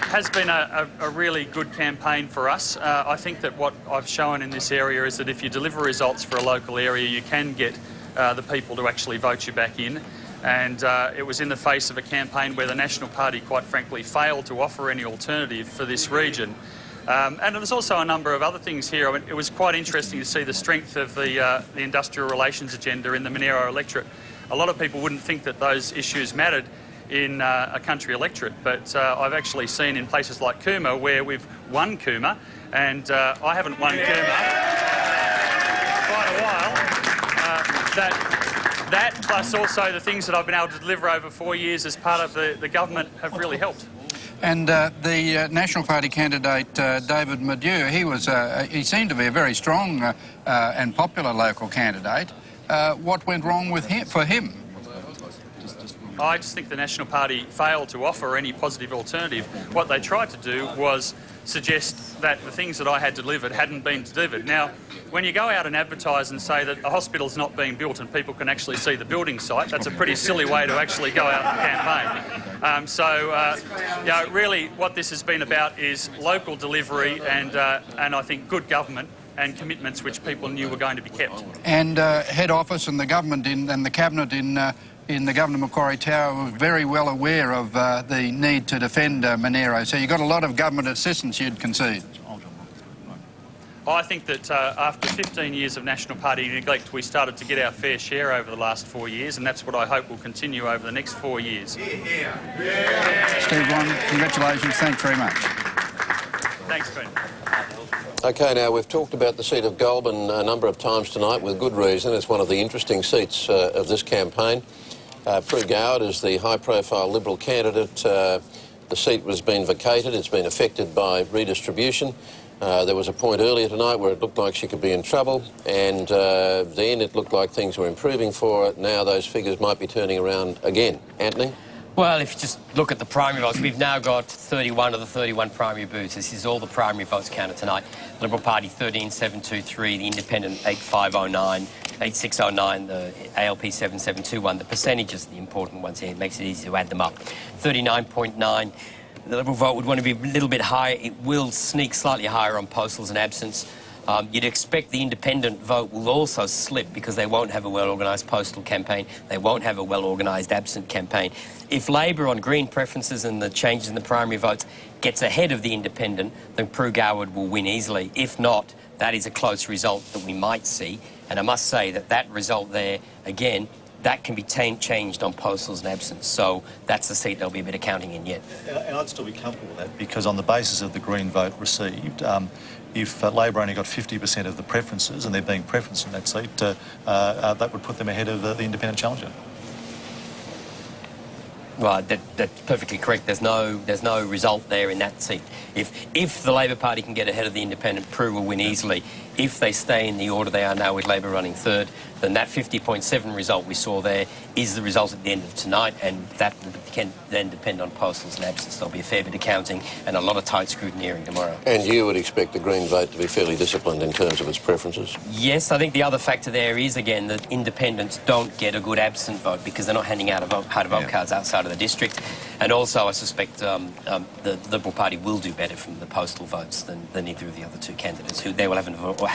has been a really good campaign for us. I think that what I've shown in this area is that if you deliver results for a local area, you can get the people to actually vote you back in. And it was in the face of a campaign where the National Party, quite frankly, failed to offer any alternative for this region. And there's also a number of other things here. I mean, it was quite interesting to see the strength of the industrial relations agenda in the Monero electorate. A lot of people wouldn't think that those issues mattered in a country electorate, but I've actually seen in places like Cooma, where we've won Cooma, and I haven't won Cooma for quite a while, that plus also the things that I've been able to deliver over 4 years as part of the government have really helped. And the National Party candidate, David Madu, he seemed to be a very strong and popular local candidate. What went wrong with for him? I just think the National Party failed to offer any positive alternative. What they tried to do was suggest that the things that I had delivered hadn't been delivered. Now, when you go out and advertise and say that a hospital's not being built and people can actually see the building site, that's a pretty silly way to actually go out and campaign. Really what this has been about is local delivery and I think good government and commitments which people knew were going to be kept. And head office and the government and the cabinet in the Governor Macquarie Tower were very well aware of the need to defend Monero. So you got a lot of government assistance, you'd concede. I think that after 15 years of National Party neglect, we started to get our fair share over the last 4 years, and that's what I hope will continue over the next 4 years. Steve Wong, congratulations. Thanks very much. Thanks, Ben. OK, now we've talked about the seat of Goulburn a number of times tonight with good reason. It's one of the interesting seats of this campaign. Prue Goward is the high-profile Liberal candidate. The seat has been vacated. It's been affected by redistribution. There was a point earlier tonight where it looked like she could be in trouble, and then it looked like things were improving for her. Now those figures might be turning around again. Anthony? Well, if you just look at the primary votes, we've now got 31 of the 31 primary booths. This is all the primary votes counted tonight. Liberal Party 13,723, the Independent 8,509, 8,609, the ALP 7,721. The percentages are the important ones here. It makes it easy to add them up. 39.9. The Liberal vote would want to be a little bit higher. It will sneak slightly higher on postals and absence. You'd expect the independent vote will also slip because they won't have a well-organised postal campaign. They won't have a well-organised absent campaign. If Labor on Green preferences and the changes in the primary votes gets ahead of the independent, then Prue Goward will win easily. If not, that is a close result that we might see. And I must say that that result there, again, that can be changed on postals and absence. So that's the seat there'll be a bit of counting in yet. And I'd still be comfortable with that because on the basis of the Green vote received, if Labor only got 50% of the preferences and they're being preferenced in that seat, that would put them ahead of the independent challenger. Right, that's perfectly correct. There's no result there in that seat. If the Labor Party can get ahead of the independent, Prue will win easily. If they stay in the order they are now with Labor running third, then that 50.7 result we saw there is the result at the end of tonight, and that can then depend on postals and absence. There'll be a fair bit of counting and a lot of tight scrutineering tomorrow. And you would expect the Green vote to be fairly disciplined in terms of its preferences? Yes, I think the other factor there is, again, that independents don't get a good absent vote because they're not handing out how-to-vote cards outside of the district. And also, I suspect the Liberal Party will do better from the postal votes than either of the other two candidates, who they will have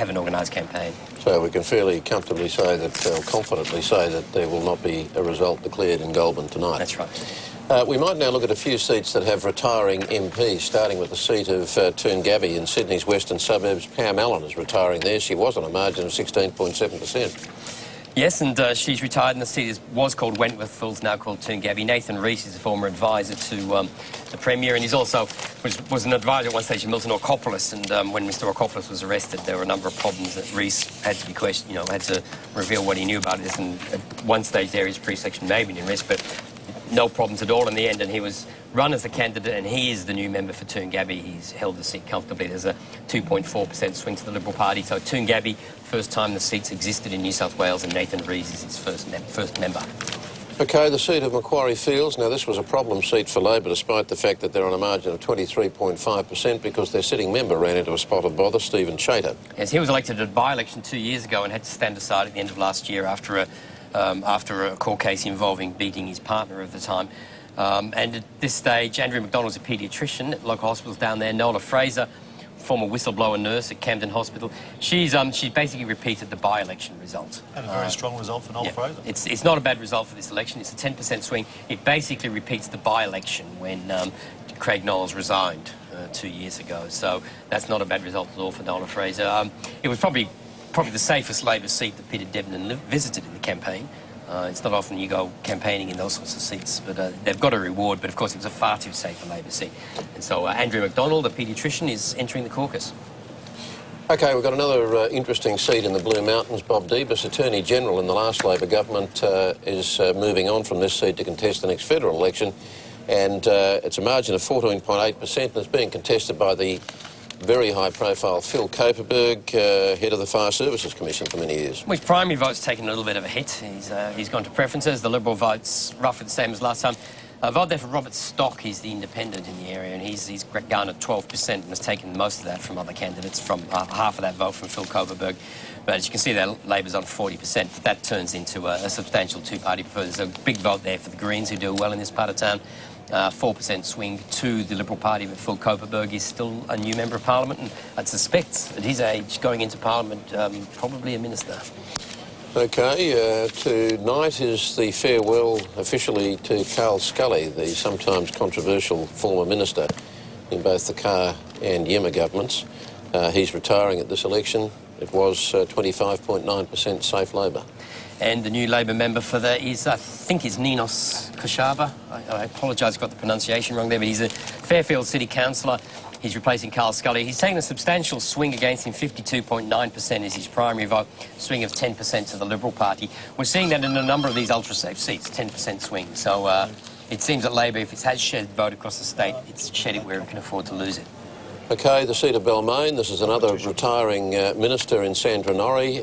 an organised campaign. So we can fairly comfortably say that, or confidently say that there will not be a result declared in Goulburn tonight. That's right. We might now look at a few seats that have retiring MPs, starting with the seat of Toongabbie in Sydney's western suburbs. Pam Allen is retiring there. She was on a margin of 16.7%. Yes, and she's retired, and the seat was called Wentworthville, now called Toongabbie. Nathan Rees is a former advisor to the Premier, and he's also was an advisor at one stage to Milton Orkopoulos. And when Mr Orkopoulos was arrested, there were a number of problems that Rees had to be questioned, had to reveal what he knew about this. And at one stage there, his pre-selection may have been in risk, but no problems at all in the end, and he was run as a candidate, and he is the new member for Toongabbie. He's held the seat comfortably. There's a 2.4% swing to the Liberal Party. So Toongabbie, first time the seats existed in New South Wales, and Nathan Rees is his first member. OK, the seat of Macquarie Fields. Now, this was a problem seat for Labor, despite the fact that they're on a margin of 23.5% because their sitting member ran into a spot of bother, Stephen Chater. Yes, he was elected at a by-election 2 years ago and had to stand aside at the end of last year after a court case involving beating his partner at the time. And at this stage, Andrew McDonald's a paediatrician at local hospitals down there. Nola Fraser, former whistleblower nurse at Camden Hospital. She's basically repeated the by-election result. And a very strong result for Nola Fraser. It's not a bad result for this election. It's a 10% swing. It basically repeats the by-election when Craig Knowles resigned 2 years ago. So that's not a bad result at all for Nola Fraser. It was probably the safest Labor seat that Peter Devenon visited in the campaign. It's not often you go campaigning in those sorts of seats, but they've got a reward, but of course it was a far too safe a Labor seat. And so Andrew McDonald, the paediatrician, is entering the caucus. OK, we've got another interesting seat in the Blue Mountains. Bob Debus, Attorney General in the last Labor government, is moving on from this seat to contest the next federal election. And it's a margin of 14.8%, and it's being contested by the very high-profile Phil Coperberg, head of the Fire Services Commission for many years. Well, his primary vote's taken a little bit of a hit. He's gone to preferences. The Liberal vote's roughly the same as last time. Vote there for Robert Stock. He's the independent in the area, and he's garnered 12% and has taken most of that from other candidates, from half of that vote from Phil Coperberg. But as you can see there, Labor's on 40%. That turns into a substantial two-party preferred. There's a big vote there for the Greens, who do well in this part of town. 4% swing to the Liberal Party, but Phil Coperberg is still a new Member of Parliament, and I'd suspect at his age, going into Parliament, probably a minister. OK, tonight is the farewell officially to Carl Scully, the sometimes controversial former minister in both the Carr and Yemma governments. He's retiring at this election. It was 25.9% safe Labor. And the new Labor member for that is, I think it's Ninos Koshaba. I apologise, got the pronunciation wrong there, but he's a Fairfield City Councillor. He's replacing Carl Scully. He's taken a substantial swing against him. 52.9% is his primary vote, swing of 10% to the Liberal Party. We're seeing that in a number of these ultra-safe seats, 10% swing. So it seems that Labor, if it has shed vote across the state, it's shed it where it can afford to lose it. Okay, the seat of Balmain. This is another retiring minister in Sandra Norrie.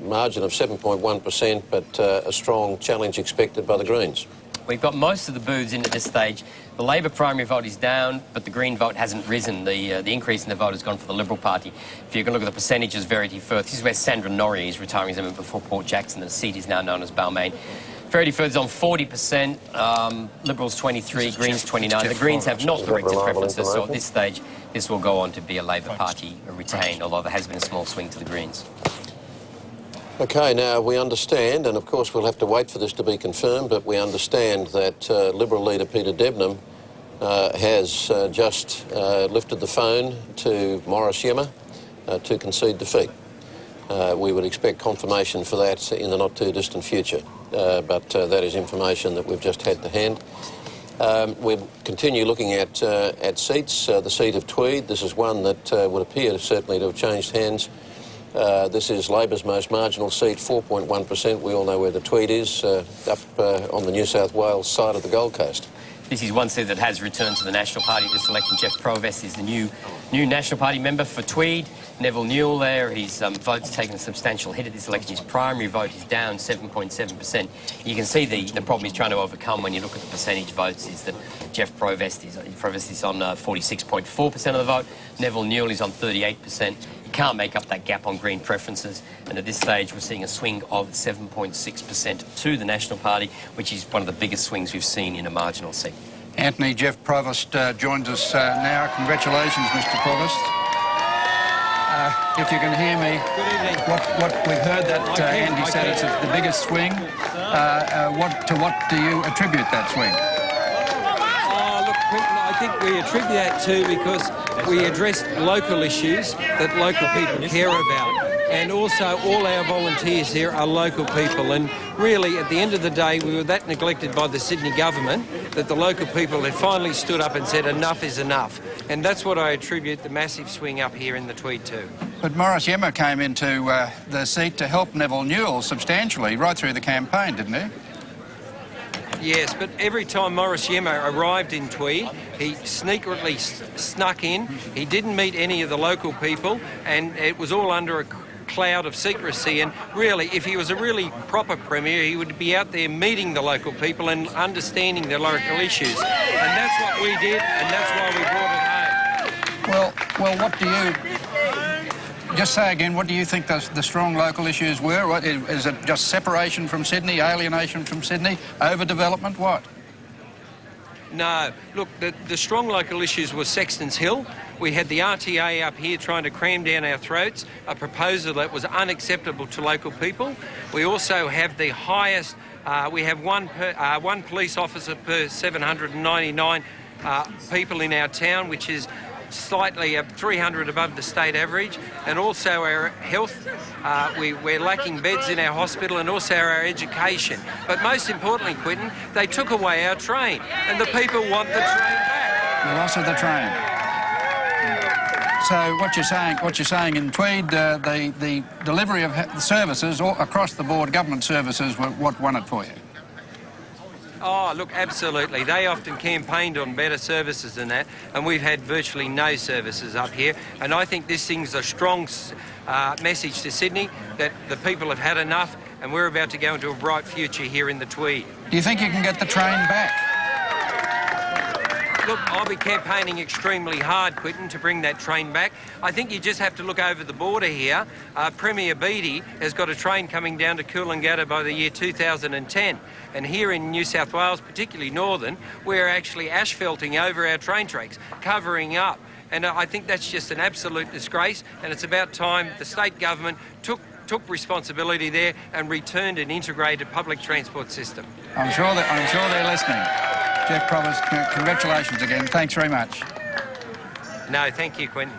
Margin of 7.1%, but a strong challenge expected by the Greens. We've got most of the booths in at this stage. The Labor primary vote is down, but the Green vote hasn't risen. The increase in the vote has gone for the Liberal Party. If you can look at the percentages, Verity Firth, this is where Sandra Norrie is retiring as a member before Port Jackson. The seat is now known as Balmain. Verity Firth is on 40%, Liberals 23, Greens 29. The Greens have not directed preferences, so at this stage, this will go on to be a Labor Party retained, although there has been a small swing to the Greens. Okay, now we understand, and of course we'll have to wait for this to be confirmed, but we understand that Liberal leader Peter Debnam has just lifted the phone to Morris Yema to concede defeat. We would expect confirmation for that in the not too distant future, but that is information that we've just had to hand. We'll continue looking at seats. The seat of Tweed, this is one that would appear certainly to have changed hands. This is Labor's most marginal seat, 4.1%. We all know where the Tweed is, up on the New South Wales side of the Gold Coast. This is one seat that has returned to the National Party this election. Jeff Provest is the new National Party member for Tweed. Neville Newell there, his vote's taken a substantial hit at this election. His primary vote is down 7.7%. You can see the problem he's trying to overcome when you look at the percentage votes is that Jeff Provest is on 46.4% of the vote. Neville Newell is on 38%. Can't make up that gap on Green preferences, and at this stage we're seeing a swing of 7.6% to the National Party, which is one of the biggest swings we've seen in a marginal seat. Anthony, Jeff Provost joins us now. Congratulations, Mr. Provost. If you can hear me, what we've heard that Andy said it's the biggest swing. To what do you attribute that swing? Look, Quentin, I think we attribute that to because we addressed local issues that local people care about. And also all our volunteers here are local people. And really, at the end of the day, we were that neglected by the Sydney government that the local people had finally stood up and said enough is enough. And that's what I attribute the massive swing up here in the Tweed to. But Morris Yema came into the seat to help Neville Newell substantially right through the campaign, didn't he? Yes, but every time Morris Yema arrived in Tweed, he sneakily snuck in. He didn't meet any of the local people, and it was all under a cloud of secrecy. And really, if he was a really proper premier, he would be out there meeting the local people and understanding their local issues. And that's what we did, and that's why we brought it home. Well, what do you... Just say again, what do you think the strong local issues were? What, is it just separation from Sydney, alienation from Sydney, overdevelopment, what? No. Look, the strong local issues were Sexton's Hill. We had the RTA up here trying to cram down our throats, a proposal that was unacceptable to local people. We also have the highest, we have one police officer per 799 people in our town, which is slightly 300 above the state average, and also our health, we're lacking beds in our hospital, and also our education. But most importantly, Quentin, they took away our train, and the people want the train back. The loss of the train. So what you're saying in Tweed, the delivery of services all across the board, government services, were what won it for you? Oh, look, absolutely. They often campaigned on better services than that, and we've had virtually no services up here. And I think this sends a strong message to Sydney that the people have had enough, and we're about to go into a bright future here in the Tweed. Do you think you can get the train back? Look, I'll be campaigning extremely hard, Quentin, to bring that train back. I think you just have to look over the border here. Premier Beattie has got a train coming down to Coolangatta by the year 2010. And here in New South Wales, particularly northern, we're actually asphalting over our train tracks, covering up. And I think that's just an absolute disgrace. And it's about time the state government took responsibility there and returned an integrated public transport system. I'm sure they're listening. Jeff Provost, congratulations again. Thanks very much. No, thank you, Quentin.